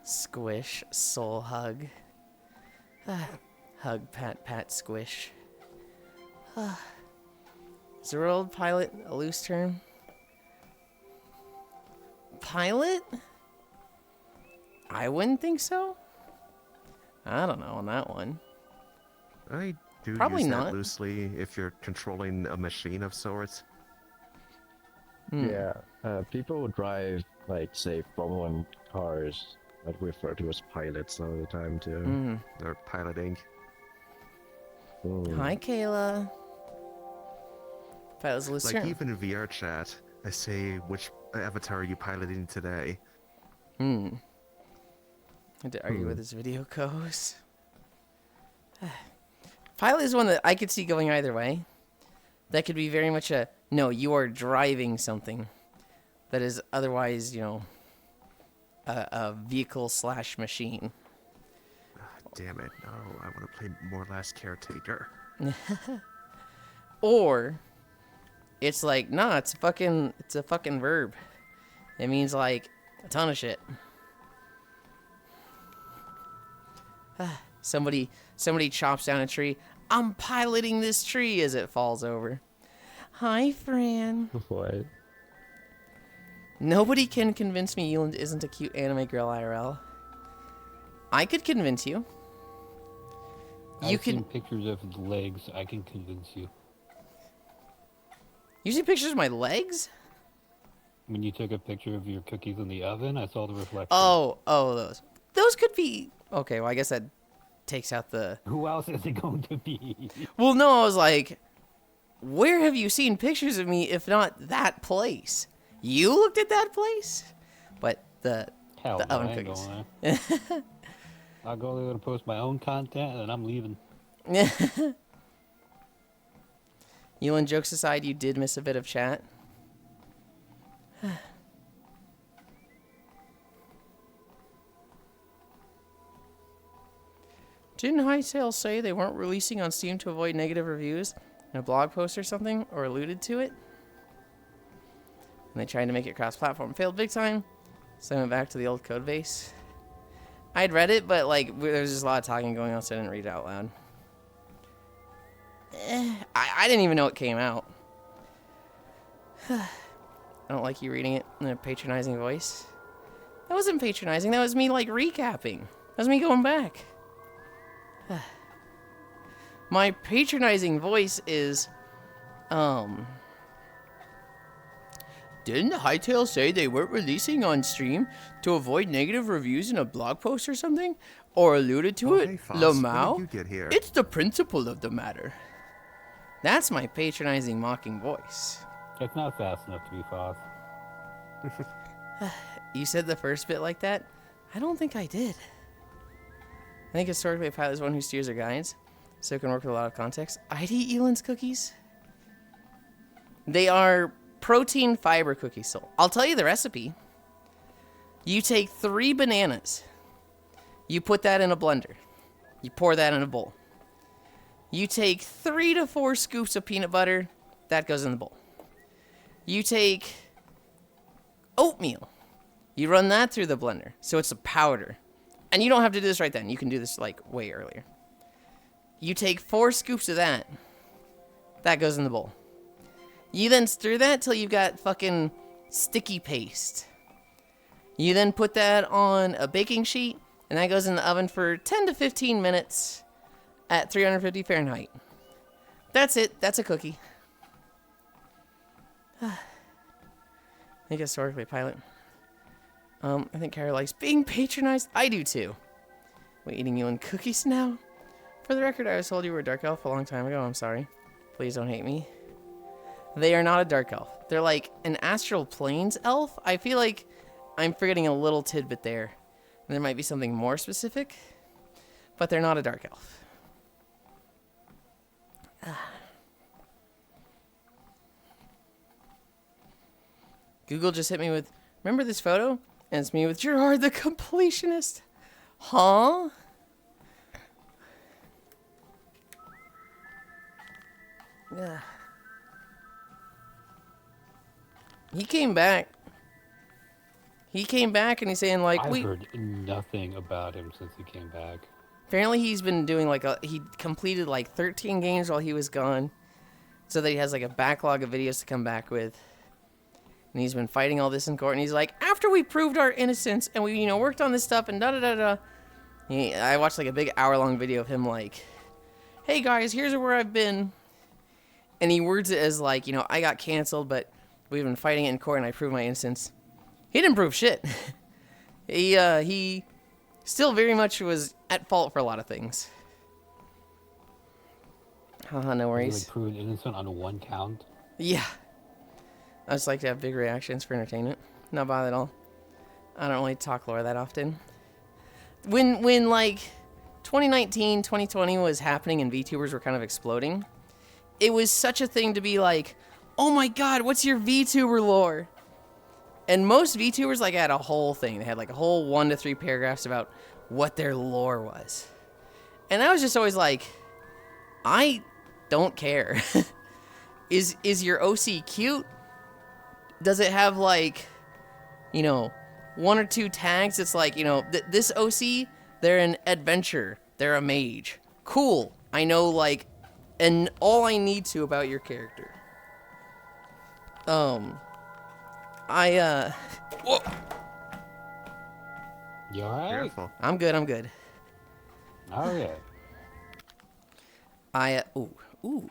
S1: Squish, soul hug. Hug, pat, pat, squish. Is the world pilot a loose term? Pilot? I wouldn't think so. I don't know on that one.
S3: I do
S1: Probably
S3: use
S1: not.
S3: that loosely if you're controlling a machine of sorts.
S6: Yeah, people who drive, like, say, Formula 1 cars, that we refer to as pilots all the time, too.
S3: Or piloting.
S1: Hi, Kayla. Pilot's
S3: Like,
S1: Lucerne.
S3: even in VR chat, I say, which avatar are you piloting today?
S1: I had to argue with his video goes. Pilot is one that I could see going either way. That could be very much a, no, you are driving something that is otherwise, you know, a vehicle / machine.
S3: Damn it, no, I want to play more Last Caretaker.
S1: Or it's like, nah, it's a fucking verb. It means like a ton of shit. Somebody chops down a tree. I'm piloting this tree as it falls over. Hi, Fran.
S6: What?
S1: Nobody can convince me Yulind isn't a cute anime girl IRL. I could convince you.
S2: I've seen pictures of his legs. I can convince you.
S1: You see pictures of my legs?
S2: When you took a picture of your cookies in the oven, I saw the reflection.
S1: Oh, those. Those could be... Okay, well, I guess that takes out the...
S2: Who else is it going to be?
S1: Well, no, I was like, where have you seen pictures of me if not that place? You looked at that place? But
S2: Hell
S1: the
S2: no,
S1: oven
S2: I ain't
S1: cookies.
S2: going there. I'll go there to post my own content, and then I'm leaving.
S1: Yulind, jokes aside, you did miss a bit of chat. Didn't Hightail say they weren't releasing on Steam to avoid negative reviews in a blog post or something, or alluded to it? And they tried to make it cross-platform. Failed big time, so I went back to the old code base. I'd read it, but like there was just a lot of talking going on, so I didn't read it out loud. I didn't even know it came out. I don't like you reading it in a patronizing voice. That wasn't patronizing. That was me like recapping. That was me going back. My patronizing voice is, Didn't Hightail say they weren't releasing on stream to avoid negative reviews in a blog post or something? Or alluded to
S3: Oh,
S1: it?
S3: hey, Foss,
S1: Lamau?
S3: when did you get here?
S1: It's the principle of the matter. That's my patronizing, mocking voice.
S2: It's not fast enough to be fast.
S1: You said the first bit like that? I don't think I did. I think historically a pilot is one who steers or guides, so it can work with a lot of context. I'd eat Yulind's cookies. They are protein fiber cookies, so I'll tell you the recipe. You take 3 bananas. You put that in a blender. You pour that in a bowl. You take 3 to 4 scoops of peanut butter. That goes in the bowl. You take oatmeal. You run that through the blender, so it's a powder. And you don't have to do this right then. You can do this, like, way earlier. You take 4 scoops of that. That goes in the bowl. You then stir that till you've got fucking sticky paste. You then put that on a baking sheet, and that goes in the oven for 10 to 15 minutes at 350 Fahrenheit. That's it. That's a cookie. I think historically pilot. I think Kara likes being patronized. I do too. We eating you in cookies now? For the record, I was told you were a dark elf a long time ago. I'm sorry. Please don't hate me. They are not a dark elf. They're like an astral planes elf. I feel like I'm forgetting a little tidbit there. There might be something more specific, but they're not a dark elf. Google just hit me with, remember this photo? And it's me with Gerard the completionist. Huh? Yeah. He came back. He came back and he's saying like,
S2: I've heard nothing about him since he came back.
S1: Apparently he's been doing like he completed like 13 games while he was gone. So that he has like a backlog of videos to come back with. and he's been fighting all this in court, and he's like, after we proved our innocence and we, worked on this stuff and da-da-da-da. I watched like a big hour-long video of him like, hey guys, here's where I've been. And he words it as like, I got canceled, but we've been fighting it in court and I proved my innocence. He didn't prove shit. He still very much was at fault for a lot of things. No worries.
S2: Like proven innocent on one count.
S1: Yeah. I just like to have big reactions for entertainment. Not bad at all. I don't really talk lore that often. When like 2019, 2020 was happening and VTubers were kind of exploding, it was such a thing to be like, oh my god, what's your VTuber lore? And most VTubers like had a whole thing. They had like a whole 1 to 3 paragraphs about what their lore was. And I was just always like, I don't care. Is your OC cute? Does it have like, 1 or 2 tags? It's like, this OC, they're an adventurer. They're a mage. Cool. I know like, and all I need to about your character. Whoa.
S2: You alright?
S3: Careful.
S1: I'm good.
S2: Okay.
S1: Ooh.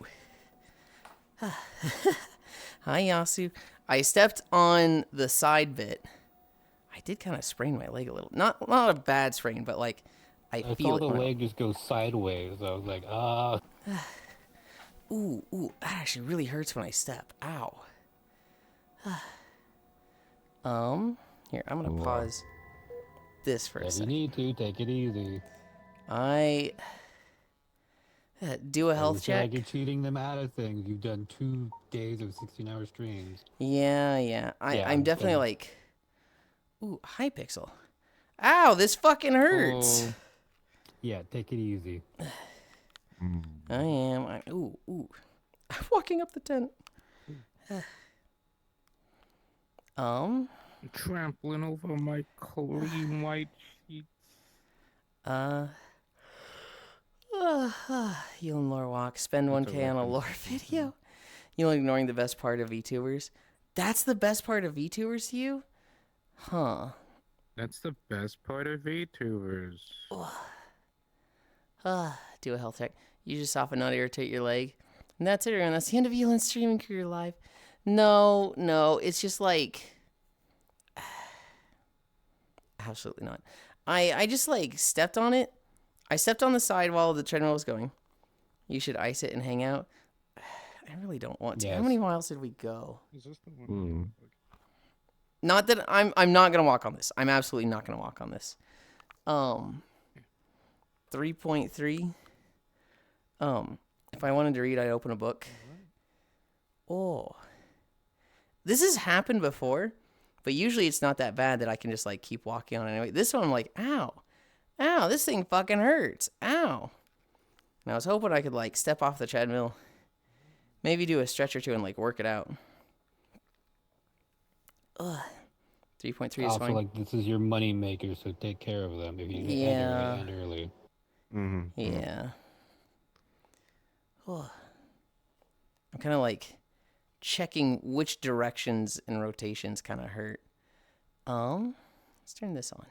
S1: Hi, Yasu. I stepped on the side bit. I did kind of sprain my leg a little. Not a bad sprain, but like, I
S2: I
S1: feel
S2: saw
S1: it.
S2: the
S1: when
S2: leg just go sideways. I was like,
S1: Ooh, that actually really hurts when I step. Ow. Here, I'm gonna pause this for a
S2: if you
S1: second.
S2: need to, take it easy.
S1: I do a health
S2: You feel
S1: check.
S2: like you're cheating them out of things. You've done 2 days of 16-hour streams.
S1: Yeah. I'm
S2: I'm
S1: definitely
S2: gonna-
S1: like, ooh, high pixel. Ow, this fucking hurts.
S2: Oh. Yeah, take it easy.
S1: I am. Ooh. I'm walking up the tent.
S5: Trampling over my clean white sheets.
S1: Yulind lore walk. Spend 1K on a lore video. Yulind ignoring the best part of VTubers. That's the best part of VTubers to you? Huh.
S5: That's the best part of VTubers.
S1: Do a health check. You just often not irritate your leg. And that's it, everyone. That's the end of Yulind's streaming career live. No. It's just like... Absolutely not. I just like stepped on it. I stepped on the side while the treadmill was going. You should ice it and hang out. I really don't want to. How
S2: Yes.
S1: many miles did we go?
S5: Is this the one?
S1: Not that I'm not gonna walk on this. I'm absolutely not gonna walk on this. 3.3. If I wanted to read, I'd open a book. Oh. This has happened before, but usually it's not that bad that I can just like keep walking on it anyway. This one I'm like, ow, this thing fucking hurts. Ow. And I was hoping I could like step off the treadmill, maybe do a stretch or two and like work it out. Ugh. 3.3 is
S2: Also,
S1: fine.
S2: like, this is your money maker, so take care of them if you
S1: Yeah.
S2: end early.
S1: Yeah. Oh. I'm kind of like checking which directions and rotations kind of hurt. Let's turn this on.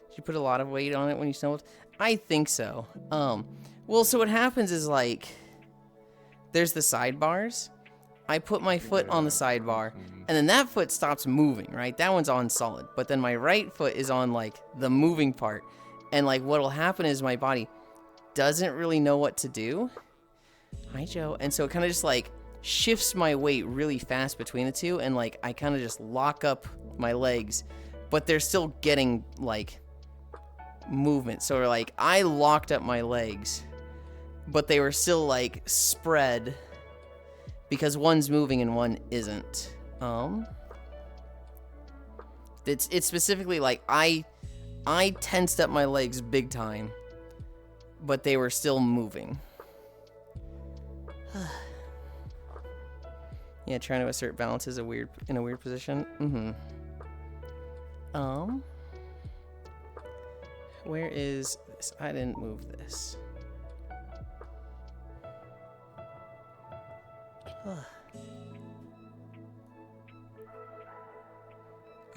S1: Did you put a lot of weight on it when you snowboard? I think so. Well, so what happens is like, there's the sidebars. I put my foot on the sidebar, and then that foot stops moving, right? That one's on solid. But then my right foot is on, like, the moving part. And, like, what'll happen is my body doesn't really know what to do. Hi, Joe. And so it kind of just, like, shifts my weight really fast between the two. And, like, I kind of just lock up my legs. But they're still getting, like, movement. So, like, I locked up my legs. But they were still, like, spread. Because one's moving and one isn't. It's specifically like I tensed up my legs big time, but they were still moving. Yeah, trying to assert balance is in a weird position. Where is this? I didn't move this.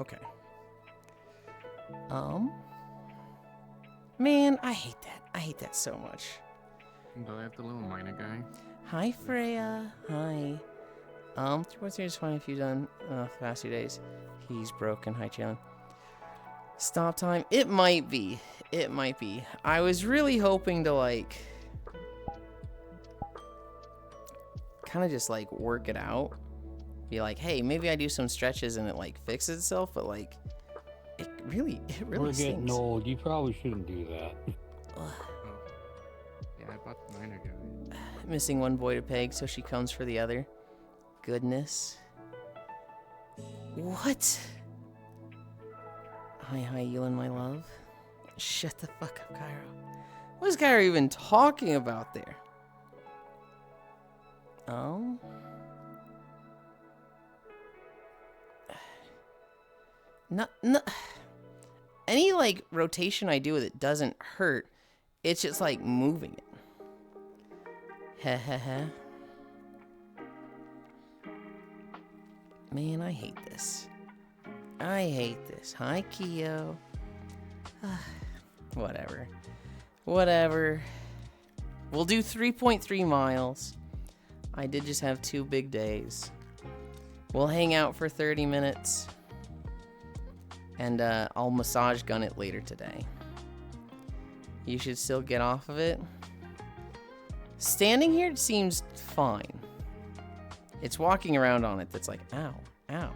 S1: Okay. Man, I hate that. I hate that so much.
S7: Do I have the little miner guy?
S1: Hi, Freya. Hi. 3.3 is fine if you've done the past few days. He's broken. Hi, Chan. Stop time. It might be. It might be. I was really hoping to, like, kind of just, like, work it out. Be like, hey, maybe I do some stretches and it, like, fixes itself, but, like, it really
S2: We're getting
S1: stinks.
S2: old. You probably shouldn't do that.
S7: Yeah, I bought the miner guy.
S1: Missing one boy to peg, so she comes for the other. Goodness. What? Hi, Yulind, my love. Shut the fuck up, Cairo. What is Cairo even talking about there? Oh? No. Any, like, rotation I do with it doesn't hurt. It's just, like, moving it. Heh heh heh. Man, I hate this. I hate this. Hi, Keo. Whatever. Whatever. We'll do 3.3 miles. I did just have 2 big days. We'll hang out for 30 minutes. And I'll massage gun it later today. You should still get off of it. Standing here seems fine. It's walking around on it that's like, ow, ow.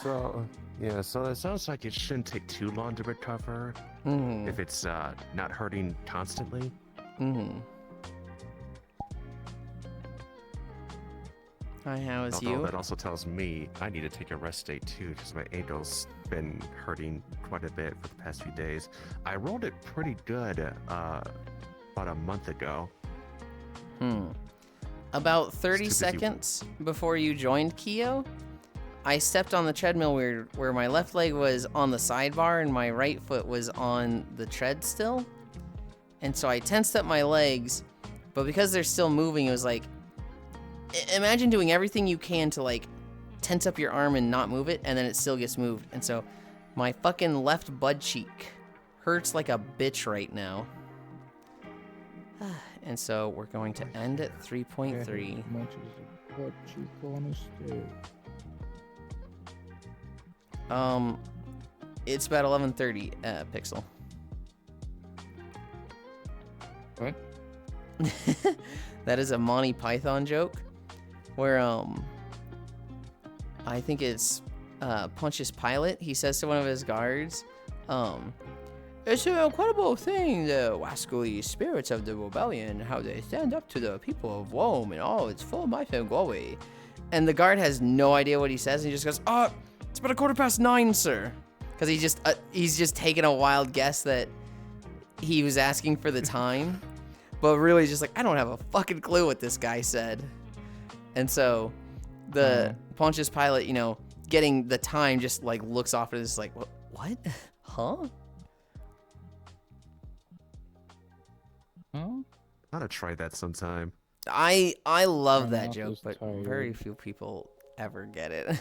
S3: So, yeah, so it sounds like it shouldn't take too long to recover if it's not hurting constantly.
S1: Hi, how is
S3: Although
S1: you?
S3: that also tells me I need to take a rest day too, because my ankle's been hurting quite a bit for the past few days. I rolled it pretty good about a month ago.
S1: About 30
S3: Too busy.
S1: seconds before you joined Keo, I stepped on the treadmill where my left leg was on the sidebar and my right foot was on the tread still. And so I tensed up my legs, but because they're still moving, it was like, imagine doing everything you can to, like, tense up your arm and not move it, and then it still gets moved. And so my fucking left butt cheek hurts like a bitch right now. And so we're going to end at 3.3. It's about 11:30, Pixel.
S7: What?
S1: That is a Monty Python joke, where I think it's Pontius Pilate. He says to one of his guards, "It's an incredible thing, the rascally spirits of the rebellion, how they stand up to the people of Rome, and oh, it's full of might and glory." And the guard has no idea what he says, and he just goes, "Oh, it's about 9:15, sir," because he's just taking a wild guess that he was asking for the time, but really just like, I don't have a fucking clue what this guy said. And so the Pontius Pilate, you know, getting the time, just like looks off and is like, what? Huh?
S7: Huh?
S3: I gotta try that sometime.
S1: I love that
S7: mouth
S1: joke,
S7: is
S1: but
S7: tired.
S1: very few people ever get it.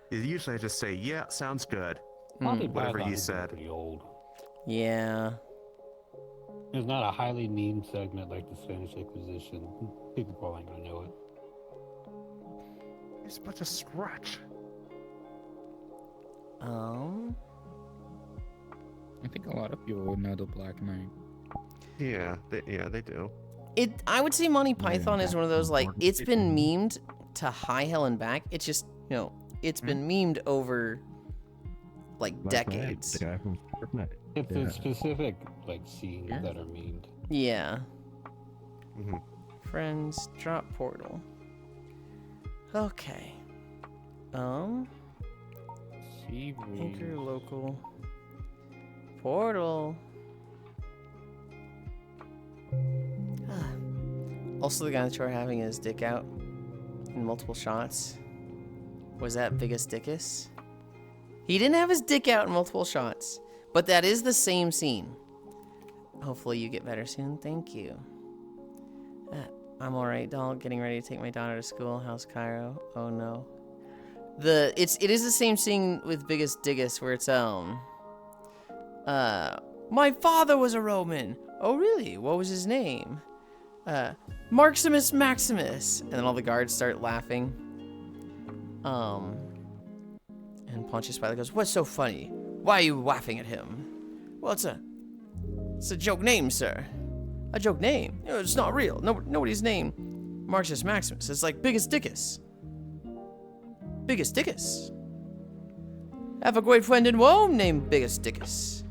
S3: Usually I just say, yeah, sounds good.
S2: Monty
S3: Whatever
S2: Python
S3: you
S2: is
S3: said.
S2: Pretty old.
S1: Yeah.
S2: It's not a highly meme segment like the Spanish Inquisition. People probably ain't gonna know it.
S3: It's but a scratch.
S7: I think a lot of people would know the Black Knight.
S3: Yeah, they do.
S1: I would say Monty Python is one of those, like, it's been memed to high hell and back. It's just, you know, it's been memed over, like, decades.
S6: The guy from Fortnite.
S2: It's
S6: Yeah.
S2: a specific like scenes that are memed.
S1: Yeah.
S3: hmm
S1: Friends, drop portal. Okay. Anchor local. Portal. Also, the guy that you're having his dick out in multiple shots. Was that Biggest Dickus? He didn't have his dick out in multiple shots, but that is the same scene. Hopefully you get better soon. Thank you. I'm alright, doll. Getting ready to take my daughter to school. How's Cairo? Oh no. It is the same scene with Biggest Diggus where it's my father was a Roman. Oh really? What was his name? Marximus Maximus. And then all the guards start laughing. And Pontius Pilate goes, "What's so funny? Why are you laughing at him?" "Well, it's a joke name, sir." "A joke name? You know, it's not real. Nobody's name Marxius Maximus. It's like Biggest Dickus. Biggest Dickus. I have a great friend in Rome named Biggest Dickus."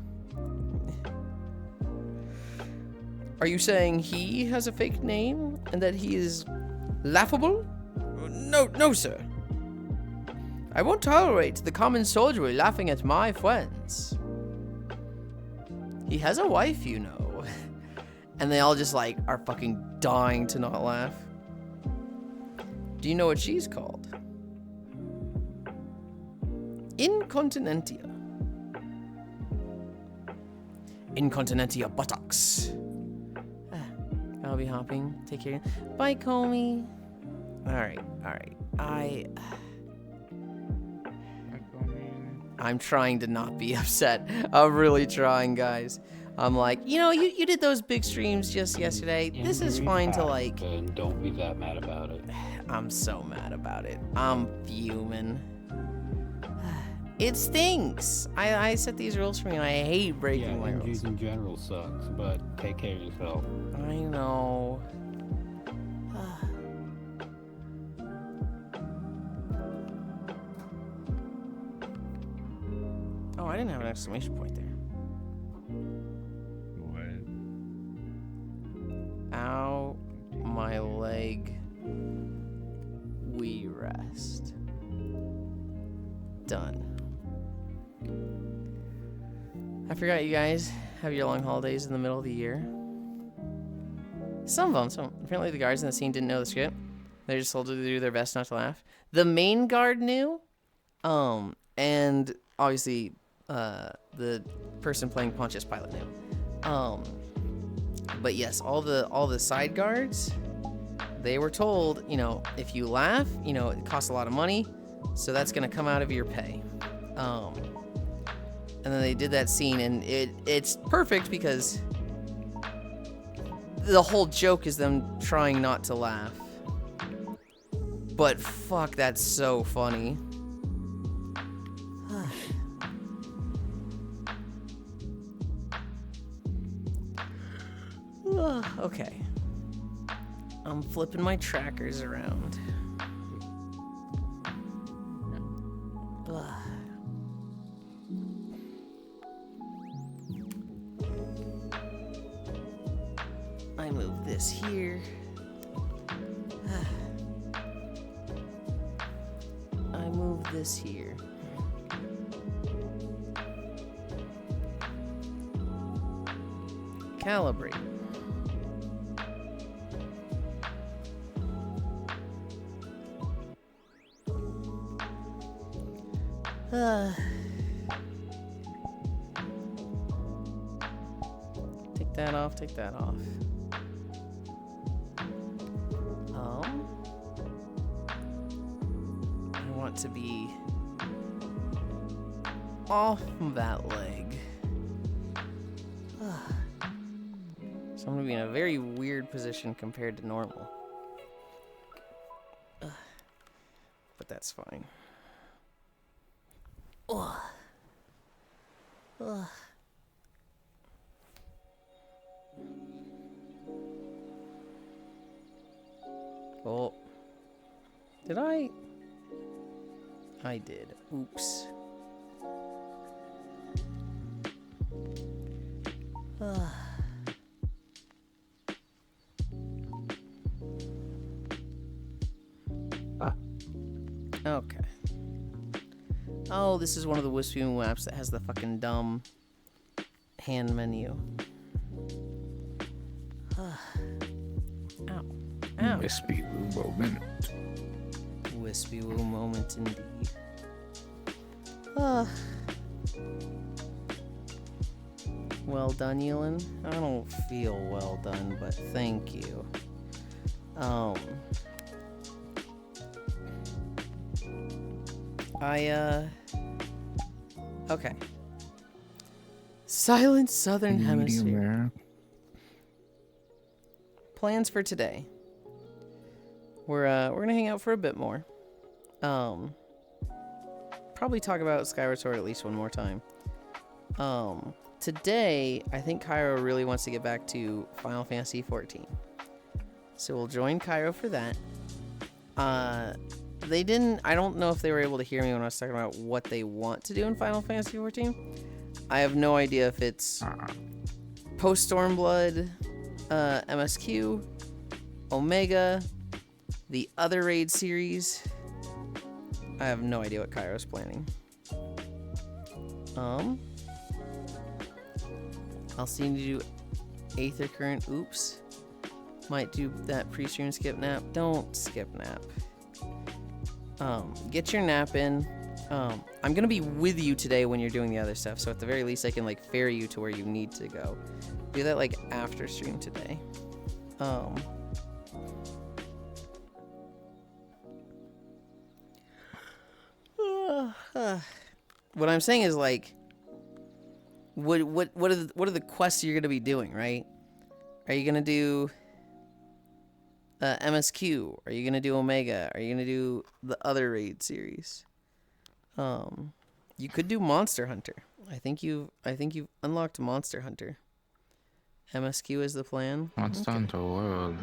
S1: "Are you saying he has a fake name and that he is laughable?" No, sir. I won't tolerate the common soldiery laughing at my friends. He has a wife, you know." And they all just like are fucking dying to not laugh. "Do you know what she's called?" "Incontinentia. Incontinentia buttocks." I'll be hopping. Take care. Bye, Comey. Alright. I'm trying to not be upset. I'm really trying, guys. I'm like, you did those big streams just yesterday. This is fine to like...
S2: And don't be that mad about it.
S1: I'm so mad about it. I'm fuming. It stinks. I set these rules for me and I hate breaking my rules.
S2: Injuries in general sucks, but take care of yourself.
S1: I know. Oh, I didn't have an exclamation point there.
S7: What?
S1: Ow, my leg. We rest. Done. I forgot you guys have your long holidays in the middle of the year. Some of them. Apparently the guards in the scene didn't know the script. They just told to do their best not to laugh. The main guard knew. And obviously the person playing Pontius Pilate knew. But yes, all the side guards, they were told, if you laugh, it costs a lot of money, so that's gonna come out of your pay. And then they did that scene, and it's perfect because the whole joke is them trying not to laugh. But fuck, that's so funny. Okay. I'm flipping my trackers around. I move this here. I move this here. Calibrate. Take that off. I want to be off that leg. So I'm gonna be in a very weird position compared to normal. But that's fine. Oh. Did I? I did. Oops. Okay. Oh, this is one of the Wispy Moo apps that has the fucking dumb hand menu. Ow. Ow.
S7: Wispy Woo moment.
S1: Wispy Woo moment indeed. Well done, Yulind. I don't feel well done, but thank you. Um, okay. Silent Southern
S7: Medium
S1: Hemisphere.
S7: rare.
S1: Plans for today. We're gonna hang out for a bit more. Probably talk about Skyward Sword at least one more time. Today, I think Cairo really wants to get back to Final Fantasy 14. So we'll join Cairo for that. I don't know if they were able to hear me when I was talking about what they want to do in Final Fantasy 14. I have no idea if it's post Stormblood, MSQ, Omega, the other raid series. I have no idea what Cairo's planning. I'll see you do Aether Current. Oops. Might do that pre-stream skip nap. Don't skip nap. Get your nap in. I'm gonna be with you today when you're doing the other stuff, so at the very least I can like ferry you to where you need to go. Do that like after stream today. What I'm saying is like, what are the quests you're gonna be doing, right? Are you gonna do MSQ? Are you gonna do Omega? Are you gonna do the other raid series? You could do Monster Hunter. I think you've unlocked Monster Hunter. MSQ is the plan.
S7: Monster Hunter World.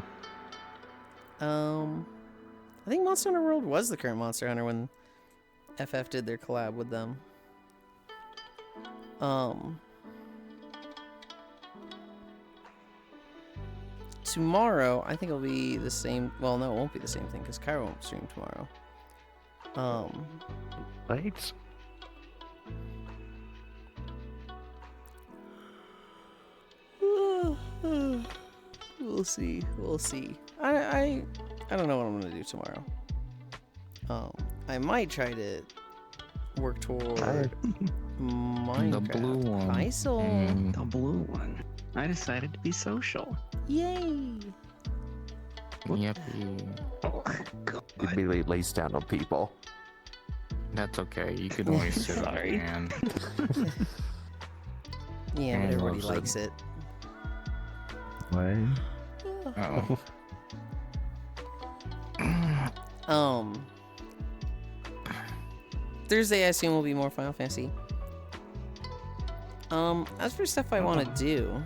S1: I think Monster Hunter World was the current Monster Hunter when FF did their collab with them. Tomorrow, I think it'll be the same. Well, no, it won't be the same thing because Cairo won't stream tomorrow.
S3: Right?
S1: We'll see. I don't know what I'm gonna do tomorrow. I might try to work toward Minecraft.
S7: The blue one.
S1: ISIL.
S8: The blue one. I decided to be social.
S1: Yay!
S7: Yep.
S8: Oh, God.
S3: Immediately lays down on people.
S7: That's okay. You can always sit on
S8: Sorry.
S7: hand.
S1: Yeah, but
S7: I
S1: everybody
S7: love
S1: likes it.
S3: What?
S7: Oh.
S1: Thursday I assume will be more Final Fantasy. As for stuff I want to do,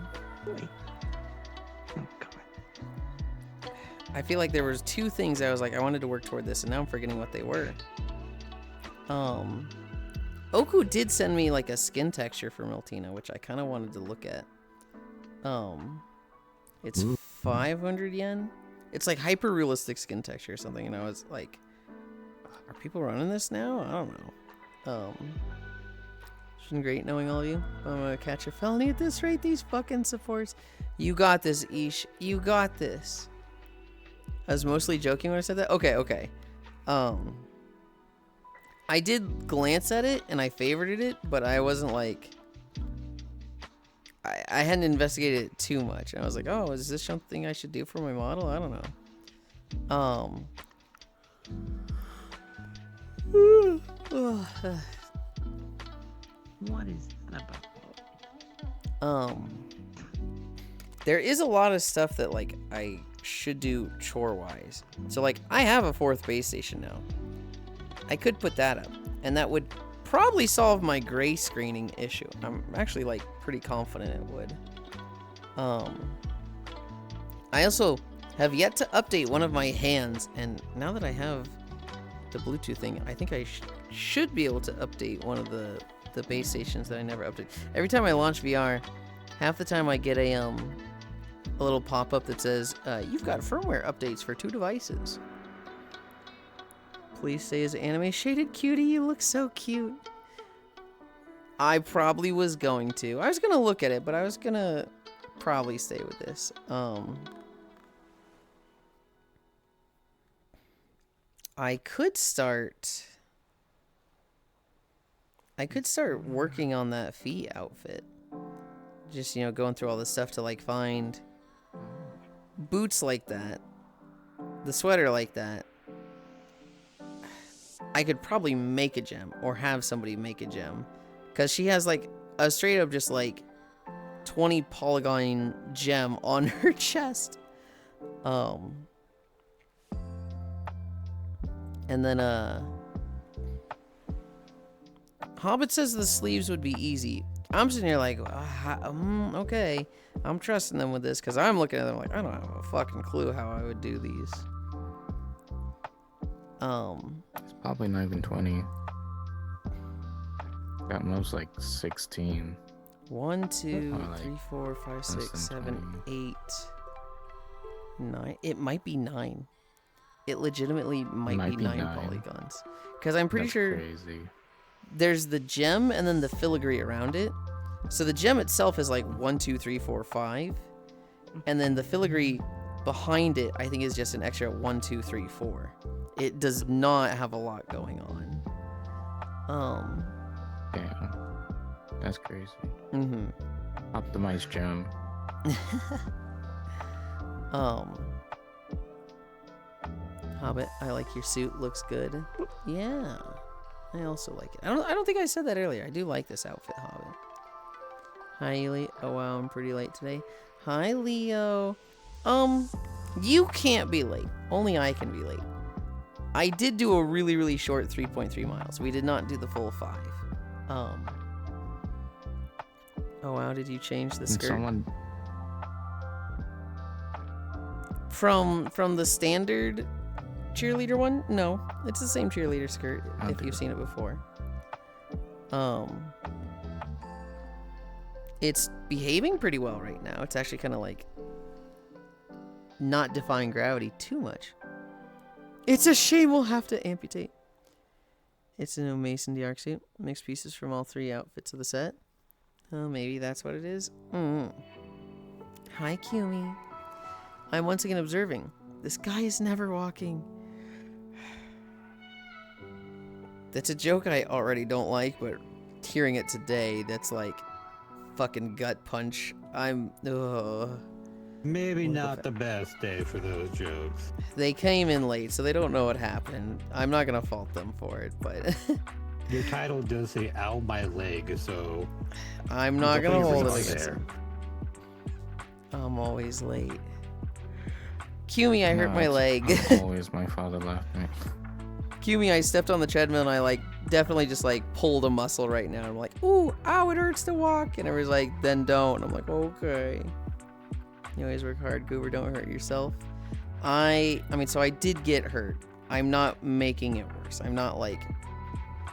S8: Oh, God.
S1: I feel like there was two things I was like I wanted to work toward this, and now I'm forgetting what they were. Oku did send me like a skin texture for Miltina, which I kind of wanted to look at. It's 500 yen. It's like hyper realistic skin texture or something, and I was like, are people running this now? I don't know. It's been great knowing all of you. I'm gonna catch a felony at this rate. These fucking supports. You got this, Ish. You got this. I was mostly joking when I said that. Okay. I did glance at it and I favorited it, but I wasn't like, I hadn't investigated it too much. And I was like, oh, is this something I should do for my model? I don't know.
S8: What is that about?
S1: There is a lot of stuff that like I should do chore wise. So like I have a 4th base station now. I could put that up, and that would probably solve my gray screening issue. I'm actually like pretty confident it would. I also have yet to update one of my hands, and now that I have the Bluetooth thing, I think I should be able to update one of the base stations that I never update. Every time I launch VR, half the time I get a little pop-up that says, you've got firmware updates for 2 devices. Please stay as anime shaded cutie. You look so cute. I probably was going to. I was going to look at it, but I was going to probably stay with this. I could start working on that Fee outfit. Just, going through all this stuff to like find boots like that. the sweater like that, I could probably make a gem or have somebody make a gem, because she has like a straight up just like 20 polygon gem on her chest. And then Hobbit says the sleeves would be easy. I'm sitting here like, okay, I'm trusting them with this, because I'm looking at them like, I don't have a fucking clue how I would do these.
S7: It's probably not even 20. Got most like 16.
S1: 1, 2,
S7: Or, like,
S1: 3, 4, 5,
S7: less
S1: 6,
S7: than
S1: 7, 8, 9. It might be 9. It legitimately might be 9 polygons. Because I'm pretty
S7: That's
S1: sure
S7: crazy.
S1: there's the gem and then the filigree around it. So the gem itself is like 1, 2, 3, 4, 5. And then the filigree behind it, I think, is just an extra 1, 2, 3, 4. It does not have a lot going on.
S7: Damn. That's crazy.
S1: Mm-hmm.
S7: Optimized gem.
S1: Hobbit, I like your suit. Looks good. Yeah, I also like it. I don't think I said that earlier. I do like this outfit, Hobbit. Hi, Ely. Oh wow, I'm pretty late today. Hi, Leo. You can't be late. Only I can be late. I did do a really, really short 3.3 miles. We did not do the full 5. Oh wow, did you change the skirt?
S7: Someone
S1: From the standard cheerleader one? No, it's the same cheerleader skirt if
S7: Okay.
S1: you've seen it before. It's behaving pretty well right now. It's actually kind of like not defying gravity too much. It's a shame we'll have to amputate. It's a new Mason D'Arc suit. Mixed pieces from all 3 outfits of the set. Oh, maybe that's what it is. Hi, Kumi. I'm once again observing. This guy is never walking. That's a joke I already don't like, but hearing it today, that's like fucking gut punch.
S2: Maybe not the best day for those jokes.
S1: They came in late, so they don't know what happened. I'm not gonna fault them for it, but
S2: Your title does say "ow my leg," so
S1: I'm not gonna hold it
S2: There.
S1: against them. I'm always late. Kumi, I hurt
S7: No,
S1: my leg.
S7: Always my father left me.
S1: Kumi, I stepped on the treadmill and I like definitely just like pulled a muscle right now. I'm like, ooh, ow, it hurts to walk. And everyone's like, then don't. And I'm like, okay. You always work hard, Goober, don't hurt yourself. I mean, so I did get hurt. I'm not making it worse. I'm not like,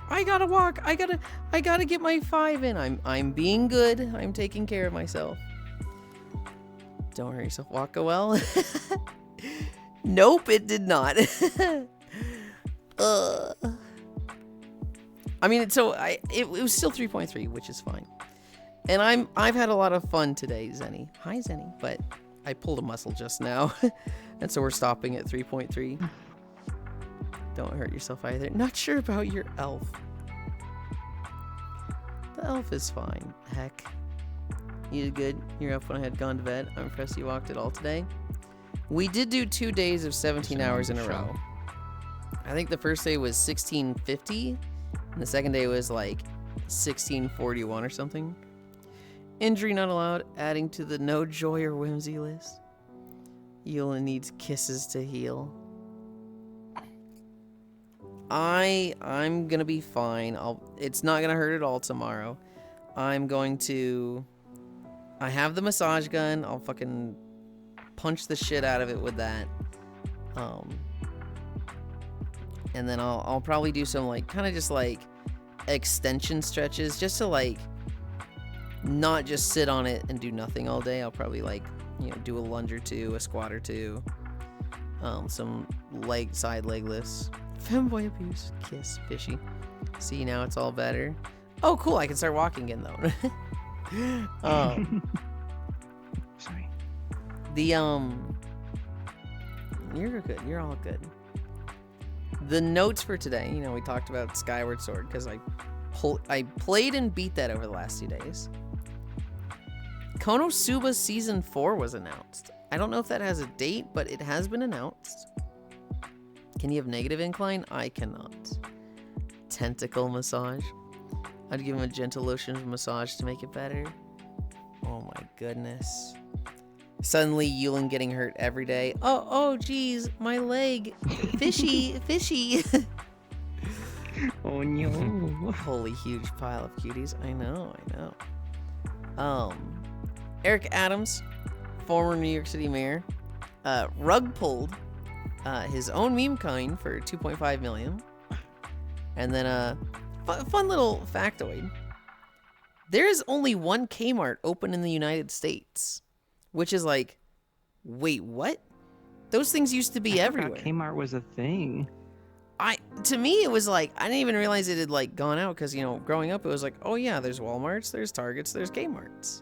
S1: I gotta walk. I gotta get my 5 in. I'm being good. I'm taking care of myself. Don't hurt yourself. Walk go well. Nope, it did not. I mean, so it was still 3.3, which is fine. And I've had a lot of fun today, Zenny. Hi, Zenny. But I pulled a muscle just now, and so we're stopping at 3.3. Don't hurt yourself either. Not sure about your elf. The elf is fine. Heck. You did good. You're up when I had gone to bed. I'm impressed you walked it all today. We did do 2 days of 17 hours in a row. I think the first day was 1650, and the second day was like 1641 or something. Injury not allowed, adding to the no joy or whimsy list. Yulind needs kisses to heal. I'm gonna be fine. It's not gonna hurt at all tomorrow. I have the massage gun. I'll fucking punch the shit out of it with that. And then I'll probably do some like kind of just like extension stretches just to like not just sit on it and do nothing all day. I'll probably like, you know, do a lunge or 2, a squat or 2, some side leg lifts. Femboy abuse. Kiss. Fishy. See, now it's all better. Oh, cool. I can start walking again, though.
S8: Sorry.
S1: You're good. You're all good. The notes for today, you know, we talked about Skyward Sword because I played and beat that over the last 2 days. Konosuba Season 4 was announced. I don't know if that has a date, but it has been announced. Can you have negative incline? I cannot. Tentacle massage. I'd give him a gentle lotion massage to make it better. Oh my goodness. Suddenly Yulind getting hurt every day. Oh, geez, my leg. Fishy, fishy.
S8: Oh no.
S1: Holy huge pile of cuties. I know. Eric Adams, former New York City mayor, rug pulled his own meme coin for 2.5 million. And then fun little factoid. There is only one Kmart open in the United States, which is like, wait, what? Those things used to be
S8: I
S1: everywhere.
S8: forgot Kmart was a thing.
S1: To me, it was like, I didn't even realize it had like gone out because, you know, growing up, it was like, oh yeah, there's Walmarts, there's Targets, there's Kmarts.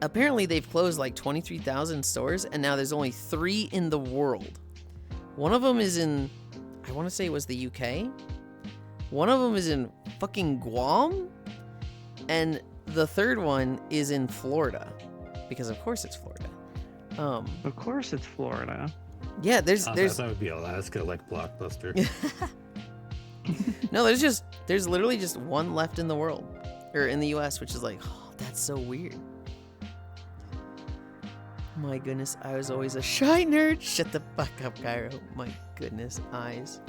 S1: Apparently they've closed like 23,000 stores and now there's only 3 in the world. One of them is in, I want to say it was the UK. One of them is in fucking Guam. And the third one is in Florida. Because of course it's Florida.
S8: Of course it's Florida.
S1: Yeah, there's
S2: That would be Alaska, like Blockbuster.
S1: No, there's literally just one left in the world. Or in the US, which is like, oh, that's so weird. My goodness, I was always a shy nerd. Shut the fuck up, Cairo. My goodness, eyes.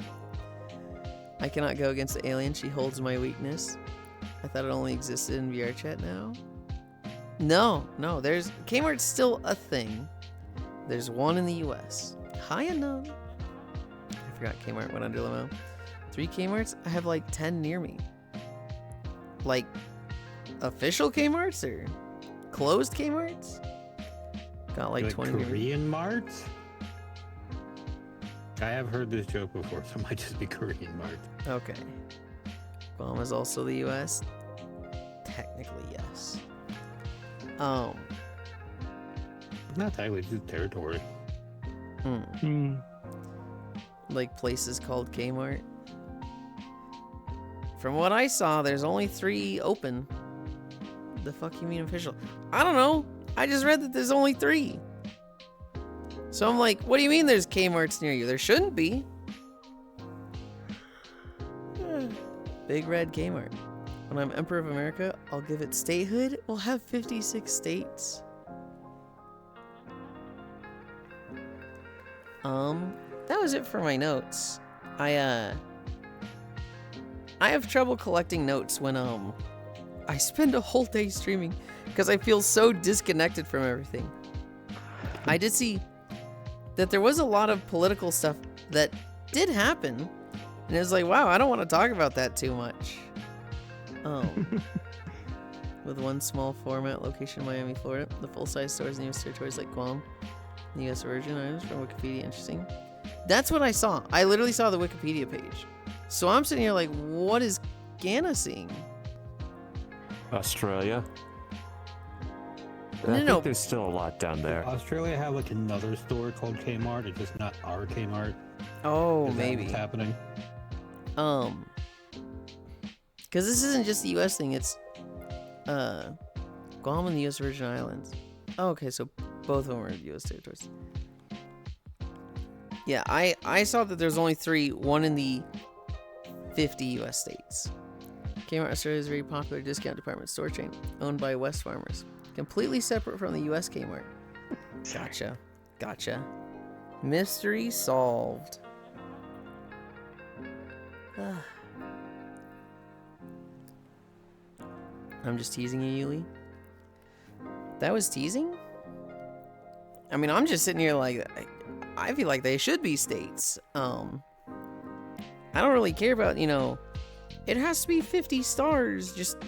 S1: I cannot go against the alien. She holds my weakness. I thought it only existed in VR chat now. No, there's Kmart's still a thing. There's one in the US. Hi, unknown. I forgot Kmart went under limo. 3 Kmarts? I have like 10 near me. Like, official Kmarts or closed Kmarts? Got like 20 near me.
S2: Korean Mart? I have heard this joke before, so it might just be Korean Mart.
S1: Okay. Guam is also the US? Technically, yes.
S2: Not technically, it's just territory.
S1: Like places called Kmart. From what I saw, there's only 3 open. The fuck you mean official? I don't know. I just read that there's only 3. So I'm like, what do you mean there's Kmarts near you? There shouldn't be. Big red Kmart. When I'm Emperor of America, I'll give it statehood. We'll have 56 states. That was it for my notes. I have trouble collecting notes when I spend a whole day streaming because I feel so disconnected from everything. I did see that there was a lot of political stuff that did happen, and it was like, wow, I don't want to talk about that too much. With one small format location in Miami, Florida, the full-size stores in U.S. territories like Guam, the U.S. Virgin Islands from Wikipedia. Interesting. That's what I saw. I literally saw the Wikipedia page. So I'm sitting here like, what is Ghana seeing?
S3: Australia. I
S1: No,
S3: think
S1: no.
S3: there's still a lot down there.
S2: Australia have like another store called Kmart. It's just not our Kmart.
S1: Oh,
S2: Is that
S1: maybe.
S2: what's happening?
S1: Because this isn't just the U.S. thing. It's Guam and the U.S. Virgin Islands. Oh, okay, so both of them are U.S. territories. Yeah, I saw that there's only 3, one in the 50 U.S. states. Kmart Australia is a very popular discount department store chain owned by West Farmers, completely separate from the U.S. Kmart. Gotcha. Mystery solved. I'm just teasing you, Yuli. That was teasing? I mean, I'm just sitting here like, I feel like they should be states. I don't really care about, it has to be 50 stars. Just,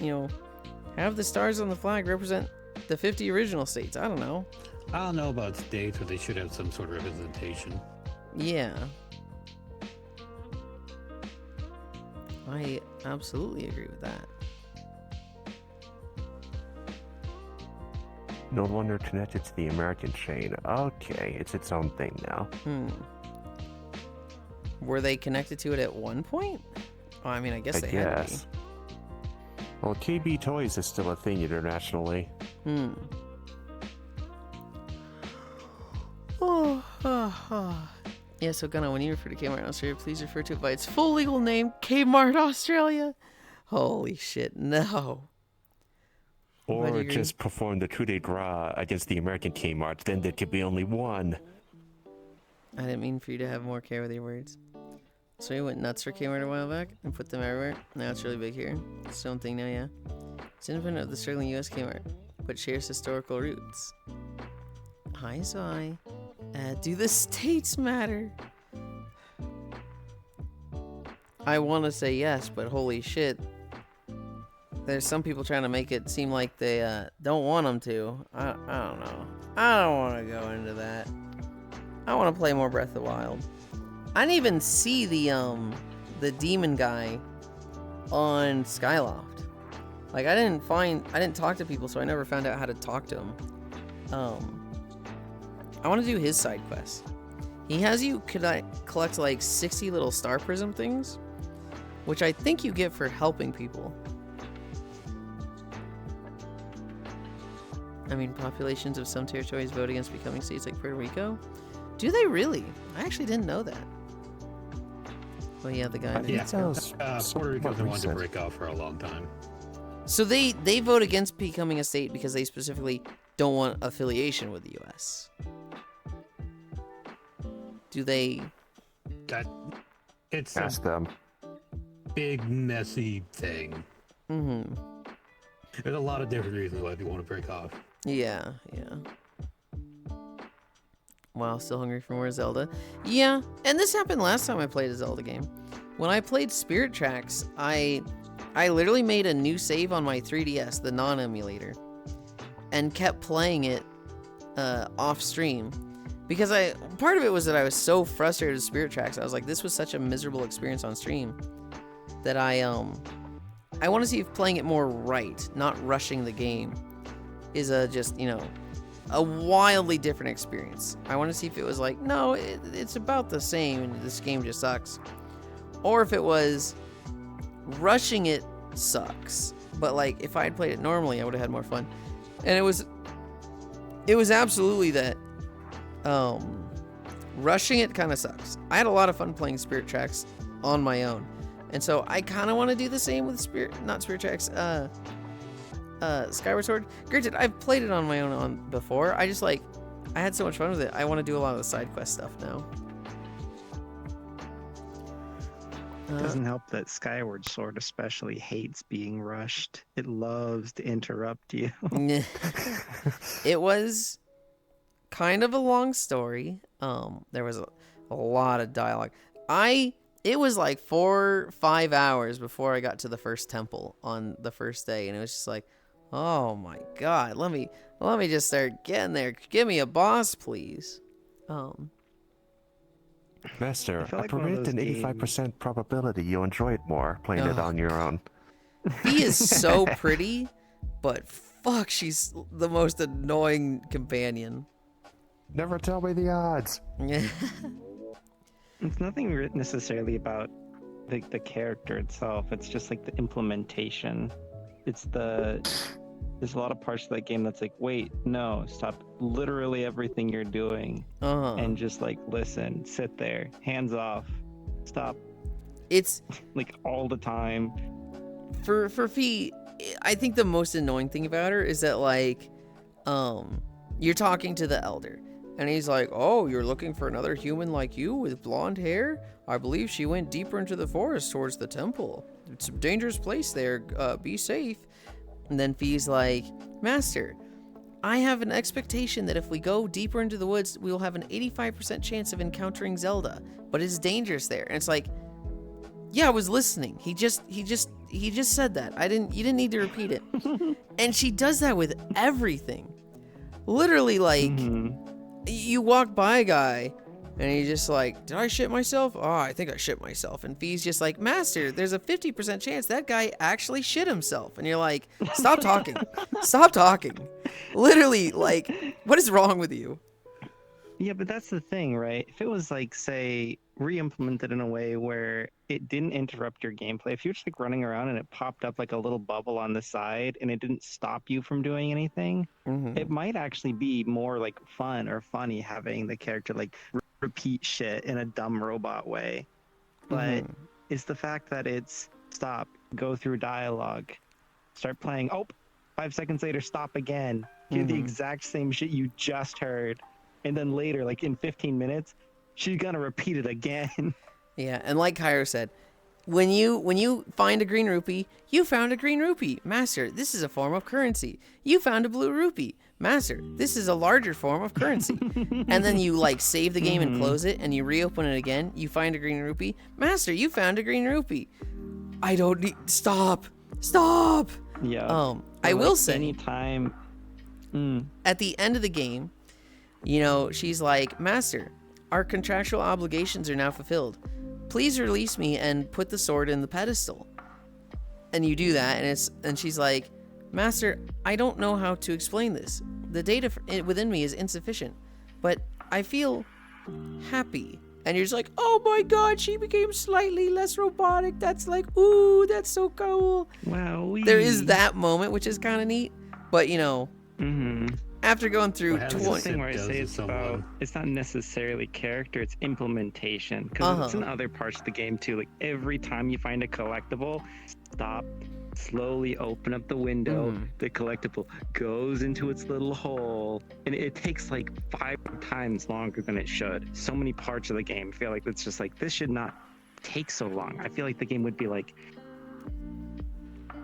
S1: have the stars on the flag represent the 50 original states. I don't know.
S2: I don't know about states, but they should have some sort of representation.
S1: Yeah. I absolutely agree with that.
S3: No longer connected to the American chain. Okay, it's its own thing now.
S1: Were they connected to it at one point? Oh, I mean, I guess they had to be.
S3: Well, KB Toys is still a thing internationally.
S1: Yeah, so Gunna, when you refer to Kmart in Australia, please refer to it by its full legal name, Kmart Australia. Holy shit, no.
S3: Or just perform the coup de grace against the American Kmart, then there could be only one.
S1: I didn't mean for you to have more care with your words. So we went nuts for Kmart a while back and put them everywhere. Now it's really big here. It's its own thing now, yeah. It's independent of the struggling US Kmart, but shares historical roots. Hi, Zai. Do the states matter? I want to say yes, but holy shit. There's some people trying to make it seem like they don't want them to. I don't know. I don't want to go into that. I want to play more Breath of the Wild. I didn't even see the demon guy on Skyloft. Like, I didn't talk to people, so I never found out how to talk to him. I want to do his side quest. He has you collect like 60 little star prism things, which I think you get for helping people. I mean, populations of some territories vote against becoming states like Puerto Rico. Do they really? I actually didn't know that. Well, yeah, the guy.
S2: Yeah, Puerto Rico's been wanting to break off for a long time.
S1: So they vote against becoming a state because they specifically don't want affiliation with the U.S. Do they?
S2: It's
S3: Ask them.
S2: Big messy thing.
S1: Mm-hmm.
S2: There's a lot of different reasons why people want to break off.
S1: Yeah. Wow, still hungry for more Zelda. Yeah, and this happened last time I played a Zelda game. When I played Spirit Tracks, I literally made a new save on my 3DS, the non-emulator, and kept playing it off stream. Because part of it was that I was so frustrated with Spirit Tracks. I was like, this was such a miserable experience on stream that I want to see if playing it more right, not rushing the game, is a wildly different experience. I want to see if it was like, no, it's about the same and this game just sucks. Or if it was rushing it sucks. But like, if I had played it normally, I would have had more fun. And it was absolutely that. Rushing it kind of sucks. I had a lot of fun playing Spirit Tracks on my own. And so I kind of want to do the same with Spirit Tracks, Skyward Sword. Granted, I've played it on my own before. I had so much fun with it. I want to do a lot of the side quest stuff now.
S8: It doesn't help that Skyward Sword especially hates being rushed. It loves to interrupt you.
S1: It was kind of a long story. There was a lot of dialogue. It was like 4-5 hours before I got to the first temple on the first day, and it was just like, oh my god, let me just start getting there. Give me a boss, please.
S3: Master, I
S8: like one of
S3: predict an
S8: those
S3: 85% probability you'll enjoy it more playing it on your own.
S1: He is so pretty, but fuck, she's the most annoying companion.
S3: Never tell me the odds.
S8: It's nothing necessarily about the character itself. It's just like the implementation. There's a lot of parts of that game that's like, wait, no, stop literally everything you're doing and just like listen, sit there, hands off, stop.
S1: It's
S8: like all the time.
S1: For Fee, I think the most annoying thing about her is that like, you're talking to the elder. And he's like, oh, you're looking for another human like you with blonde hair? I believe she went deeper into the forest towards the temple. It's a dangerous place there. Be safe. And then Fee's like, Master, I have an expectation that if we go deeper into the woods, we will have an 85% chance of encountering Zelda. But it's dangerous there. And it's like, yeah, I was listening. He just said that. You didn't need to repeat it. And she does that with everything. Literally, like... You walk by a guy, and he's just like, did I shit myself? Oh, I think I shit myself. And Fee's just like, Master, there's a 50% chance that guy actually shit himself. And you're like, stop talking. Stop talking. Literally, like, what is wrong with you?
S8: Yeah, but that's the thing, right? If it was like, say, re-implemented in a way where it didn't interrupt your gameplay, if you're just like running around and it popped up like a little bubble on the side and it didn't stop you from doing anything, it might actually be more like fun or funny having the character like repeat shit in a dumb robot way. But it's the fact that it's stop, go through dialogue, start playing. Oh, 5 seconds later, stop again. Hear the exact same shit you just heard, and then later, like in 15 minutes, she's gonna repeat it again.
S1: Yeah, and like Cairo said, when you find a green rupee, you found a green rupee. Master, this is a form of currency. You found a blue rupee. Master, this is a larger form of currency. And then you like save the game and close it, and you reopen it again. You find a green rupee. Master, you found a green rupee. I don't need. Stop.
S8: Yeah.
S1: I will say,
S8: anytime.
S1: at the end of the game, you know, she's like, Master, our contractual obligations are now fulfilled. Please release me and put the sword in the pedestal. And you do that, and she's like, Master, I don't know how to explain this. The data within me is insufficient, but I feel happy. And you're just like, oh my god, she became slightly less robotic. That's like, ooh, that's so cool.
S8: Wow.
S1: There is that moment, which is kind of neat. But, you know, after going through
S2: What
S8: 20
S2: happens
S8: thing
S2: if
S8: where I
S2: does
S8: say
S2: to
S8: it's
S2: someone?
S8: about, it's not necessarily character, it's implementation. Because it's in other parts of the game too. Like every time you find a collectible, stop, slowly open up the window, the collectible goes into its little hole, and it takes like 5 times longer than it should. So many parts of the game feel like it's just like, this should not take so long. I feel like the game would be like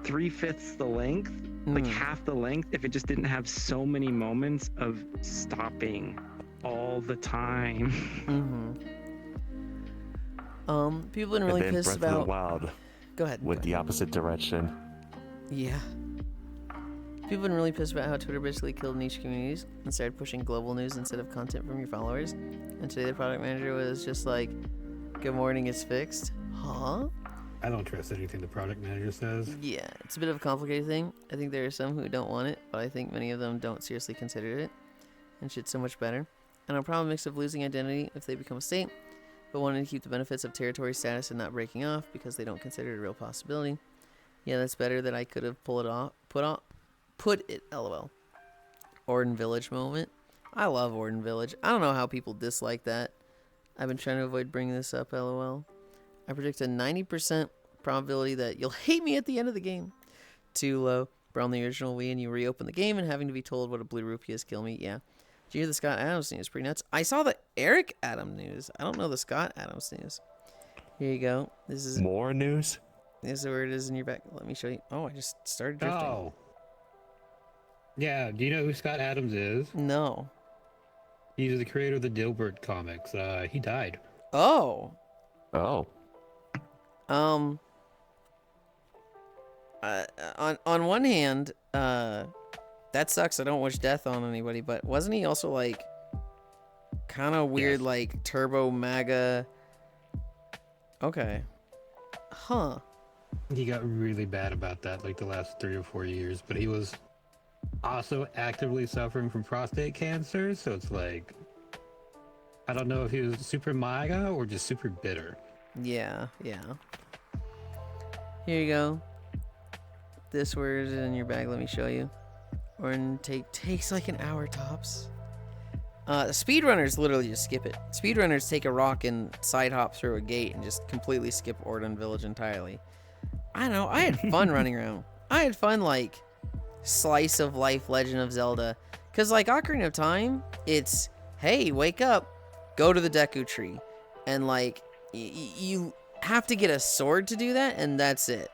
S8: 3/5 the length, like half the length, if it just didn't have so many moments of stopping all the time.
S1: People have been really
S3: and then
S1: pissed
S3: Breath of
S1: about.
S3: the Wild
S1: Go ahead.
S3: went the opposite direction.
S1: Yeah. People have been really pissed about how Twitter basically killed niche communities and started pushing global news instead of content from your followers. And today the product manager was just like, good morning, it's fixed. Huh?
S2: I don't trust anything the product manager says.
S1: Yeah, it's a bit of a complicated thing. I think there are some who don't want it, but I think many of them don't seriously consider it. And shit's so much better. And a problem mix of losing identity if they become a state, but wanting to keep the benefits of territory status and not breaking off because they don't consider it a real possibility. Yeah, that's better that I could have put it, lol. Orden Village moment. I love Orden Village. I don't know how people dislike that. I've been trying to avoid bringing this up, lol. I predict a 90% probability that you'll hate me at the end of the game. Too low. We're on the original Wii and you reopen the game and having to be told what a blue rupee is kill me. Yeah. Did you hear the Scott Adams news? Pretty nuts. I saw the Eric Adams news. I don't know the Scott Adams news. Here you go. This is
S3: More news?
S1: This is where it is in your back. Let me show you. Oh, I just started drifting.
S2: Oh. Yeah, do you know who Scott Adams is?
S1: No.
S2: He's the creator of the Dilbert comics. He died.
S1: Oh.
S3: Oh.
S1: On one hand, that sucks. I don't wish death on anybody, but wasn't he also like kind of weird,
S2: Yes.
S1: like turbo MAGA? Okay. Huh.
S2: He got really bad about that like the last 3 or 4 years, but he was also actively suffering from prostate cancer, so it's like, I don't know if he was super MAGA or just super bitter.
S1: Yeah. Here you go. This word is in your bag. Let me show you. Or takes like an hour tops. Speedrunners literally just skip it. Speedrunners take a rock and side hop through a gate and just completely skip Orden Village entirely. I don't know. I had fun running around. I had fun like slice of life Legend of Zelda. Cause like Ocarina of Time, it's hey, wake up, go to the Deku Tree, and like you have to get a sword to do that, and that's it.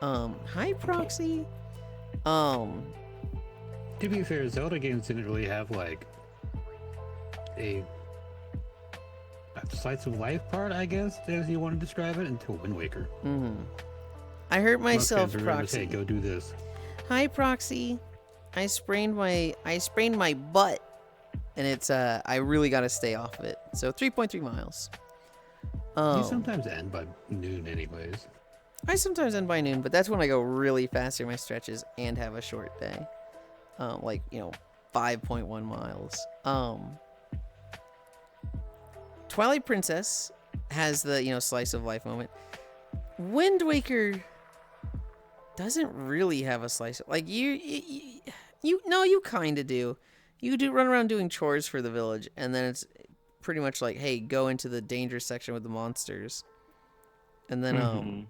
S1: Hi Proxy.
S2: To be fair, Zelda games didn't really have like a slice of life part, I guess, as you want to describe it, until Wind Waker.
S1: I hurt
S2: Most
S1: myself,
S2: games remember,
S1: Proxy.
S2: hey, go do this.
S1: Hi Proxy. I sprained my butt, and it's I really got to stay off of it. So 3.3 miles.
S2: You sometimes end by noon, anyways.
S1: I sometimes end by noon, but that's when I go really fast through my stretches and have a short day. Like, 5.1 miles. Twilight Princess has the, slice of life moment. Wind Waker doesn't really have a slice of, like, you kind of do. You do run around doing chores for the village, and then it's pretty much like, hey, go into the dangerous section with the monsters. And then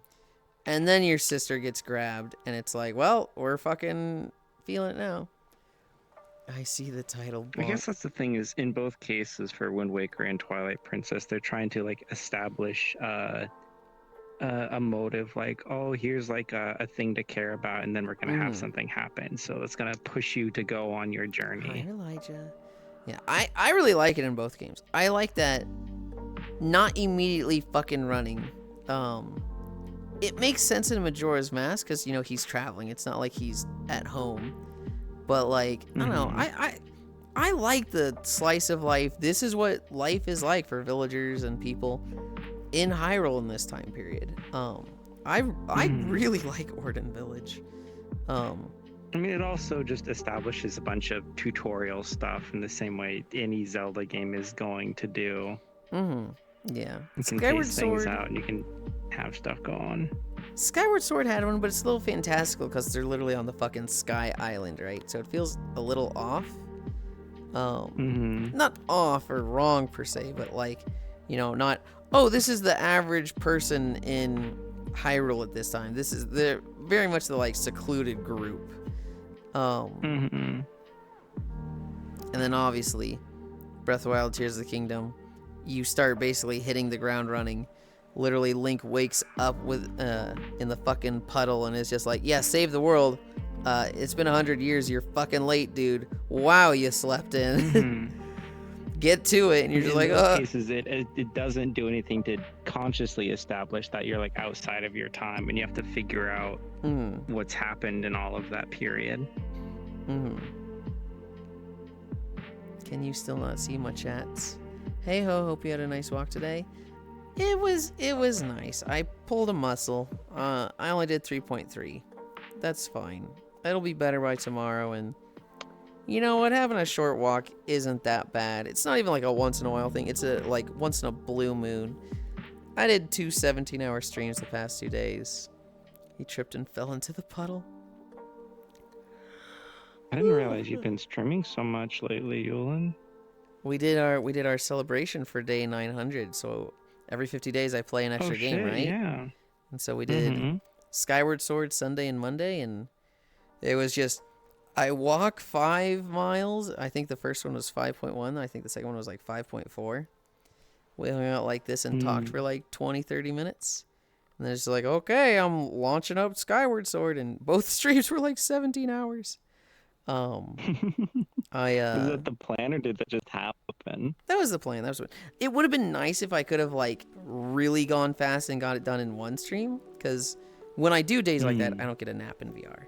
S1: and then your sister gets grabbed, and it's like, well, we're fucking feeling it now. I see the title block.
S8: I guess that's the thing, is in both cases for Wind Waker and Twilight Princess, they're trying to like establish a motive, like, oh, here's like a thing to care about, and then we're gonna have something happen, so it's gonna push you to go on your journey.
S1: Hi, Elijah. Yeah, I really like it in both games. I like that not immediately fucking running. It makes sense in Majora's Mask because, you know, he's traveling. It's not like he's at home. But, like, I don't know. I like the slice of life. This is what life is like for villagers and people in Hyrule in this time period. I really like Orden Village.
S8: I mean, it also just establishes a bunch of tutorial stuff in the same way any Zelda game is going to do.
S1: Yeah.
S8: You can
S1: Skyward
S8: phase things
S1: Sword
S8: out and you can have stuff go on.
S1: Skyward Sword had one, but it's a little fantastical because they're literally on the fucking Sky Island, right? So it feels a little off. Not off or wrong per se, but like, you know, not, oh, this is the average person in Hyrule at this time. They're very much the like secluded group. And then obviously, Breath of the Wild, Tears of the Kingdom, you start basically hitting the ground running. Literally, Link wakes up with in the fucking puddle and is just like, yeah, save the world. It's been 100 years. You're fucking late, dude. Wow, you slept in. Get to it, and you're just
S8: in
S1: like,
S8: those cases, it doesn't do anything to consciously establish that you're like outside of your time, and you have to figure out what's happened in all of that period.
S1: Can you still not see my chats? Hey ho, hope you had a nice walk today. It was nice. I pulled a muscle. I only did 3.3. That's fine. It'll be better by tomorrow, and you know what? Having a short walk isn't that bad. It's not even like a once in a while thing. It's a like once in a blue moon. I did 2 17-hour streams the past 2 days. He tripped and fell into the puddle.
S8: I didn't realize you've been streaming so much lately, Yulind.
S1: We did our celebration for day 900. So every 50 days I play an extra game, right?
S8: Yeah.
S1: And so we did Skyward Sword Sunday and Monday, and it was just, I walk 5 miles. I think the first one was 5.1. I think the second one was like 5.4. We hung out like this and talked for like 20, 30 minutes. And then it's like, okay, I'm launching up Skyward Sword, and both streams were like 17 hours.
S8: Was that the plan, or did that just happen?
S1: That was the plan. It would have been nice if I could have like really gone fast and got it done in one stream, because when I do days like that, I don't get a nap in VR.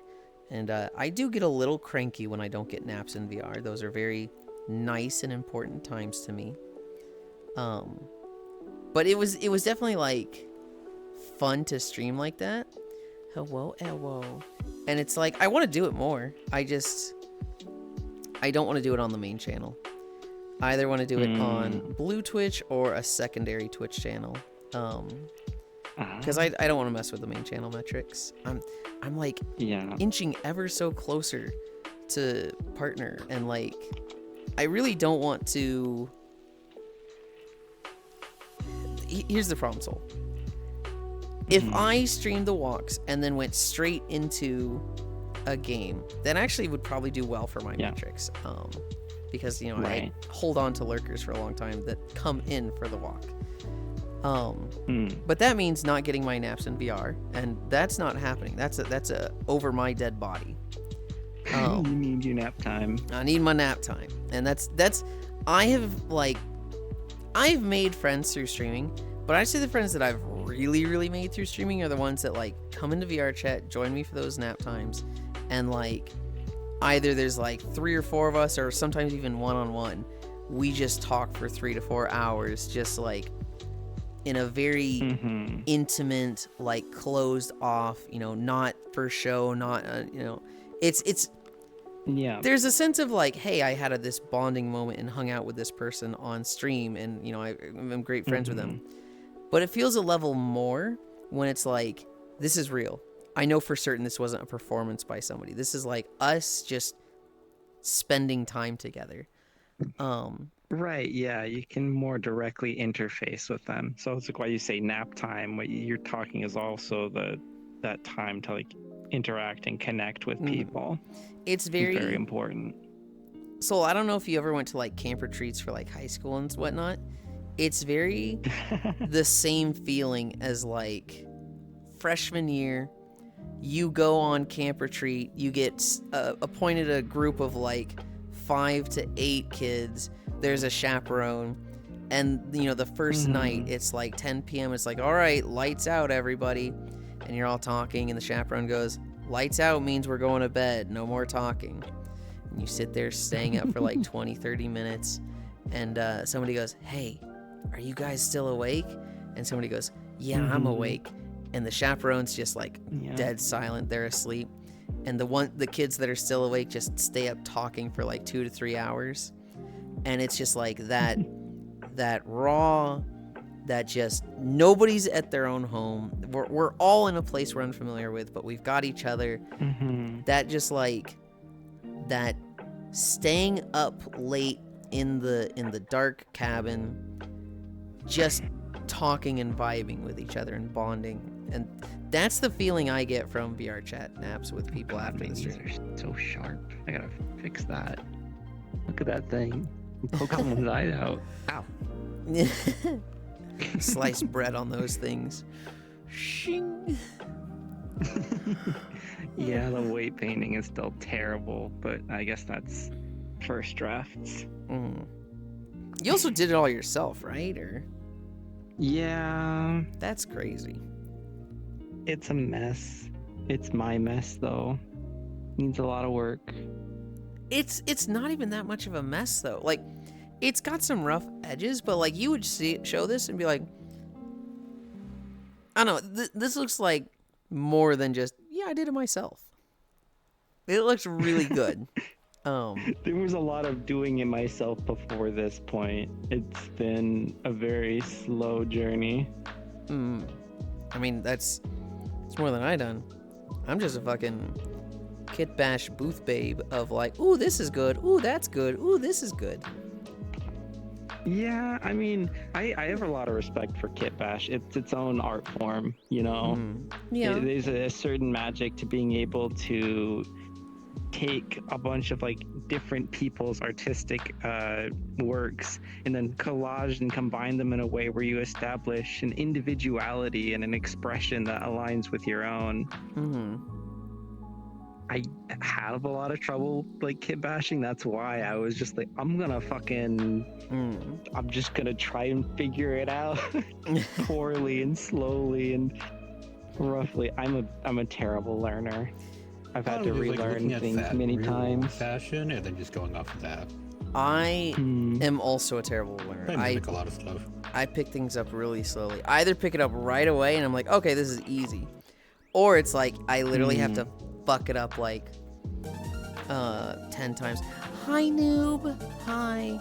S1: And I do get a little cranky when I don't get naps in VR. Those are very nice and important times to me. But it was definitely like fun to stream like that. Hello. And it's like, I want to do it more. I don't want to do it on the main channel. I either want to do it on Blue Twitch or a secondary Twitch channel. Because I don't want to mess with the main channel metrics. I'm like inching ever so closer to partner, and like I really don't want to. Here's the problem, Soul. If I streamed the walks and then went straight into a game, that actually would probably do well for my metrics. Because you know I hold on to lurkers for a long time that come in for the walk. But that means not getting my naps in VR, and that's not happening. That's a over my dead body.
S8: You need your nap time.
S1: I need my nap time, and that's I've made friends through streaming, but I'd say the friends that I've really made through streaming are the ones that like come into VR chat, join me for those nap times, and like either there's like 3 or 4 of us, or sometimes even one-on-one. We just talk for 3 to 4 hours, just like in a very intimate, like closed off, you know, not for show, not you know, it's there's a sense of like, hey, I had this bonding moment and hung out with this person on stream, and you know, I'm great friends with them. But it feels a level more when it's like, this is real. I know for certain this wasn't a performance by somebody. This is like us just spending time together.
S8: Right, yeah, you can more directly interface with them. So it's like why you say nap time. What you're talking is also that time to like interact and connect with people.
S1: It's
S8: It's
S1: very
S8: very important.
S1: So I don't know if you ever went to like camp retreats for like high school and whatnot. It's very the same feeling as like freshman year. You go on camp retreat, you get appointed a group of like 5 to 8 kids. There's a chaperone, and you know the first night it's like 10 p.m. It's like, all right, lights out, everybody, and you're all talking, and the chaperone goes, lights out means we're going to bed, no more talking. And you sit there staying up for like 20, 30 minutes, and somebody goes, hey, are you guys still awake? And somebody goes, yeah, I'm awake. And the chaperone's just like dead silent, they're asleep. And the kids that are still awake just stay up talking for like 2 to 3 hours. And it's just like that raw, that just nobody's at their own home. We're all in a place we're unfamiliar with, but we've got each other. That just like that staying up late in the dark cabin, just talking and vibing with each other and bonding. And that's the feeling I get from VR chat naps with people after the stream.
S8: These are so sharp. I gotta fix that. Look at that thing. Poke someone's eye out. Ow.
S1: Sliced bread on those things. Shing.
S8: Yeah, the weight painting is still terrible, but I guess that's first drafts.
S1: You also did it all yourself, right? Or
S8: Yeah,
S1: that's crazy.
S8: it's a mess. It's my mess though. Needs a lot of work.
S1: It's not even that much of a mess though. Like, it's got some rough edges, but like you would show this and be like, I don't know, this looks like more than just, yeah, I did it myself. It looks really good.
S8: There was a lot of doing it myself before this point. It's been a very slow journey.
S1: I mean, it's more than I done. I'm just a fucking kit bash booth babe of like, ooh, this is good. Ooh, that's good. Ooh, this is good.
S8: Yeah, I mean, I have a lot of respect for Kit Bash. It's its own art form, you know?
S1: Yeah.
S8: There's a certain magic to being able to take a bunch of like different people's artistic works and then collage and combine them in a way where you establish an individuality and an expression that aligns with your own. I have a lot of trouble like kit bashing. That's why I was just like, I'm just gonna try and figure it out poorly and slowly and roughly. I'm a terrible learner. I've had to relearn things many times.
S2: Fashion and then just going off of that.
S1: I am also a terrible learner.
S2: I mimic a lot of stuff.
S1: I pick things up really slowly. I either pick it up right away and I'm like, okay, this is easy. Or it's like, I literally have to fuck it up like 10 times. Hi, noob. Hi.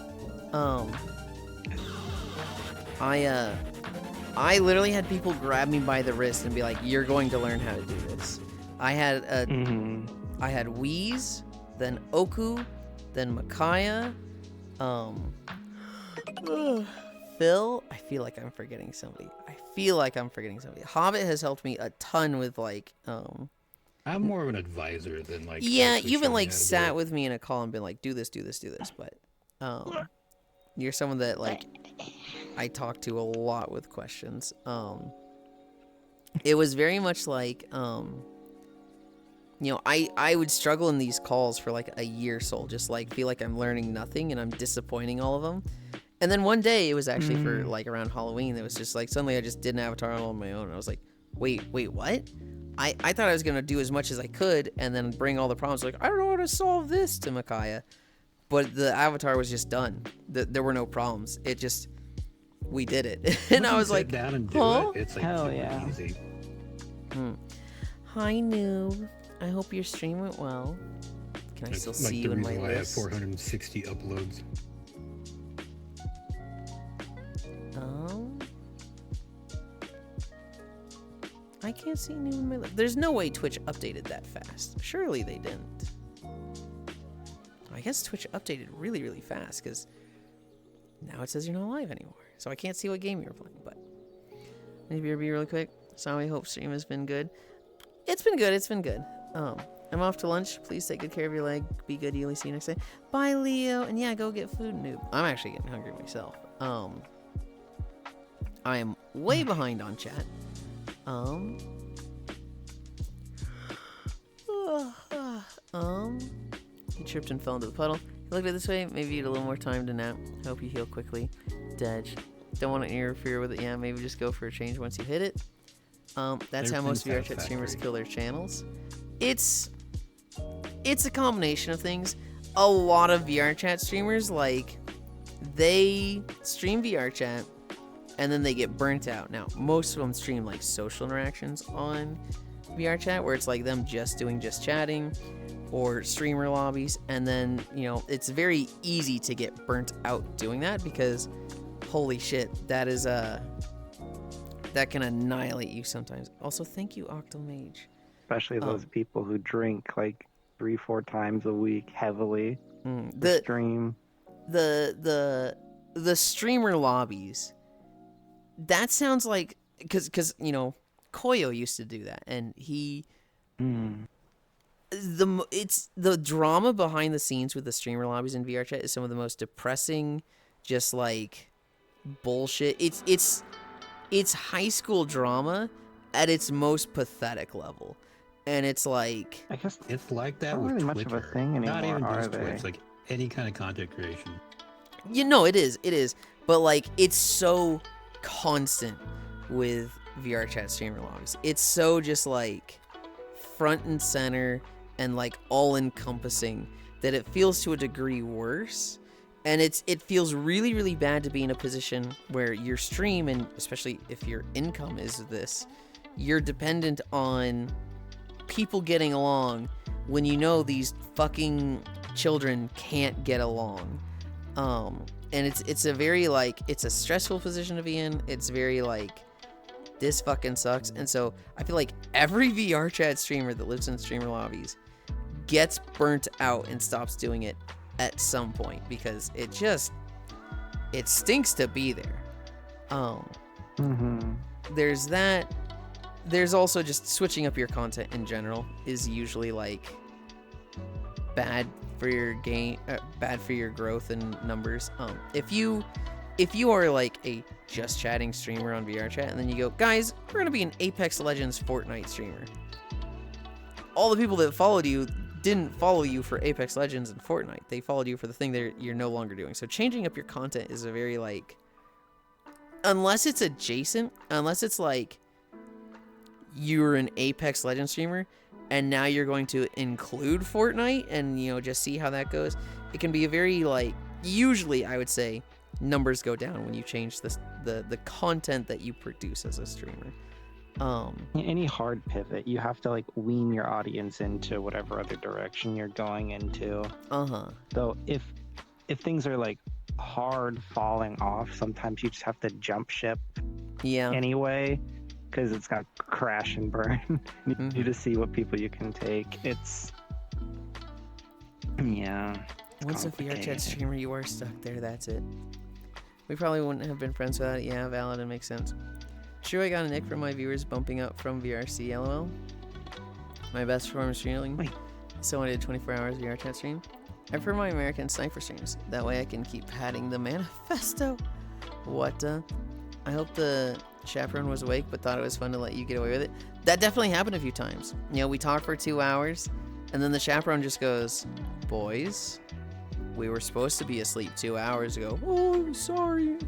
S1: I literally had people grab me by the wrist and be like, you're going to learn how to do this. I had I had Wheeze, then Oku, then Micaiah, Phil. I feel like I'm forgetting somebody. Hobbit has helped me a ton with like
S2: I'm more of an advisor than like.
S1: Yeah,
S2: actually
S1: you've been
S2: showing
S1: like
S2: how to do
S1: sat
S2: it.
S1: with me in a call and been like, do this. But you're someone that like I talk to a lot with questions. It was very much like you know, I would struggle in these calls for like a year, so just like feel like I'm learning nothing and I'm disappointing all of them. And then one day it was actually for like around Halloween. It was just like suddenly I just did an avatar all on my own. And I was like, wait, what? I thought I was gonna do as much as I could and then bring all the problems. Like, I don't know how to solve this to Micaiah, but the avatar was just done. There were no problems. It just we did it, and I was
S2: Sit
S1: like,
S2: down and do
S1: huh?
S2: it. It's like
S8: Hell
S2: super
S8: yeah.
S2: easy.
S1: Hi, noob. I hope your stream went well. Can I
S2: It's
S1: still
S2: like
S1: see
S2: the
S1: you in my
S2: reason why I have
S1: list?
S2: 460 uploads.
S1: I can't see new in my list. There's no way Twitch updated that fast. Surely they didn't. I guess Twitch updated really, really fast because now it says you're not live anymore. So I can't see what game you're playing, but maybe be really quick. So I hope stream has been good. It's been good. It's been good. I'm off to lunch. Please take good care of your leg. Be good, Yuli. See you next day. Bye, Leo. And yeah, go get food, noob. I'm actually getting hungry myself. I am way behind on chat. He tripped and fell into the puddle. He looked at it this way. Maybe you need a little more time to nap. Hope you heal quickly. Dedge. Don't want to interfere with it. Yeah, maybe just go for a change once you hit it. That's how most VR chat streamers kill their channels. It's a combination of things. A lot of VR chat streamers, like, they stream VR chat and then they get burnt out. Now, most of them stream like social interactions on VR chat where it's like them just chatting or streamer lobbies, and then, you know, it's very easy to get burnt out doing that because holy shit, that is that can annihilate you sometimes. Also, thank you, Octomage.
S8: Especially those people who drink like 3-4 times a week heavily.
S1: The
S8: stream.
S1: The streamer lobbies. That sounds like because you know Koyo used to do that, and he it's the drama behind the scenes with the streamer lobbies in VR chat is some of the most depressing, just like bullshit. It's high school drama at its most pathetic level. And it's like,
S8: I guess
S2: It's like that
S8: not
S2: with
S8: really
S2: Twitter.
S8: much of a thing anymore,
S2: Not even
S8: are
S2: just
S8: they?
S2: Twitch, like any kind of content creation.
S1: you know, it is, but like it's so constant with VR chat streamer lobbies. It's so just like front and center and like all encompassing that it feels to a degree worse. And it feels really, really bad to be in a position where your stream, and especially if your income is this, you're dependent on people getting along when you know these fucking children can't get along. And it's a very like, it's a stressful position to be in. It's very like, this fucking sucks. And so I feel like every VR chat streamer that lives in streamer lobbies gets burnt out and stops doing it at some point because it stinks to be there. There's that. There's also just switching up your content in general is usually like bad for your bad for your growth and numbers. If you are like a just chatting streamer on VR chat and then you go, guys, we're gonna be an Apex Legends Fortnite streamer. All the people that followed you didn't follow you for Apex Legends and Fortnite. They followed you for the thing that you're no longer doing. So changing up your content is a very like, unless it's adjacent, unless it's like you're an Apex Legends streamer and now you're going to include Fortnite and, you know, just see how that goes. It can be a very like, usually I would say numbers go down when you change the content that you produce as a streamer.
S8: Any hard pivot, you have to like wean your audience into whatever other direction you're going into. So if things are like hard falling off, sometimes you just have to jump ship.
S1: Yeah.
S8: Anyway, because it's got crash and burn. You need to see what people you can take. It's
S1: Once a VR chat streamer, you are stuck there. That's it. We probably wouldn't have been friends without it. Yeah, valid. It makes sense. Sure, I got a nick from my viewers bumping up from VRC, lol. My best performance streaming.
S8: Wait.
S1: So I did 24 hours VR chat stream. I prefer my American Sniper streams. That way I can keep padding the manifesto. What? I hope the chaperone was awake, but thought it was fun to let you get away with it. That definitely happened a few times. You know, we talked for 2 hours, and then the chaperone just goes, boys, we were supposed to be asleep 2 hours ago. Oh, I'm sorry.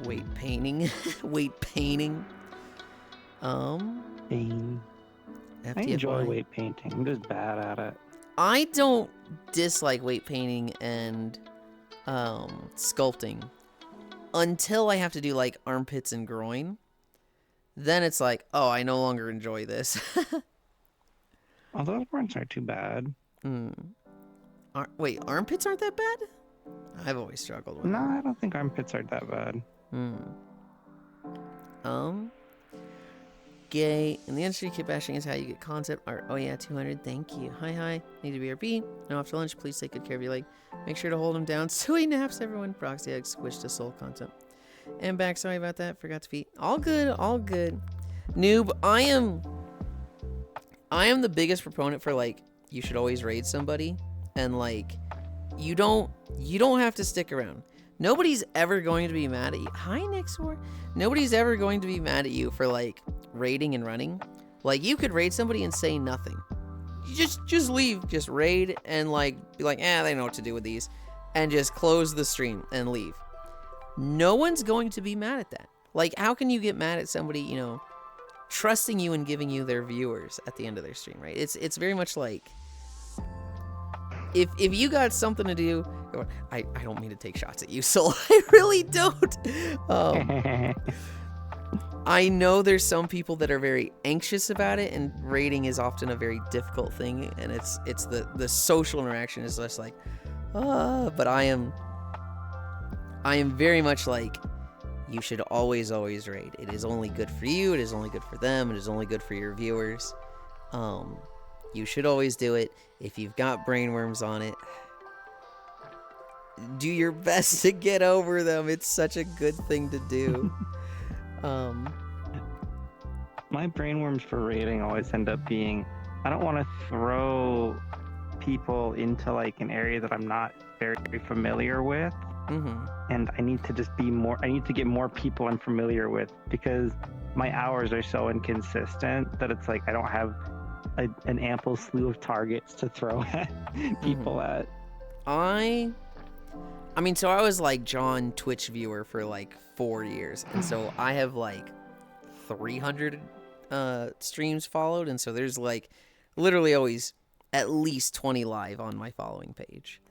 S1: Weight painting. Weight painting.
S8: Pain. I enjoy weight painting. I'm just bad at it.
S1: I don't dislike weight painting and sculpting until I have to do like armpits and groin. Then it's like, oh, I no longer enjoy this.
S8: Oh, those ones aren't too bad.
S1: Wait, armpits aren't that bad? I've always struggled with
S8: No, I don't think armpits are that bad.
S1: gay. In the industry, kid bashing is how you get concept art. Oh yeah, 200. Thank you. Hi. Need to BRB. No, after lunch, please take good care of your leg. Make sure to hold him down so he naps, everyone. Proxy egg switch to soul content. And back, sorry about that. Forgot to feed. All good. Noob, I am the biggest proponent for, like, you should always raid somebody. And, like, you don't have to stick around. Nobody's ever going to be mad at you. Hi, Nixor. Nobody's ever going to be mad at you for, like, raiding and running. Like, you could raid somebody and say nothing. You just leave. Just raid and, like, be like, they know what to do with these. And just close the stream and leave. No one's going to be mad at that. Like, how can you get mad at somebody, you know, trusting you and giving you their viewers at the end of their stream, right? It's very much like, if you got something to do, I don't mean to take shots at you, Soul. I really don't. I know there's some people that are very anxious about it, and raiding is often a very difficult thing, and it's the social interaction is just like, but I am very much like, you should always raid. It is only good for you. It is only good for them. It is only good for your viewers. You should always do it. If you've got brainworms on it, do your best to get over them. It's such a good thing to do.
S8: My brainworms for raiding always end up being, I don't want to throw people into like an area that I'm not very familiar with. And I need to get more people I'm familiar with, because my hours are so inconsistent that it's like I don't have an ample slew of targets to throw at people at. I mean, so I was like John Twitch viewer for like 4 years, and so I have like 300 streams followed, and so there's like literally always at least 20 live on my following page.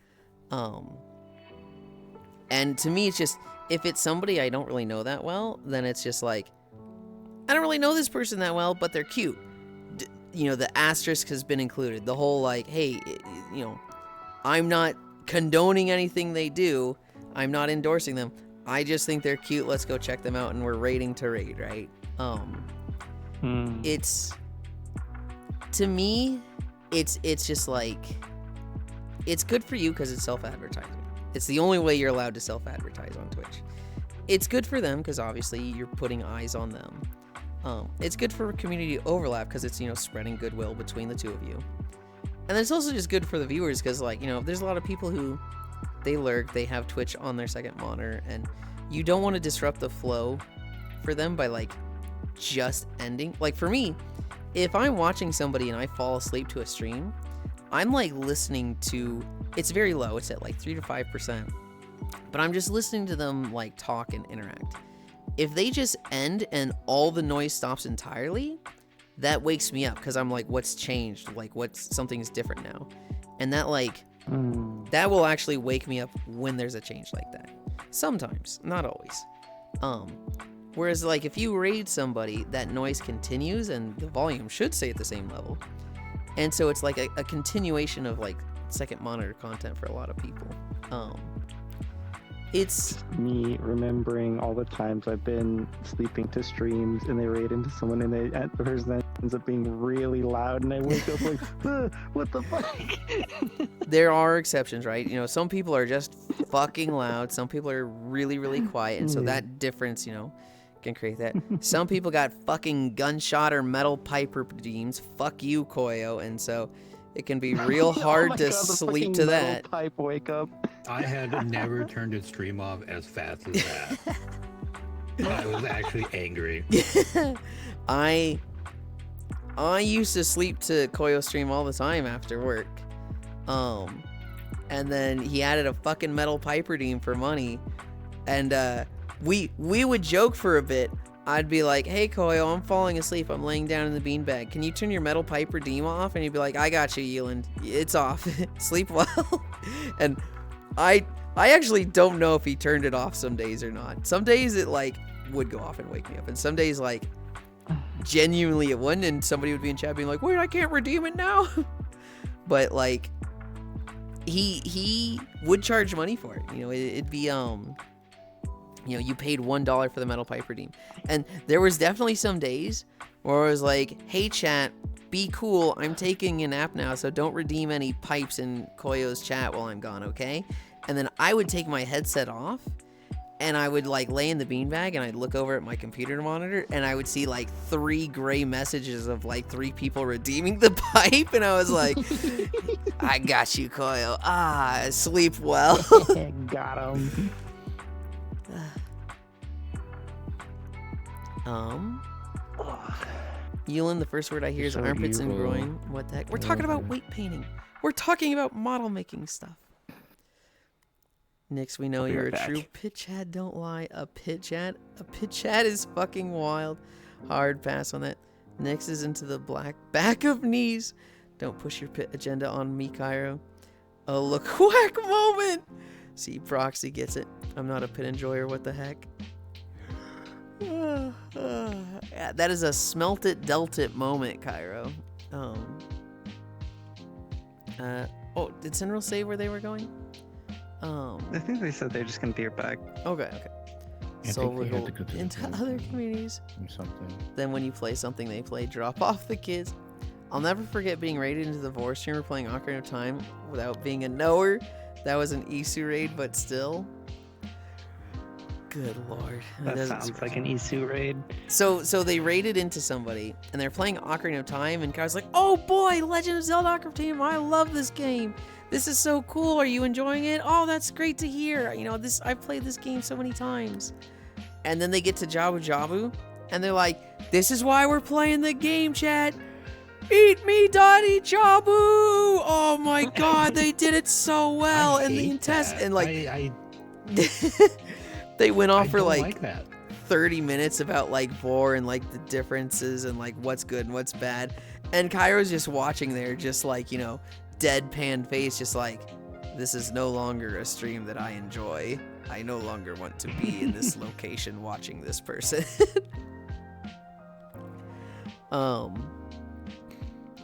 S8: And to me, it's just, if it's somebody I don't really know that well, then it's just like, I don't really know this person that well, but they're cute. You know, the asterisk has been included. The whole like, hey, you know, I'm not condoning anything they do. I'm not endorsing them. I just think they're cute. Let's go check them out, and we're raiding to raid, right? It's, to me, it's just like, it's good for you because it's self-advertising. It's the only way you're allowed to self-advertise on Twitch. It's good for them because obviously you're putting eyes on them. It's good for community overlap because it's, you know, spreading goodwill between the two of you. And then it's also just good for the viewers because, like, you know, there's a lot of people who, they lurk, they have Twitch on their second monitor, and you don't want to disrupt the flow for them by, like, just ending. Like, for me, if I'm watching somebody and I fall asleep to a stream, I'm, like, listening to, it's very low, it's at, like, 3 to 5%, but I'm just listening to them, like, talk and interact. If they just end and all the noise stops entirely, that wakes me up because I'm like, what's changed? Like, something's different now. And that, like, that will actually wake me up when there's a change like that. Sometimes, not always. Whereas, like, if you raid somebody, that noise continues and the volume should stay at the same level. And so it's like a continuation of, like, second monitor content for a lot of people. It's me remembering all the times I've been sleeping to streams and they raid into someone and the person ends up being really loud and I wake up like, what the fuck?
S1: There are exceptions, right? You know, some people are just fucking loud. Some people are really, really quiet. And so that difference, you know, can create that. Some people got fucking gunshot or metal pipe redeems. Fuck you, Koyo. And so it can be real hard to sleep to that.
S8: Pipe wake up.
S2: I had never turned a stream off as fast as that. I was actually angry.
S1: I used to sleep to Koyo stream all the time after work. And then he added a fucking metal pipe redeem for money. And we would joke for a bit. I'd be like, hey Koyo, I'm falling asleep. I'm laying down in the beanbag. Can you turn your metal pipe redeem off? And he'd be like, I got you, Yulind. It's off. Sleep well. And I actually don't know if he turned it off some days or not. Some days it like would go off and wake me up. And some days like genuinely it wouldn't. And somebody would be in chat being like, wait, I can't redeem it now. But like he would charge money for it. You know, it'd be you know, you paid $1 for the metal pipe redeem. And there was definitely some days where I was like, hey chat, be cool, I'm taking a nap now, so don't redeem any pipes in Koyo's chat while I'm gone, okay? And then I would take my headset off, and I would like lay in the beanbag, and I'd look over at my computer monitor, and I would see like 3 gray messages of like 3 people redeeming the pipe, and I was like, I got you, Koyo. Ah, sleep well.
S8: Got him.
S1: Yulind, the first word I hear is
S7: So
S1: armpits and
S7: evil.
S1: groin. What the heck? We're talking about weight painting. We're talking about model making stuff. Next, we know
S8: I'll be
S1: you're
S8: right
S1: a
S8: back.
S1: true pit chat. Don't lie. A pit chat is fucking wild. Hard pass on that. Next is into the black back of knees. Don't push your pit agenda on me, Cairo. A look whack moment. See, Proxy gets it. I'm not a pit enjoyer. What the heck? Yeah, that is a smelt it, dealt it moment, Cairo. Oh, did Cinderella say where they were going?
S8: I think they said they're just gonna be right back.
S1: Okay.
S7: I
S1: So
S7: think
S1: we'll
S7: we
S1: go
S7: had to go to the
S1: into
S7: gym.
S1: other communities.
S7: Or something.
S1: Then when you play something they play, drop off the kids. I'll never forget being raided into the Vor streamer playing Ocarina of Time without being a knower. That was an Isu raid, but still. Good lord. It
S8: That
S1: doesn't
S8: sounds
S1: surprise
S8: like an
S1: me.
S8: Isu raid.
S1: So they raided into somebody, and they're playing Ocarina of Time, and Kai's like, oh boy, Legend of Zelda Ocarina of Time, I love this game. This is so cool. Are you enjoying it? Oh, that's great to hear. You know, I've played this game so many times. And then they get to Jabu Jabu, and they're like, this is why we're playing the game, chat. Eat me, Daddy Jabu! Oh my god, they did it so well.
S2: I
S1: And the
S2: hate
S1: intestine,
S2: that.
S1: and like,
S2: I
S1: they went off for
S2: don't
S1: like
S2: that.
S1: 30 minutes about like Vor and like the differences and like what's good and what's bad. And Cairo's just watching there, just like, you know, deadpan face, just like, this is no longer a stream that I enjoy. I no longer want to be in this location watching this person.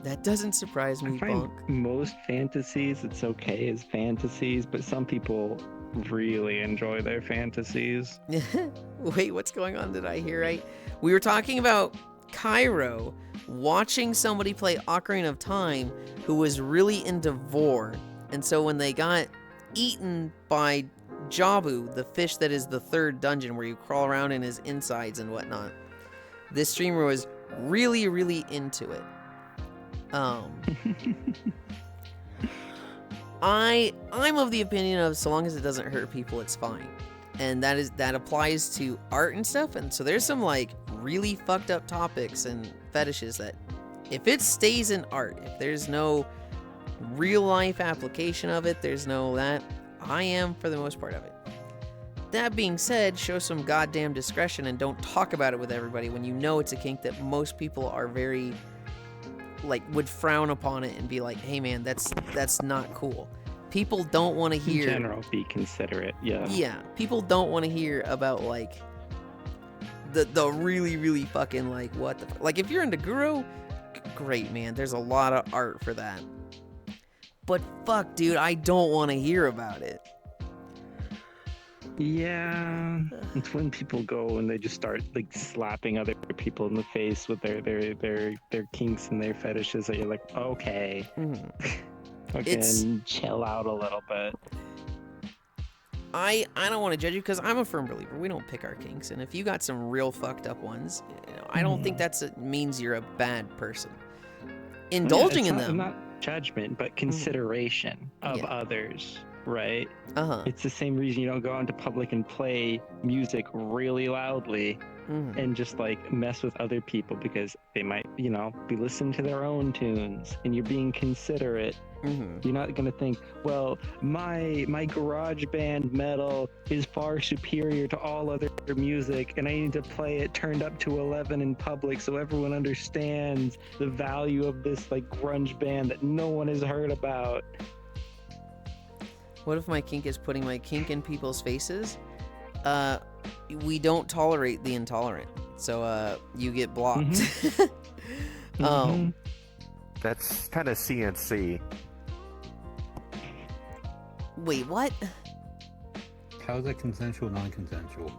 S1: That doesn't surprise me,
S8: I find
S1: Bonk.
S8: most fantasies, it's okay as fantasies, but some people really enjoy their fantasies.
S1: Wait, what's going on? Did I hear right? We were talking about Cairo watching somebody play Ocarina of Time who was really into Vor. And so when they got eaten by Jabu, the fish that is the 3rd dungeon where you crawl around in his insides and whatnot, this streamer was really, really into it. I'm of the opinion of so long as it doesn't hurt people, it's fine. And that applies to art and stuff. And so there's some like really fucked up topics and fetishes that if it stays in art, if there's no real life application of it, there's no that, I am for the most part of it. That being said, show some goddamn discretion and don't talk about it with everybody when you know it's a kink that most people are very like would frown upon it and be like, hey man, that's not cool. People don't want to
S8: In
S1: hear
S8: general, be considerate. Yeah.
S1: people don't want to hear about like the really, really fucking like what the like if you're into Guru, great man, there's a lot of art for that. But fuck dude, I don't want to hear about it.
S8: Yeah, it's when people go and they just start like slapping other people in the face with their kinks and their fetishes that you're like, okay,
S1: It's-
S8: fucking chill out a little bit.
S1: I don't want to judge you because I'm a firm believer. We don't pick our kinks, and if you got some real fucked up ones, you know, I don't think means you're a bad person. Indulging
S8: Yeah,
S1: in
S8: it's
S1: them,
S8: not judgment, but consideration of
S1: Yeah.
S8: others, right?
S1: uh-huh.
S8: It's the same reason you don't go out into public and play music really loudly and just like mess with other people because they might, you know, be listening to their own tunes and you're being considerate. You're not gonna think, well, my garage band metal is far superior to all other music and I need to play it turned up to 11 in public so everyone understands the value of this like grunge band that no one has heard about.
S1: What if my kink is putting my kink in people's faces? We don't tolerate the intolerant, so you get blocked.
S3: That's kind of CNC.
S1: Wait, what?
S2: How is that consensual, non-consensual?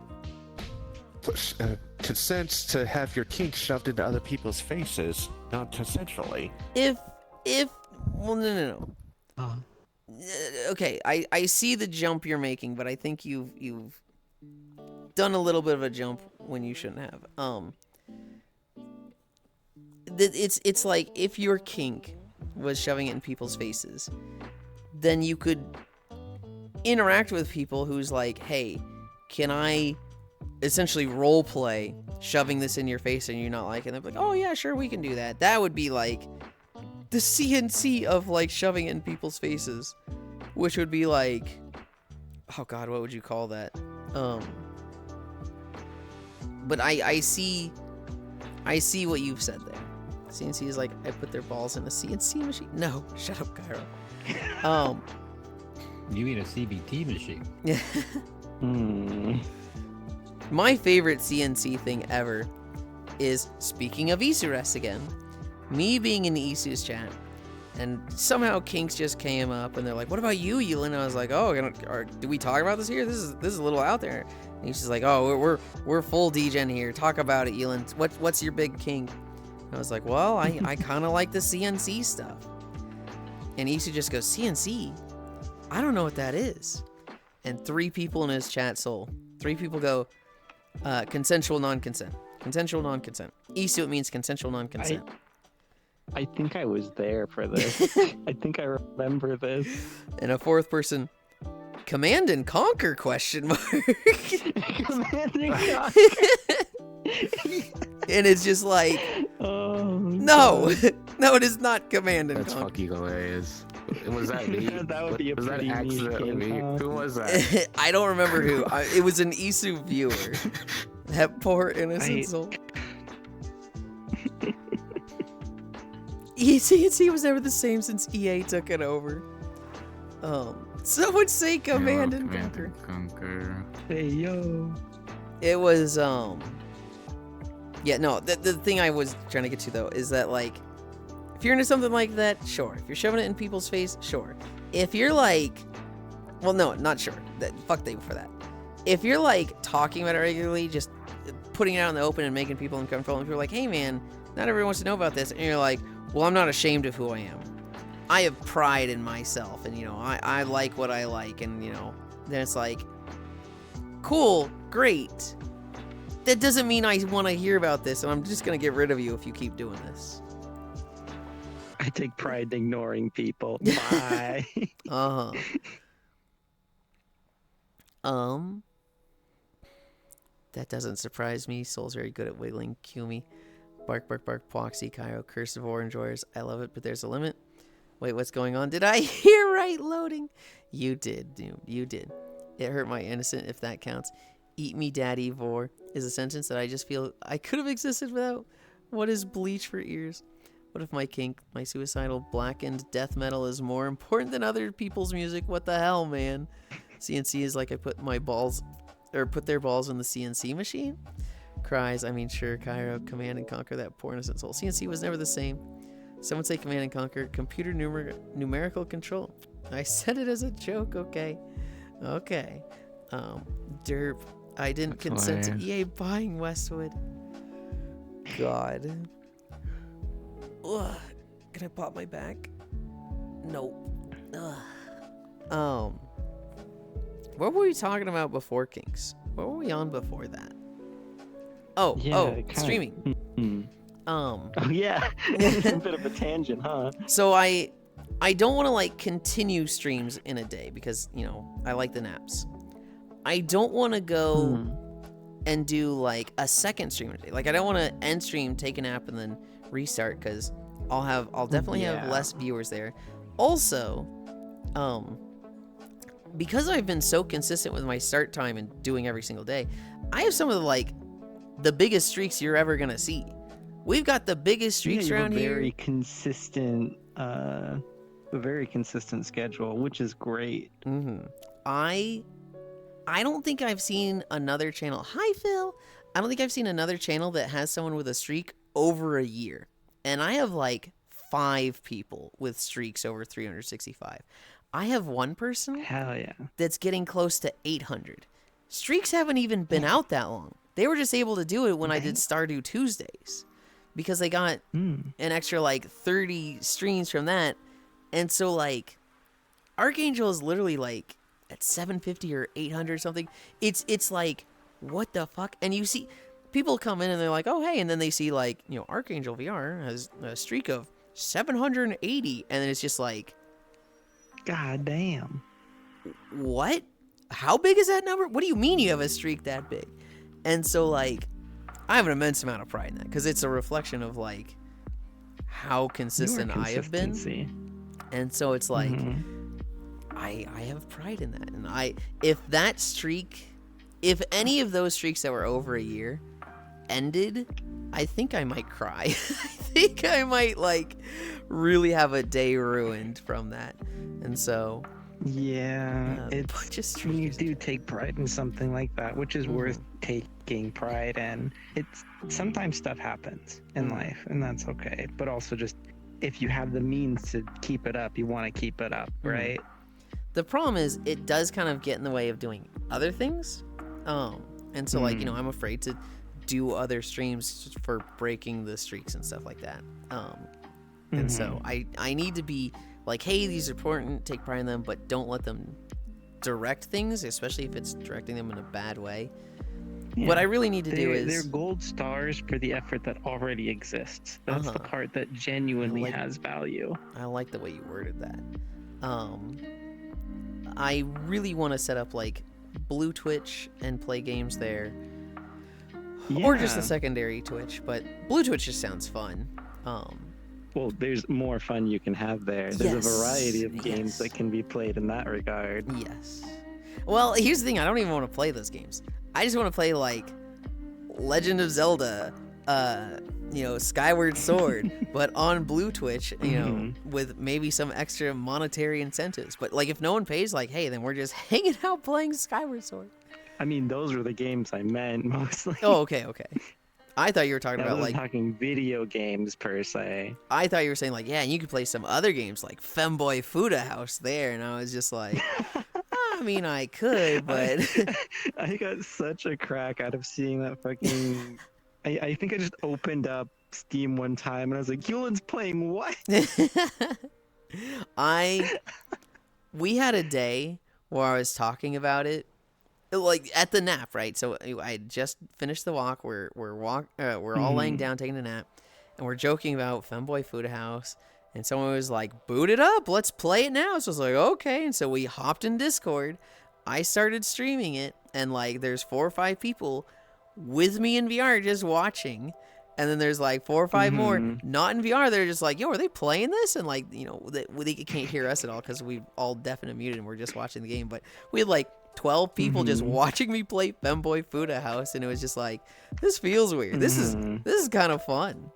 S3: consent to have your kink shoved into other people's faces, not consensually.
S1: If well, no.
S8: Oh.
S1: Okay, I see the jump you're making, but I think you've done a little bit of a jump when you shouldn't have. It's like if your kink was shoving it in people's faces, then you could interact with people who's like, hey, can I essentially role play shoving this in your face and you're not like it? And they're like, oh yeah, sure, we can do that. That would be like the CNC of like shoving it in people's faces, which would be like, oh god, what would you call that? But I see what you've said there. CNC is like, I put their balls in a CNC machine. No, shut up, Cairo.
S2: You mean a CBT machine?
S1: Yeah. My favorite CNC thing ever is, speaking of Isurest again, me being in the Isu's chat, and somehow kinks just came up, and they're like, what about you, Yulind? I was like, oh, do we talk about this here? This is a little out there. And he's just like, oh, we're full degen here. Talk about it, Yulind. What's your big kink? And I was like, well, I kind of like the CNC stuff. And Isu just goes, CNC? I don't know what that is. And 3 people in his chat soul. 3 people go, consensual non-consent. Consensual non-consent. Isu, it means consensual non-consent.
S8: I think I was there for this. I think I remember this.
S1: And a 4th person, Command and Conquer, question mark.
S8: Command and Conquer.
S1: And it's just like,
S8: Oh,
S1: no, no, it is not Command and
S7: That's
S1: Conquer.
S7: fucking hilarious. Was that me?
S8: That would be a
S7: Was that
S8: pretty niche
S7: accidentally me?
S8: game, huh?
S7: Who was that?
S1: I don't remember who. It was an Isu viewer. That poor innocent soul. CNC was never the same since EA took it over. Some would say Command and Conquer.
S7: Conquer.
S8: Hey, yo.
S1: It was, yeah, no, the thing I was trying to get to, though, is that, like, if you're into something like that, sure. If you're shoving it in people's face, sure. If you're, like, well, no, not sure. Fuck they for that. If you're, like, talking about it regularly, just putting it out in the open and making people uncomfortable, and people are like, hey, man, not everyone wants to know about this, and you're like, well, I'm not ashamed of who I am. I have pride in myself, and, you know, I like what I like, and, you know, then it's like, cool, great. That doesn't mean I want to hear about this, and I'm just going to get rid of you if you keep doing this.
S8: I take pride in ignoring people. Bye.
S1: Uh-huh. That doesn't surprise me. Soul's very good at wiggling. Kumi. Bark, bark, bark, Poxy, Cairo, Curse of War Enjoyers. I love it, but there's a limit. Wait, what's going on? Did I hear right? Loading. You did, dude. You did. It hurt my innocent, if that counts. Eat me, daddy, vor is a sentence that I just feel I could have existed without. What is bleach for ears? What if my kink, my suicidal blackened death metal is more important than other people's music? What the hell, man? CNC is like I put my balls, or put their balls in the CNC machine? Cries, I mean, sure, Cairo, Command and Conquer, that poor innocent soul. CNC was never the same. Some would say Command and Conquer, computer numerical control. I said it as a joke, okay. Okay. Derp, I didn't
S7: That's
S1: consent to
S7: hilarious.
S1: EA buying Westwood. God. Ugh. Can I pop my back? Nope. Ugh. What were we talking about before Kinks? What were we on before that? Oh, streaming.
S8: Oh yeah, it's a bit of a tangent, huh?
S1: So I don't want to like continue streams in a day because, you know, I like the naps. I don't want to go and do like a second stream a day. Like I don't want to end stream, take a nap, and then restart because I'll definitely have less viewers there. Also, because I've been so consistent with my start time and doing every single day, I have some of the biggest streaks you're ever gonna see. We've got the biggest streaks around here.
S8: Very consistent, a very consistent schedule, which is great.
S1: Mm-hmm. I don't think I've seen another channel. Hi, Phil. I don't think I've seen another channel that has someone with a streak over a year. And I have like 5 people with streaks over 365. I have one person
S8: Hell yeah.
S1: that's getting close to 800. Streaks haven't even been out that long. They were just able to do it when I did
S8: Dang.
S1: Stardew Tuesdays because they got
S8: Hmm.
S1: an extra like 30 streams from that. And so like Archangel is literally like at 750 or 800 or something. It's like, what the fuck? And you see people come in and they're like, oh hey, and then they see like, you know, Archangel VR has a streak of 780, and then it's just like,
S8: God damn.
S1: what? How big is that number? What do you mean you have a streak that big? And so like I have an immense amount of pride in that because it's a reflection of like how consistent I have been.
S8: Consistency.
S1: And so it's like
S8: Mhm.
S1: I have pride in that. And if that streak, if any of those streaks that were over a year ended, I think I might cry. I think I might like really have a day ruined from that. And so
S8: Yeah,
S1: a
S8: it's
S1: bunch of
S8: when you
S1: streaks.
S8: do take pride in something like that, which is worth taking pride in. It's sometimes stuff happens in life, and that's okay. But also, just if you have the means to keep it up, you want to keep it up, right?
S1: The problem is it does kind of get in the way of doing other things. And so like, you know, I'm afraid to do other streams for breaking the streaks and stuff like that. And so I need to be like, hey, these are important, take pride in them, but don't let them direct things, especially if it's directing them in a bad way.
S8: Yeah.
S1: What I really need to do
S8: They're
S1: is
S8: gold stars for the effort that already exists. That's the part that genuinely
S1: Like-
S8: has value.
S1: I like the way you worded that. I really want to set up like Blue Twitch and play games there, or just a
S8: Yeah.
S1: secondary Twitch. But Blue Twitch just sounds fun.
S8: Well, there's more fun you can have there. There's
S1: Yes,
S8: a variety of
S1: yes.
S8: games that can be played in that regard.
S1: Yes. Well, here's the thing. I don't even want to play those games. I just want to play like Legend of Zelda, you know, Skyward Sword, but on Blue Twitch, you know, with maybe some extra monetary incentives. But like, if no one pays, like, hey, then we're just hanging out playing Skyward Sword.
S8: I mean, those were the games I meant mostly.
S1: Oh, okay. I thought you were talking
S8: I
S1: about
S8: wasn't
S1: like,
S8: talking video games per se.
S1: I thought you were saying like, yeah, and you could play some other games like Femboy Fuda House there, and I was just like, I mean, I could, but
S8: I got such a crack out of seeing that fucking. I think I just opened up Steam one time and I was like, Yulind's playing what?
S1: we had a day where I was talking about it, like at the nap, right? So I had just finished the walk. We're all laying down taking a nap, and we're joking about Femboy Food House. And someone was like, "Boot it up, let's play it now." So I was like, "Okay." And so we hopped in Discord. I started streaming it, and like, there's 4 or 5 people with me in VR just watching. And then there's like 4 or 5 more not in VR. They're just like, yo, are they playing this? And like, you know, they can't hear us at all because we all deaf and muted and we're just watching the game. But we had like 12 people just watching me play Femboy Fuda House, and it was just like, this feels weird. This is kind of fun.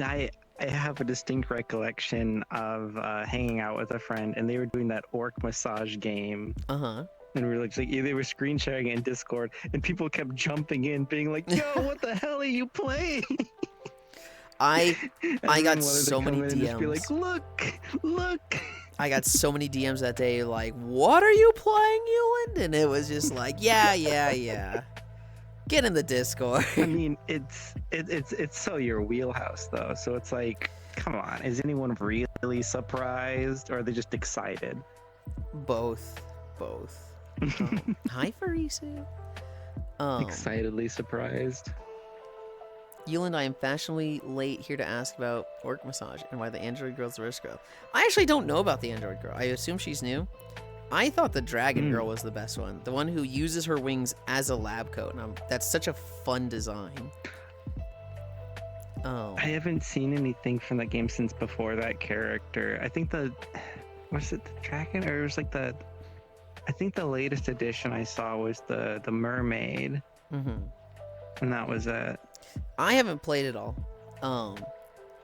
S8: I have a distinct recollection of hanging out with a friend, and they were doing that orc massage game. And we were like, they were screen sharing it in Discord, and people kept jumping in, being like, "Yo, what the hell are you playing?"
S1: I
S8: Everyone
S1: got
S8: wanted to
S1: so many
S8: come in and just be
S1: DMs.
S8: like, look.
S1: I got so many DMs that day, like, "What are you playing, Yulind?" And it was just like, yeah. Get in the Discord.
S8: I mean, it's so your wheelhouse though. So it's like, come on, is anyone really surprised, or are they just excited?
S1: Both. Hi, Farisu.
S8: Excitedly surprised.
S1: Yulind, I am fashionably late here to ask about orc massage and why the android girl's the worst girl. I actually don't know about the android girl. I assume she's new. I thought the dragon girl was the best one. The one who uses her wings as a lab coat. And that's such a fun design. Oh.
S8: I haven't seen anything from that game since before that character. I think was it the dragon, or it was like I think the latest edition I saw was the mermaid. And that was it.
S1: I haven't played it all.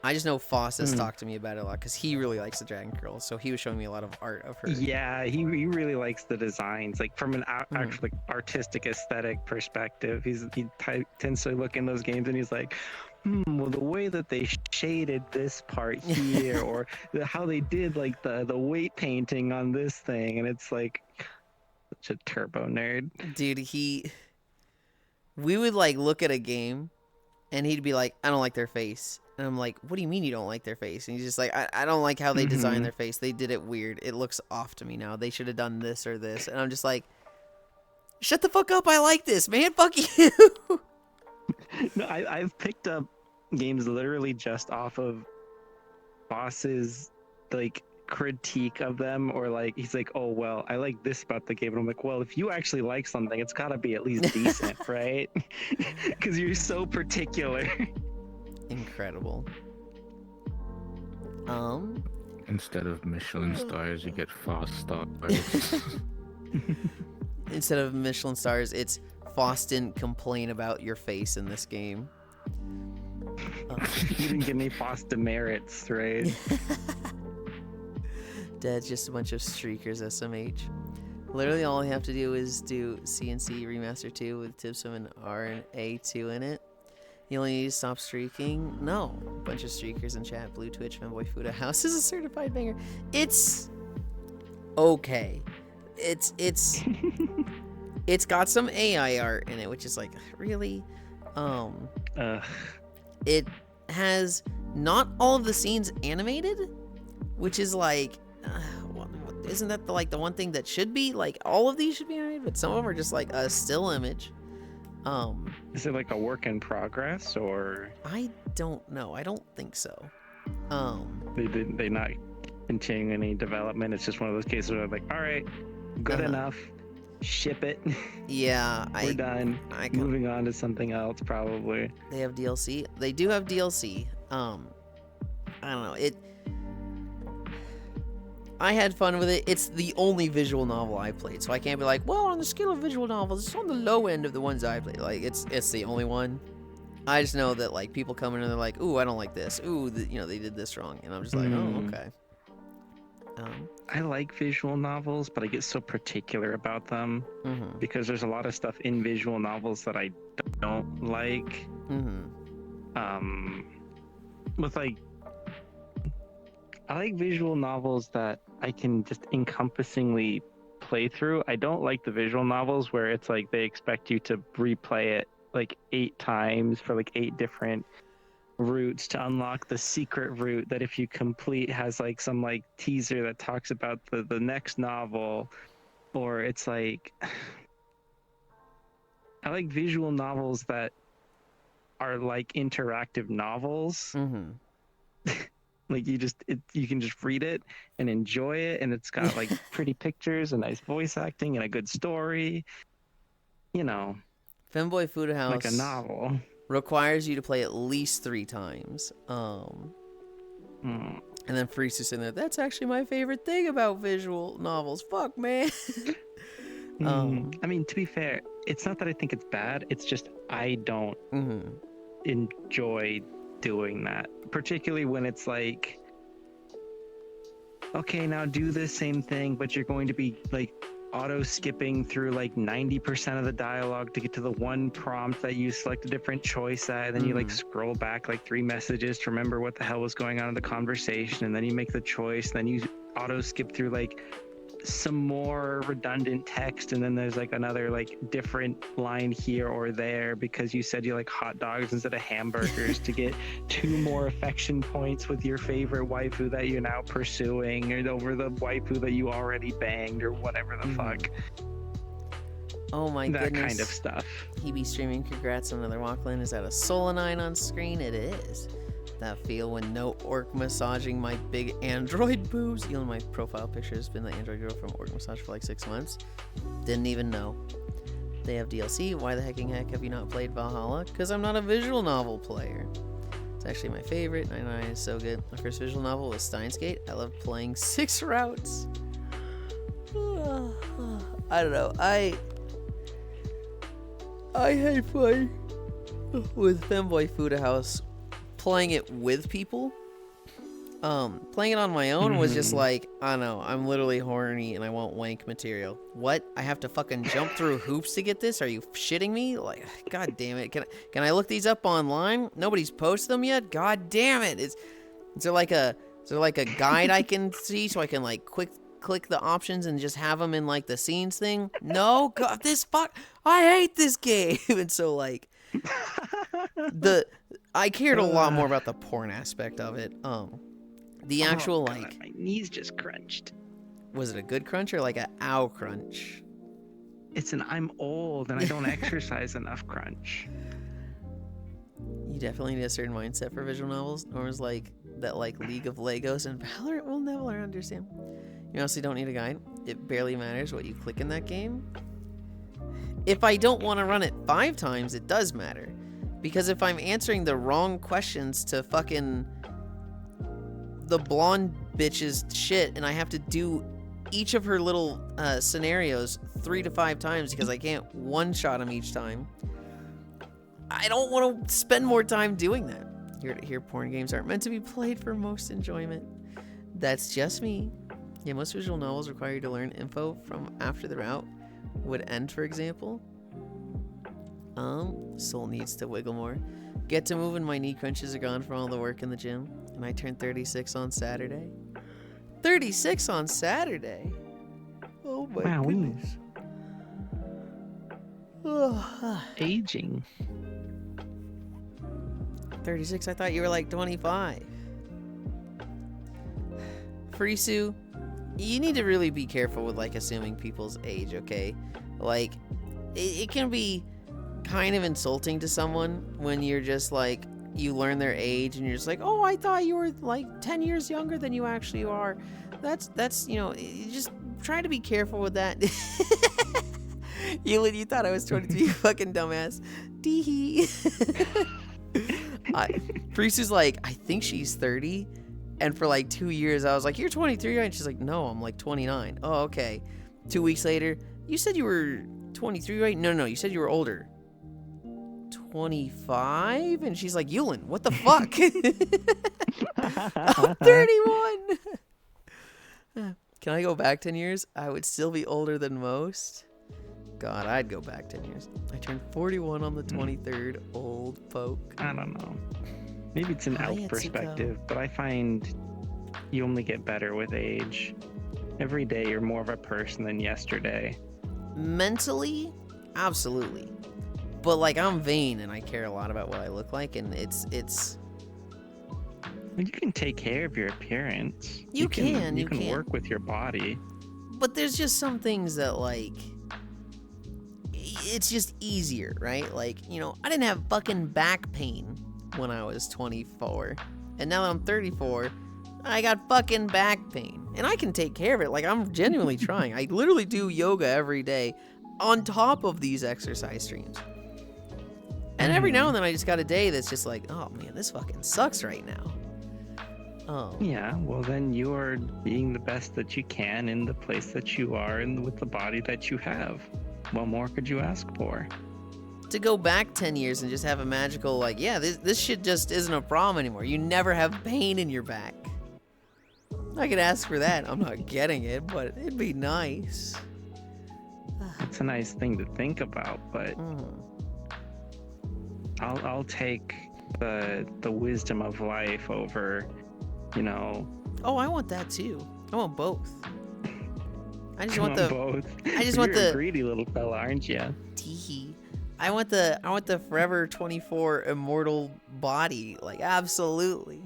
S1: I just know Foss has talked to me about it a lot because he really likes the Dragon Girl. So he was showing me a lot of art of her.
S8: Yeah, he really likes the designs, like from an actual like, artistic aesthetic perspective. He tends to look in those games and he's like, well, the way that they shaded this part here, or how they did like the weight painting on this thing, and it's like such a turbo nerd.
S1: Dude, we would like look at a game, and he'd be like, "I don't like their face," and I'm like, "What do you mean you don't like their face?" And he's just like, "I don't like how they designed their face. They did it weird. It looks off to me now. They should have done this or this." And I'm just like, "Shut the fuck up! I like this, man. Fuck you."
S8: No, I've picked up games literally just off of Boss's like critique of them, or like he's like, "Oh well, I like this about the game," and I'm like, "Well, if you actually like something, it's got to be at least decent, right?" Because you're so particular.
S1: Incredible.
S7: Instead of Michelin stars, you get Frost stars.
S1: Instead of Michelin stars, it's Foss didn't complain about your face in this game.
S8: You didn't give me Foss demerits, right?
S1: Dad's just a bunch of streakers, SMH. Literally all I have to do is do CNC Remaster 2 with Tipsum and RNA2 in it. You only need to stop streaking? No. Bunch of streakers in chat. Blue Twitch, Fanboy Fuda House is a certified banger. It's okay. It's it's got some AI art in it, which is like, really? It has not all of the scenes animated, which is like, isn't that the one thing that should be? Like, all of these should be animated, but some of them are just like a still image.
S8: Is it like a work in progress, or
S1: I don't know. I don't think so.
S8: they not continuing any development? It's just one of those cases where they're like, all right, good enough, ship it.
S1: Yeah,
S8: We're done. Moving on to something else, probably.
S1: They have DLC. They do have DLC. I don't know. I had fun with it. It's the only visual novel I played, so I can't be like, well, on the scale of visual novels, it's on the low end of the ones I played. Like, it's the only one. I just know that like people come in and they're like, ooh, I don't like this. Ooh, they did this wrong, and I'm just like, oh, okay.
S8: I like visual novels, but I get so particular about them because there's a lot of stuff in visual novels that I don't like. With like, I like visual novels that I can just encompassingly play through. I don't like the visual novels where it's like they expect you to replay it like 8 times for like 8 different routes to unlock the secret route that if you complete has like some like teaser that talks about the next novel. Or it's like, I like visual novels that are like interactive novels. Like you can just read it and enjoy it, and it's got like pretty pictures and nice voice acting and a good story. You know,
S1: Femboy Food House,
S8: like a novel,
S1: requires you to play at least 3 times. And then Freeze is in there. That's actually my favorite thing about visual novels. Fuck, man.
S8: I mean, to be fair, it's not that I think it's bad. It's just I don't enjoy doing that, particularly when it's like, okay, now do the same thing, but you're going to be like auto skipping through like 90% of the dialogue to get to the one prompt that you select a different choice at, and then you like scroll back like 3 messages to remember what the hell was going on in the conversation, and then you make the choice, then you auto skip through like some more redundant text, and then there's like another like different line here or there because you said you like hot dogs instead of hamburgers to get 2 more affection points with your favorite waifu that you're now pursuing, or over the waifu that you already banged, or whatever the fuck.
S1: Oh my
S8: that
S1: goodness.
S8: kind of stuff.
S1: He be streaming. Congrats on another Walkland. Is that a Solanine on screen? It is. That feel when no orc massaging my big android boobs. You know, my profile picture has been the android girl from Orc Massage for like 6 months. Didn't even know. They have DLC. Why the hecking heck have you not played Valhalla? Because I'm not a visual novel player. It's actually my favorite. 99 is so good. My first visual novel was Steins Gate. I love playing 6 routes. I don't know. I hate playing with Femboy Food House. Playing it with people. Playing it on my own was just like, I don't know, I'm literally horny and I want wank material. What? I have to fucking jump through hoops to get this? Are you shitting me? Like, god damn it. Can I look these up online? Nobody's posted them yet? God damn it. Is there like a guide I can see so I can like quick click the options and just have them in like the scenes thing. No, God, I hate this game. And so like I cared a lot more about the porn aspect of it. The actual
S8: God, my knees just crunched.
S1: was it a good crunch or like a ow crunch?
S8: It's an I'm old and I don't exercise enough crunch.
S1: You definitely need a certain mindset for visual novels. Norma's like that, like League of Legos, and Valorant will never understand. You honestly don't need a guide. It barely matters what you click in that game. If I don't want to run it 5 times, it does matter. Because if I'm answering the wrong questions to fucking the blonde bitch's shit, and I have to do each of her little scenarios 3 to 5 times because I can't one-shot them each time, I don't want to spend more time doing that. Here to hear porn games aren't meant to be played for most enjoyment. That's just me. Yeah, most visual novels require you to learn info from after the route would end, for example. Soul needs to wiggle more. Get to moving, my knee crunches are gone from all the work in the gym. And I turned 36 on Saturday. 36 on Saturday? Oh my goodness.
S8: Aging.
S1: 36, I thought you were like 25. Frisu, you need to really be careful with like assuming people's age, okay? Like, it can be kind of insulting to someone when you're just like, you learn their age and you're just like, oh, I thought you were like 10 years younger than you actually are. That's you know, you just try to be careful with that. Yulind, you thought I was 23, fucking dumbass. Tee Frisu's like, I think she's 30. And for like 2 years, I was like, you're 23, right? And she's like, no, I'm like 29. Oh, okay. 2 weeks later, you said you were 23, right? No, you said you were older. 25? And she's like, Yulind, what the fuck? I'm 31. Can I go back 10 years? I would still be older than most. God, I'd go back 10 years. I turned 41 on the 23rd, old folk.
S8: I don't know. Maybe it's an elf perspective, but I find you only get better with age. Every day you're more of a person than yesterday.
S1: Mentally, absolutely. But like, I'm vain and I care a lot about what I look like, and it's
S8: You can take care of your appearance.
S1: You can
S8: work with your body.
S1: But there's just some things that like, it's just easier, right? Like, you know, I didn't have fucking back pain when I was 24. And now that I'm 34, I got fucking back pain. And I can take care of it. Like, I'm genuinely trying. I literally do yoga every day on top of these exercise streams. And every now and then I just got a day that's just like, oh man, this fucking sucks right now. Oh.
S8: Yeah, well then you're being the best that you can in the place that you are and with the body that you have. What more could you ask for?
S1: To go back 10 years and just have a magical, like, yeah, this shit just isn't a problem anymore. You never have pain in your back. I could ask for that. I'm not getting it, but it'd be nice.
S8: It's a nice thing to think about, but I'll take the wisdom of life over, you know.
S1: Oh, I want that too. I want both. I just want
S8: both.
S1: I just
S8: You're
S1: want the
S8: a greedy little fella, aren't you?
S1: Teehee. I want the forever 24 immortal body. Like, absolutely.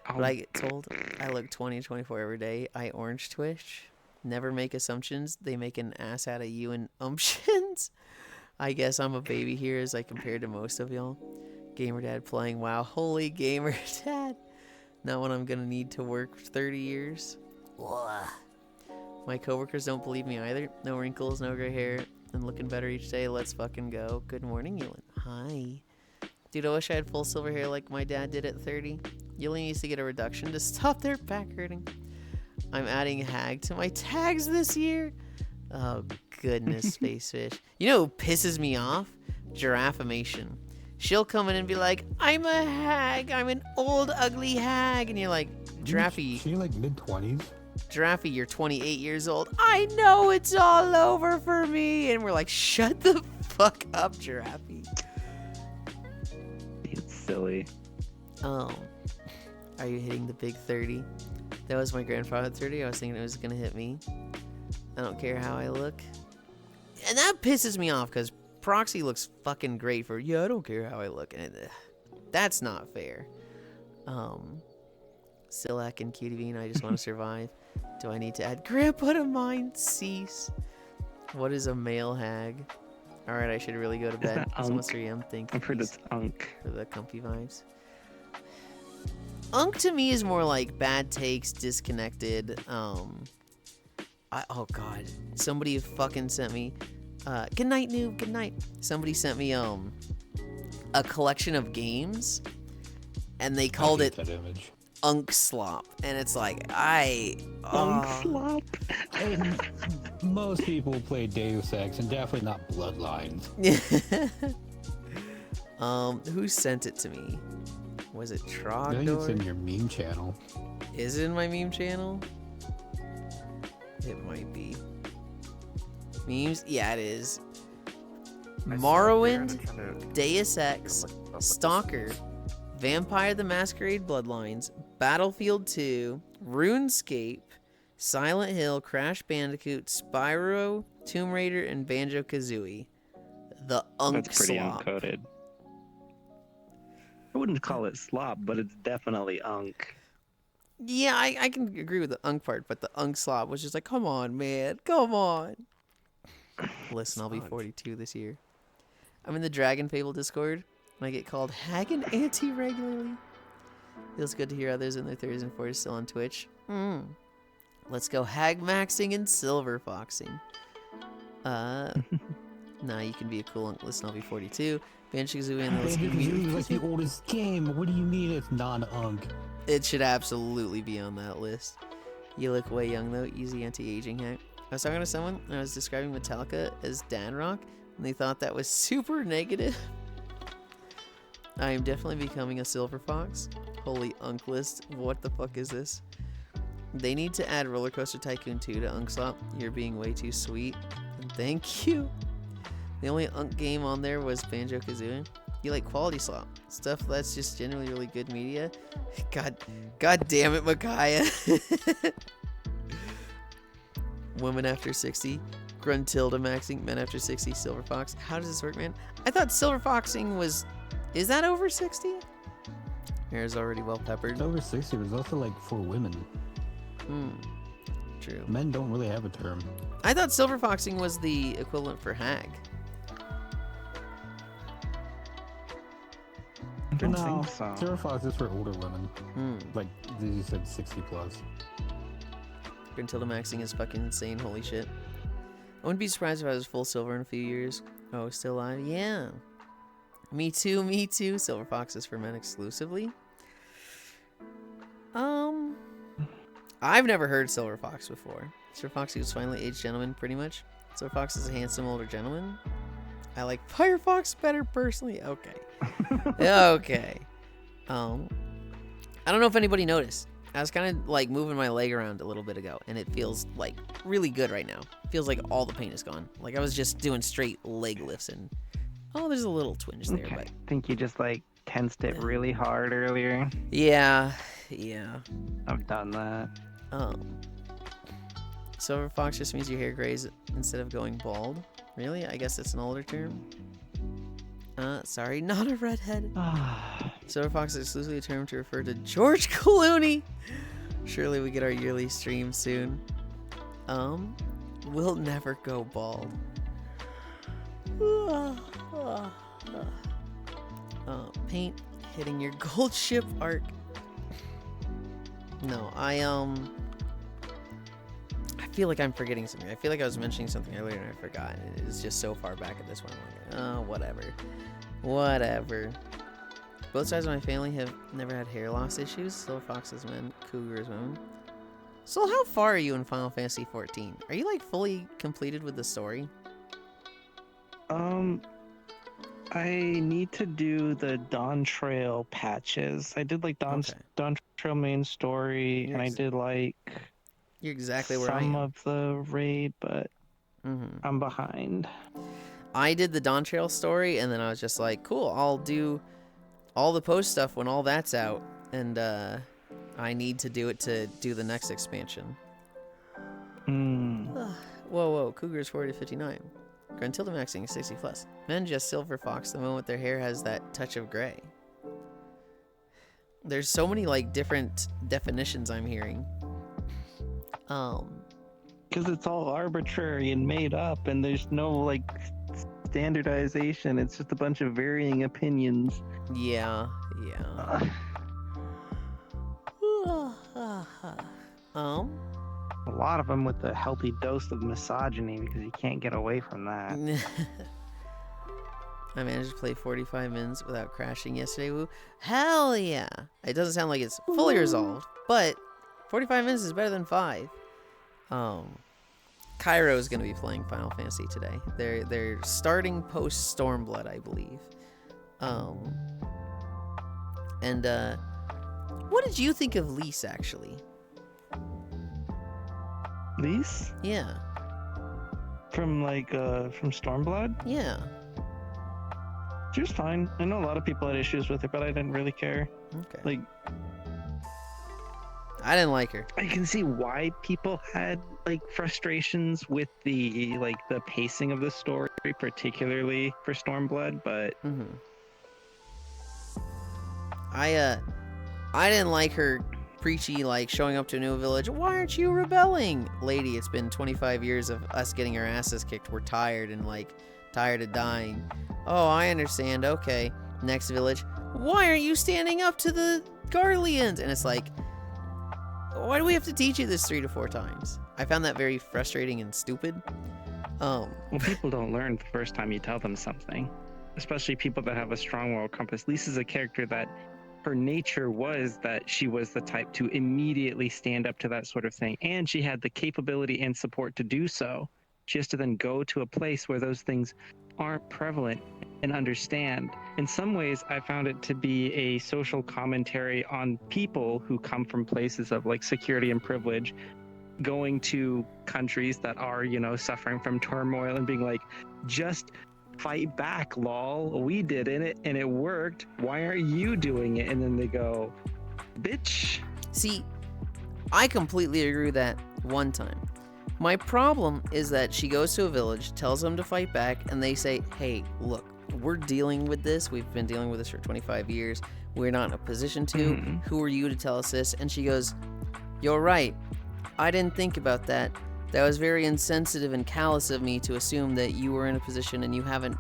S1: But I get told I look 20, 24 every day. I orange twitch. Never make assumptions. They make an ass out of you and umptions. I guess I'm a baby here as I compared to most of y'all. Gamer dad playing WoW. Holy gamer dad. Not what I'm gonna need to work 30 years. Ugh. My coworkers don't believe me either. No wrinkles, no gray hair, and looking better each day. Let's fucking go. Good morning, Yulind. Hi. Dude, I wish I had full silver hair like my dad did at 30. Yulind needs to get a reduction to stop their back hurting. I'm adding hag to my tags this year. Oh, goodness, Space Fish. You know who pisses me off? Giraffimation. She'll come in and be like, I'm a hag. I'm an old, ugly hag. And you're like, Giraffe.
S9: She like mid-20s?
S1: Giraffe, you're 28 years old. I know it's all over for me. And we're like, shut the fuck up, Giraffe.
S8: It's silly.
S1: Oh. Are you hitting the big 30? That was my grandfather 30. I was thinking it was gonna hit me. I don't care how I look. And that pisses me off because Proxy looks fucking great for, I don't care how I look. And that's not fair. Silak and Cutie Bean, I just want to survive. Do I need to add Grandpa to mine? Cease. What is a male hag? Alright, I should really go to bed.
S8: that
S1: It's almost
S8: Unk?
S1: 3 a.m. Thank
S8: I've heard
S1: you
S8: it's Unk.
S1: for the comfy vibes. Unk to me is more like bad takes, disconnected. Oh god, somebody fucking sent me. Good night, noob. Good night. Somebody sent me a collection of games, and they called it
S2: that image.
S1: Unk Slop, and it's like
S8: Unk slop.
S2: And most people play Deus Ex, and definitely not Bloodlines.
S1: Who sent it to me? Was it
S2: I think it's in
S1: Trogdor?
S2: your meme channel.
S1: Is it in my meme channel? It might be. Memes? Yeah, it is. Morrowind, Deus Ex, Stalker, Vampire the Masquerade Bloodlines, Battlefield 2, RuneScape, Silent Hill, Crash Bandicoot, Spyro, Tomb Raider, and Banjo-Kazooie. The Unk
S8: That's pretty
S1: Slop.
S8: uncoded. I wouldn't call it slop, but it's definitely Unk.
S1: Yeah, I can agree with the Unk part, but the Unk Slop was just like, come on, man, come on. Listen, I'll be 42 this year. I'm in the Dragon Fable Discord, and I get called Hag and Auntie regularly. Feels good to hear others in their 30s and 40s still on Twitch. Let's go hag maxing and silver foxing. Nah, you can be a cool Unk. Listen, I'll be 42. Banjo-Kazooie and the Let's Give
S2: Banjo-Kazooie
S1: Me...
S2: is like the oldest game. What do you mean it's non-Unk?
S1: It should absolutely be on that list. You look way young though. Easy anti-aging hack. I was talking to someone and I was describing Metallica as Dan Rock, and they thought that was super negative. I am definitely becoming a silver fox. Holy Unk list. What the fuck is this? They need to add Roller Coaster Tycoon 2 to Unk Slop. You're being way too sweet. And thank you. The only Unk game on there was Banjo-Kazooie. You like quality slop. Stuff that's just generally really good media. God damn it, Micaiah. Women after 60. Gruntilda maxing. Men after 60. Silver Fox. How does this work, man? I thought Silver Foxing was... Is that over 60? Hair's already well peppered.
S2: It's over 60, but it's also like for women.
S1: True.
S2: Men don't really have a term.
S1: I thought Silver Foxing was the equivalent for hag.
S8: I don't
S2: No,
S8: think so.
S2: Silver Fox is for older women. Like you said, 60 plus.
S1: Gruntilda maxing is fucking insane. Holy shit. I wouldn't be surprised if I was full silver in a few years. Oh, still alive? Yeah. Me too, me too. Silver Fox is for men exclusively. I've never heard Silver Fox before. Silver Fox was finally aged gentleman, pretty much. Silver Fox is a handsome older gentleman. I like Firefox better personally. Okay. Okay. I don't know if anybody noticed. I was kind of like moving my leg around a little bit ago, and it feels like really good right now. It feels like all the pain is gone. Like I was just doing straight leg lifts, and there's a little twinge there,
S8: Okay.
S1: but
S8: I think you just like tensed it really hard earlier.
S1: yeah.
S8: I've done that.
S1: Silver Fox just means your hair grays instead of going bald. Really? I guess it's an older term. Sorry, not a redhead. Silver Fox is exclusively a term to refer to George Clooney. Surely we get our yearly stream soon. We'll never go bald. Paint hitting your gold ship arc. No, I feel like I'm forgetting something. I feel like I was mentioning something earlier and I forgot. It is just so far back at this point. I'm like, whatever. Both sides of my family have never had hair loss issues. Silver Foxes men, Cougars women. So how far are you in Final Fantasy 14? Are you like fully completed with the story?
S8: I need to do the Dawn Trail patches. I did like Dawn Trail main story, and I did like
S1: You're exactly where I am.
S8: some of the raid, but I'm behind.
S1: I did the Dawn Trail story, and then I was just like, cool, I'll do all the post stuff when all that's out. And I I need to do it to do the next expansion.
S8: Mm.
S1: Whoa, Cougar's 40 to 59. Gruntilda maxing 60 plus. Men just silver fox the moment their hair has that touch of gray. There's so many like different definitions I'm hearing.
S8: Because it's all arbitrary and made up, and there's no like standardization. It's just a bunch of varying opinions.
S1: Yeah.
S8: A lot of them with a healthy dose of misogyny, because you can't get away from that.
S1: I managed to play 45 minutes without crashing yesterday. Woo. Hell yeah. It doesn't sound like it's fully resolved, but 45 minutes is better than 5. Cairo is going to be playing Final Fantasy today. They're starting post Stormblood, I believe. What did you think of Lise, actually?
S8: Lise?
S1: Yeah.
S8: From Stormblood?
S1: Yeah.
S8: She was fine. I know a lot of people had issues with her, but I didn't really care.
S1: Okay.
S8: Like,
S1: I didn't like her.
S8: I can see why people had like frustrations with the pacing of the story, particularly for Stormblood, but
S1: I didn't like her preachy, like showing up to a new village. Why aren't you rebelling? Lady, it's been 25 years of us getting our asses kicked. We're tired and like tired of dying. Oh, I understand. Okay. Next village. Why aren't you standing up to the Garleans? And it's like, why do we have to teach you this 3 to 4 times? I found that very frustrating and stupid.
S8: Well, people don't learn the first time you tell them something, especially people that have a strong moral compass. Lisa's a character that her nature was that she was the type to immediately stand up to that sort of thing, and she had the capability and support to do so. She has to then go to a place where those things aren't prevalent and understand. In some ways, I found it to be a social commentary on people who come from places of like security and privilege, going to countries that are, suffering from turmoil and being like, just fight back, lol. We did it and it worked. Why aren't you doing it? And then they go, bitch.
S1: See, I completely agree with that one time. My problem is that she goes to a village, tells them to fight back, and they say, hey, look, we're dealing with this. We've been dealing with this for 25 years. We're not in a position to. Who are you to tell us this? And she goes, you're right. I didn't think about that. That was very insensitive and callous of me to assume that you were in a position and you haven't,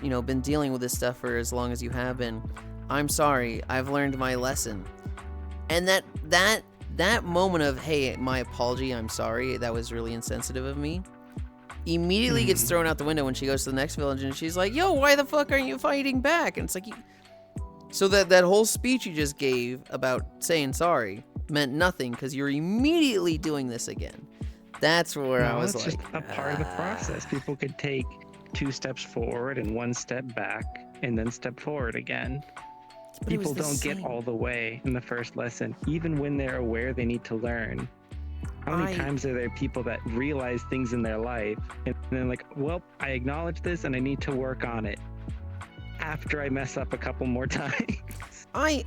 S1: been dealing with this stuff for as long as you have been. I'm sorry. I've learned my lesson. And that moment of, hey, my apology, I'm sorry, that was really insensitive of me, immediately gets thrown out the window when she goes to the next village and she's like, yo, why the fuck aren't you fighting back? And it's like, so that whole speech you just gave about saying sorry meant nothing because you're immediately doing this again. That's where I was
S8: it's
S1: like,
S8: just a part of the process. People could take 2 steps forward and 1 step back and then step forward again. People don't get all the way in the first lesson, even when they're aware they need to learn. How many times are there people that realize things in their life and then like, well, I acknowledge this and I need to work on it after I mess up a couple more times?
S1: I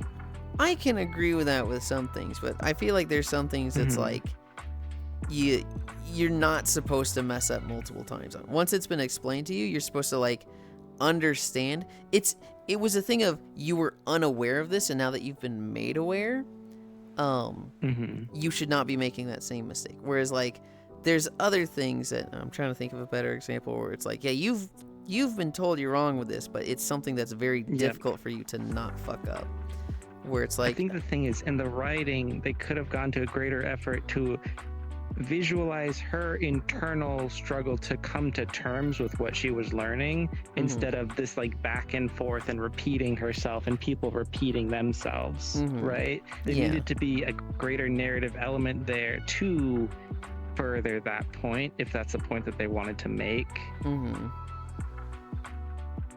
S1: can agree with that with some things, but I feel like there's some things that's like you're not supposed to mess up multiple times. Once it's been explained to you, you're supposed to like understand. It was a thing of you were unaware of this, and now that you've been made aware, you should not be making that same mistake. Whereas like there's other things that I'm trying to think of a better example where it's like, yeah, you've been told you're wrong with this, but it's something that's very difficult for you to not fuck up. Where it's like,
S8: I think the thing is, in the writing, they could have gone to a greater effort to visualize her internal struggle to come to terms with what she was learning instead of this like back and forth and repeating herself and people repeating themselves, right? There needed to be a greater narrative element there to further that point, if that's a point that they wanted to make.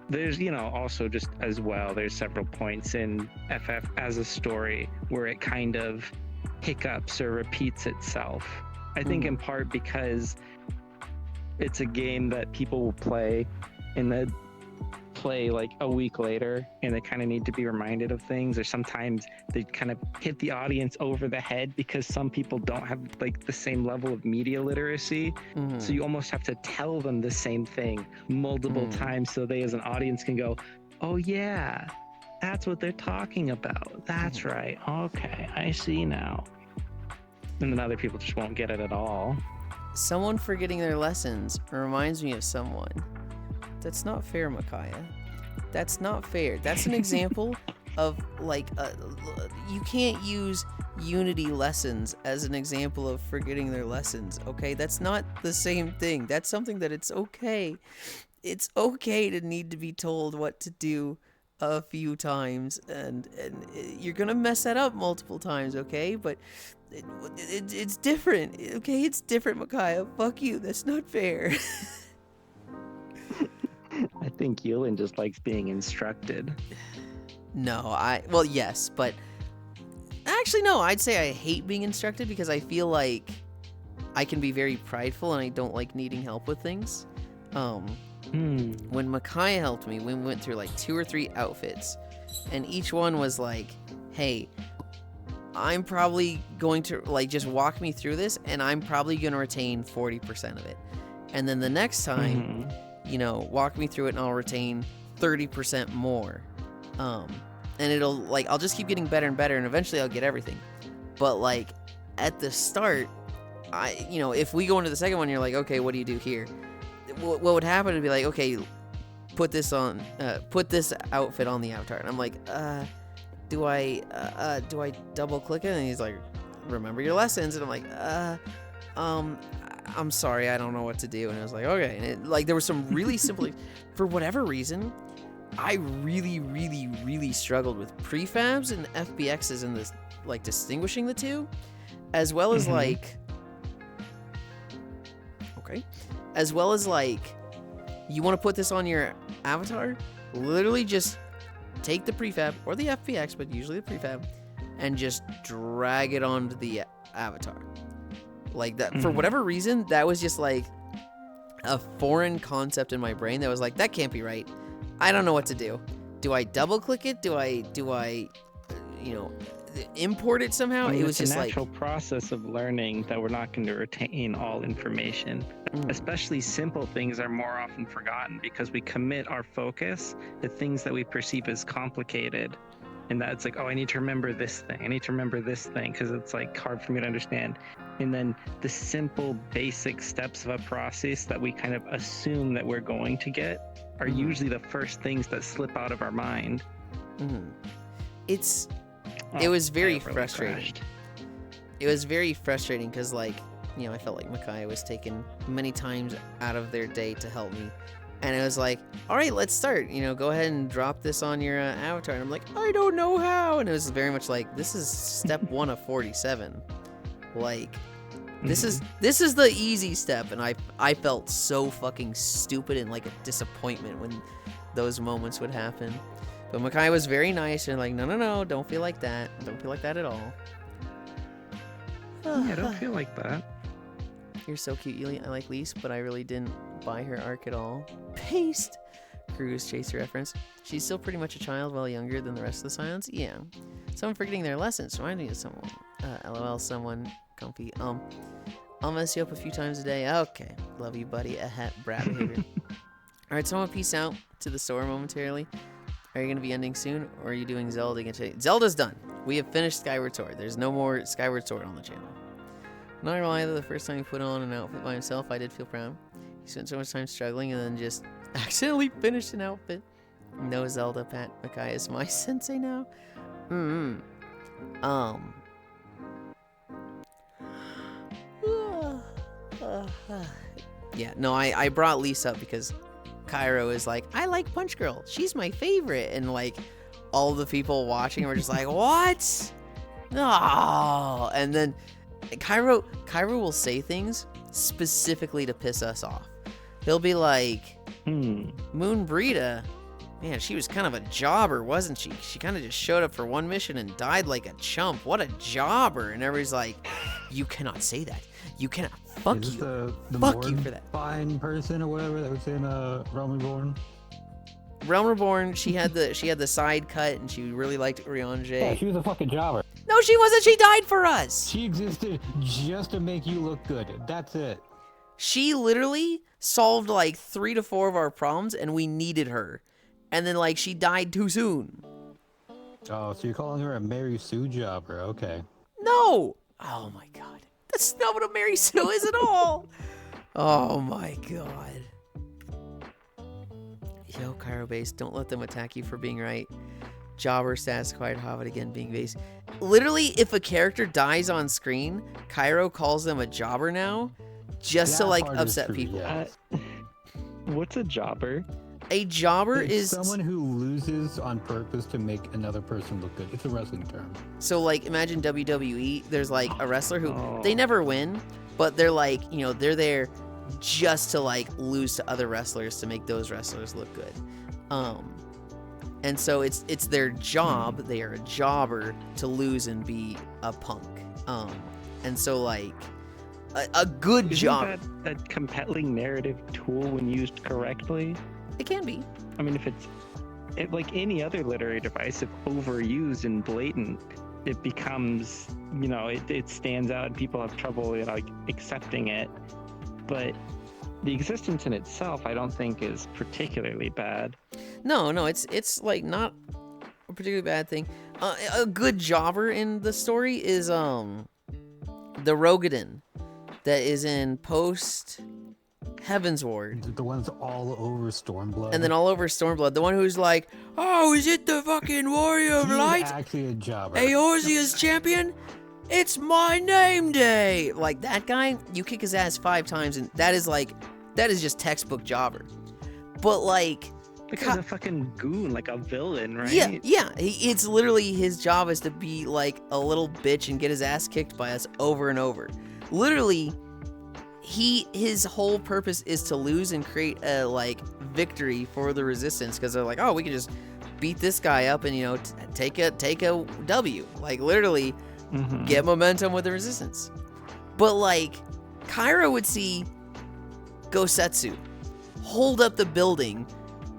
S8: There's, also just as well, there's several points in FF as a story where it kind of hiccups or repeats itself. I think in part because it's a game that people will play in the play like a week later and they kind of need to be reminded of things, or sometimes they kind of hit the audience over the head because some people don't have like the same level of media literacy. So you almost have to tell them the same thing multiple times so they as an audience can go, oh yeah, that's what they're talking about. That's right. Okay, I see now. And then other people just won't get it at all.
S1: Someone forgetting their lessons reminds me of someone. That's not fair, Micaiah. That's not fair. That's an example of like you can't use Unity lessons as an example of forgetting their lessons. Okay, that's not the same thing. That's something that it's okay. It's okay to need to be told what to do a few times, and you're gonna mess that up multiple times. Okay, but it's different. Okay, it's different, Micaiah. Fuck you. That's not fair.
S8: I think Yulind just likes being instructed.
S1: No, well, yes, but actually, no, I'd say I hate being instructed because I feel like I can be very prideful and I don't like needing help with things. When Micaiah helped me, we went through like 2 or 3 outfits, and each one was like, hey, I'm probably going to, like, just walk me through this, and I'm probably going to retain 40% of it. And then the next time, you know, walk me through it, and I'll retain 30% more. And it'll, like, I'll just keep getting better and better, and eventually I'll get everything. But, like, at the start, you know, if we go into the second one, you're like, okay, what do you do here? What would happen would be like, okay, put this outfit on the avatar. And I'm like, do I double click it? And he's like, remember your lessons. And I'm like, I'm sorry, I don't know what to do. And I was like, okay. And it, like, there was some really simple, for whatever reason, I really, really, really struggled with prefabs and FBXs and this, like, distinguishing the two, as well as like, okay, as well as like, you want to put this on your avatar, literally just take the prefab or the FBX, but usually the prefab, and just drag it onto the avatar. Like that, for whatever reason, that was just like a foreign concept in my brain that was like, that can't be right. I don't know what to do. Do I double click it? Do I, you know, import it somehow?
S8: I mean,
S1: it was
S8: it's
S1: just
S8: a
S1: like
S8: natural process of learning that we're not going to retain all information. Especially simple things are more often forgotten because we commit our focus to things that we perceive as complicated. And that's like, oh, I need to remember this thing. I need to remember this thing because it's like hard for me to understand. And then the simple basic steps of a process that we kind of assume that we're going to get are usually the first things that slip out of our mind.
S1: It was very frustrating. It was very frustrating because, like, you know, I felt like Micaiah was taken many times out of their day to help me. And it was like, all right, let's start. You know, go ahead and drop this on your avatar. And I'm like, I don't know how. And it was very much like, this is step 1 of 47. Like, this is the easy step. And I felt so fucking stupid and like a disappointment when those moments would happen. But Micaiah was very nice and like, no, don't feel like that. Don't feel like that at all.
S8: Yeah, don't feel like that.
S1: You're so cute, Yulind. I like Lise, but I really didn't buy her arc at all. Paste! Cruise Chaser reference. She's still pretty much a child while younger than the rest of the Silence. Yeah. Someone forgetting their lessons. Remind me of someone. LOL, someone comfy. I'll mess you up a few times a day. Okay. Love you, buddy. Brat behavior. Alright, so I'm gonna peace out to the store momentarily. Are you going to be ending soon, or are you doing Zelda again today? Zelda's done. We have finished Skyward Sword. There's no more Skyward Sword on the channel. Not gonna lie, though, the first time he put on an outfit by himself, I did feel proud. He spent so much time struggling and then just accidentally finished an outfit. No Zelda, Pat. Micaiah is my sensei now. Yeah, no, I brought Lisa up because Cairo is like, I like Punch Girl. She's my favorite. And like, all the people watching were just like, what? No. And then Cairo will say things specifically to piss us off. He'll be like, Moon Brita, man, she was kind of a jobber, wasn't she? She kind of just showed up for one mission and died like a chump. What a jobber. And everybody's like, you cannot say that. You cannot. Fuck
S9: Is
S1: you.
S9: The
S1: Fuck you for that.
S9: fine person or whatever that was in Realm Reborn.
S1: Realm Reborn, she had the side cut, and she really liked Ryanje.
S2: Yeah, she was a fucking jobber.
S1: No, she wasn't. She died for us.
S2: She existed just to make you look good. That's it.
S1: She literally solved like 3 to 4 of our problems, and we needed her. And then like she died too soon.
S2: Oh, so you're calling her a Mary Sue jobber? Okay.
S1: No. Oh my god. That's not what a Mary Sue is at all. Oh my god. Yo, Cairo base, don't let them attack you for being right. Jobber status quiet Hobbit again being base. Literally, if a character dies on screen, Cairo calls them a jobber now, just to
S2: That
S1: like
S2: part is
S1: upset
S2: true,
S1: people.
S2: yes.
S8: What's a jobber?
S1: A jobber
S2: It's
S1: is
S2: someone who loses on purpose to make another person look good. It's a wrestling term.
S1: so like imagine WWE. There's like a wrestler who
S8: Oh.
S1: they never win, but they're like they're there just to like lose to other wrestlers to make those wrestlers look good. And so it's their job. They are a jobber to lose and be a punk. And so like a good
S8: Isn't
S1: job.
S8: that a compelling narrative tool when used correctly?
S1: It can be.
S8: I mean, if it's like any other literary device, if overused and blatant, it becomes, it stands out and people have trouble, like accepting it. But the existence in itself, I don't think is particularly bad.
S1: No, it's like not a particularly bad thing. A good jobber in the story is the Rogadin that is in post Heaven's Ward.
S2: The ones all over Stormblood.
S1: And then all over Stormblood, the one who's like, oh, is it the fucking Warrior of
S2: He's
S1: Light?
S2: actually a jobber.
S1: Eorzea's champion? It's my name day! Like, that guy, you kick his ass 5 times, and that is just textbook jobber. But, like...
S8: Like a fucking goon, like a villain, right?
S1: Yeah. It's literally his job is to be, like, a little bitch and get his ass kicked by us over and over. Literally... his whole purpose is to lose and create a like victory for the resistance, because they're like, oh, we can just beat this guy up and take a W, like literally get momentum with the resistance. But like Cairo would see Gosetsu hold up the building,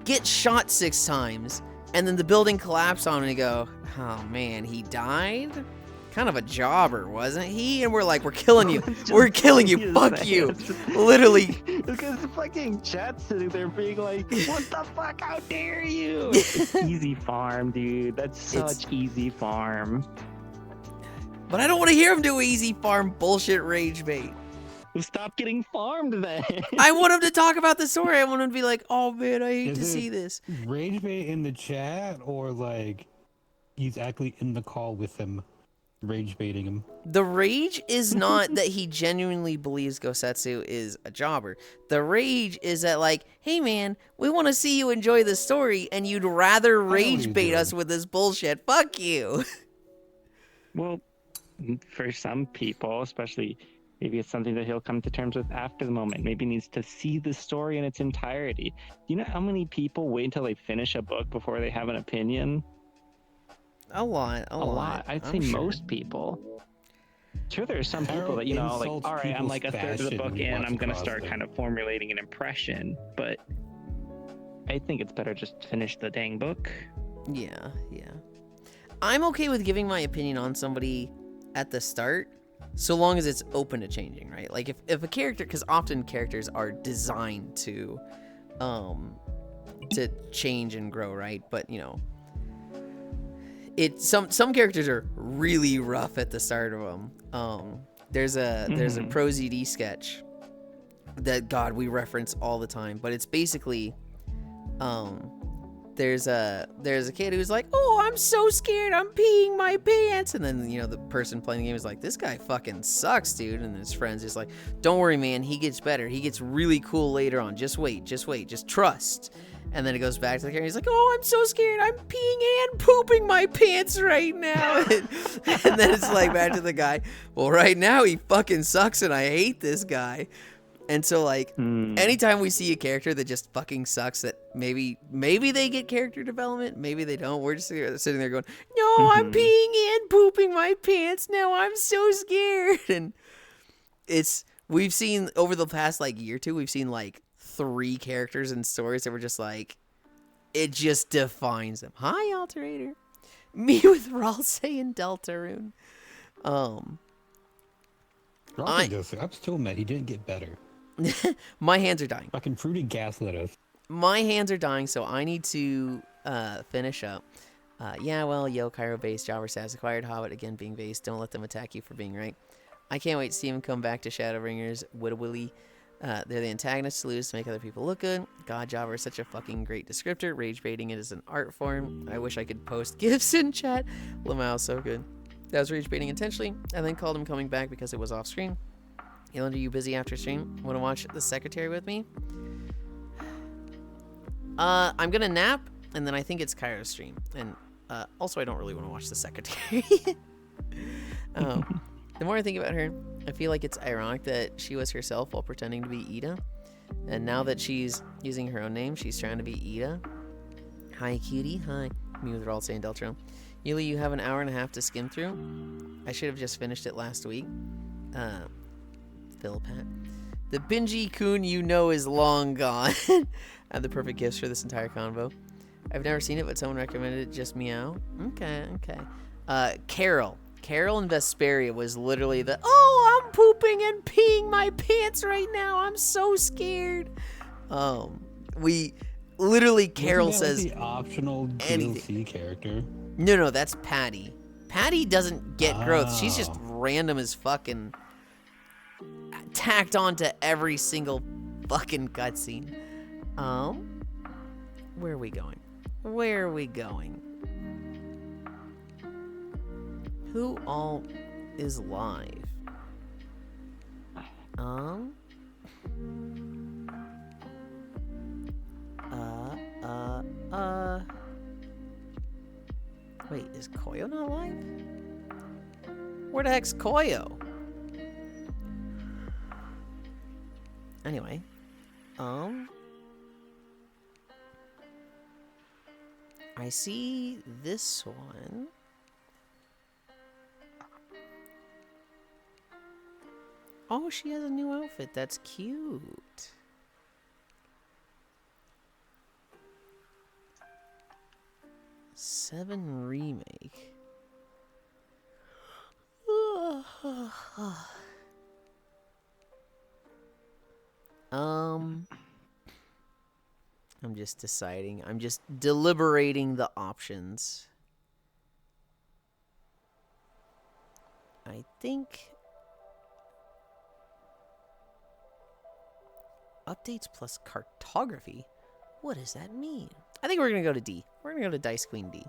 S1: get shot 6 times, and then the building collapse on him and go, oh man, he died? Kind of a jobber, wasn't he? And we're like, we're killing you. We're killing you. Fuck you. Literally.
S8: Because the fucking chat's sitting there being like, what the fuck? How dare you? Easy farm, dude. That's such easy farm.
S1: But I don't want to hear him do easy farm bullshit rage bait.
S8: Stop getting farmed then.
S1: I want him to talk about the story. I want him to be like, oh man, I hate
S2: Is
S1: to
S2: it
S1: see this.
S2: Rage bait in the chat, or like he's actually in the call with him, rage baiting him?
S1: The rage is not that he genuinely believes Gosetsu is a jobber. The rage is that like, hey man, we want to see you enjoy the story, and you'd rather rage bait us with this bullshit. Fuck you.
S8: Well, for some people, especially maybe it's something that he'll come to terms with after the moment. Maybe he needs to see the story in its entirety. Do you know how many people wait until they finish a book before they have an opinion?
S1: A lot.
S8: I'd say
S1: I'm sure.
S8: most people. Sure, there are some people that, like, all right, I'm like a third of the book in, I'm going to start kind of formulating an impression, but I think it's better just to finish the dang book.
S1: Yeah. I'm okay with giving my opinion on somebody at the start, so long as it's open to changing, right? Like if a character, because often characters are designed to change and grow, right? But some characters are really rough at the start of them. There's a Pro ZD sketch that we reference all the time, but it's basically there's a kid who's like, oh, I'm so scared, I'm peeing my pants, and then the person playing the game is like, this guy fucking sucks, dude, and his friends is like, don't worry, man, he gets better, he gets really cool later on, just wait, just trust. And then it goes back to the character. He's like, oh, I'm so scared. I'm peeing and pooping my pants right now. And then it's like back to the guy. Well, right now he fucking sucks and I hate this guy. And so like anytime we see a character that just fucking sucks, that maybe they get character development, maybe they don't. We're just sitting there going, no, I'm peeing and pooping my pants now. I'm so scared. And we've seen over the past like year or two, we've seen like 3 characters in stories that were just like, It just defines them. Hi, Alterator. Me with Ralse and Deltarune.
S2: I'm still mad he didn't get better.
S1: My hands are dying.
S2: Fucking Fruity gaslit us.
S1: My hands are dying, so I need to finish up. Yeah, well, yo, Cairo base, Jobber has acquired Hobbit again being base. Don't let them attack you for being right. I can't wait to see him come back to Shadowbringers. Willy. They're the antagonists to lose to make other people look good. God, Jobber is such a fucking great descriptor. Rage baiting it is an art form. I wish I could post gifs in chat. Lamau, so good. That was rage baiting intentionally. I then called him coming back because it was off screen. Yulind, are you busy after stream? Want to watch The Secretary with me? I'm gonna nap, and then I think it's Cairo's stream. And also, I don't really want to watch The Secretary. The more I think about her, I feel like it's ironic that she was herself while pretending to be Ida. And now that she's using her own name, she's trying to be Ida. Hi, cutie. Hi. Me with Ralse and Deltro. Yuli, you have an hour and a half to skim through. I should have just finished it last week. Phil Pat. The Bingy Coon you know is long gone. I have the perfect gifts for this entire convo. I've never seen it, but someone recommended it. Just meow. Okay. Carol in Vesperia was literally the, oh, I'm pooping and peeing my pants right now. I'm so scared. We literally, Carol says
S2: the optional
S1: anything.
S2: DLC character.
S1: No, that's Patty. Patty doesn't get growth. She's just random as fucking tacked onto every single fucking cutscene. Where are we going? Who all is live? Wait, is Koyo not live? Where the heck's Koyo? Anyway, I see this one. Oh, she has a new outfit. That's cute. Seven remake. I'm just deciding. I'm just deliberating the options. I think updates plus cartography. What does that mean? I think we're gonna go to D. We're gonna go to Dice Queen D.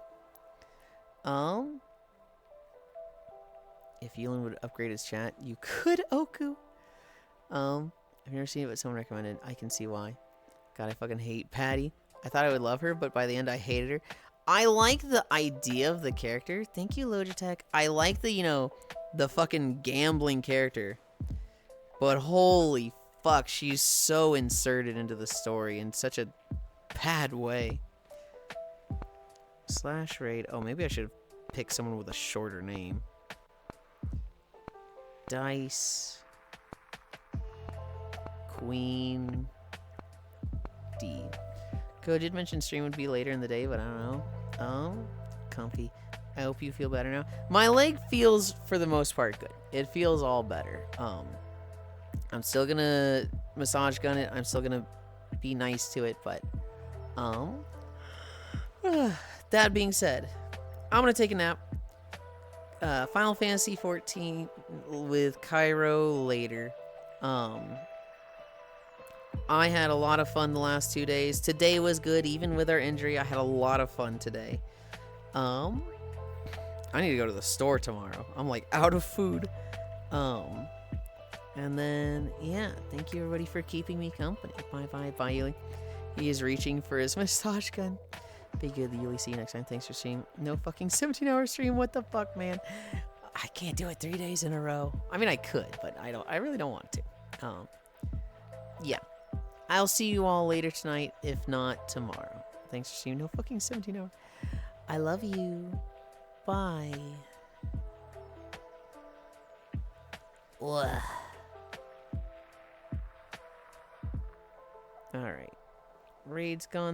S1: If Yulind would upgrade his chat, you could, Oku. I've never seen it, but someone recommended. I can see why. God, I fucking hate Patty. I thought I would love her, but by the end I hated her. I like the idea of the character. Thank you, Logitech. I like the, the fucking gambling character. But holy fuck, she's so inserted into the story in such a bad way. Slash raid. Oh, maybe I should have picked someone with a shorter name. Dice Queen D. Code did mention stream would be later in the day, but I don't know. Comfy. I hope you feel better now. My leg feels, for the most part, good. It feels all better. I'm still gonna massage gun it. I'm still gonna be nice to it, but that being said, I'm gonna take a nap. Final Fantasy 14 with Cairo later. I had a lot of fun the last 2 days. Today was good, even with our injury. I had a lot of fun today. I need to go to the store tomorrow. I'm like out of food. And then, yeah, thank you everybody for keeping me company. Bye, Yuli. He is reaching for his massage gun. Be good, Yuli. See you next time. Thanks for streaming. No fucking 17-hour stream. What the fuck, man? I can't do it 3 days in a row. I mean, I could, but I really don't want to. Yeah. I'll see you all later tonight, if not tomorrow. Thanks for streaming. No fucking 17-hour. I love you. Bye. Ugh. All right. Raid's gone.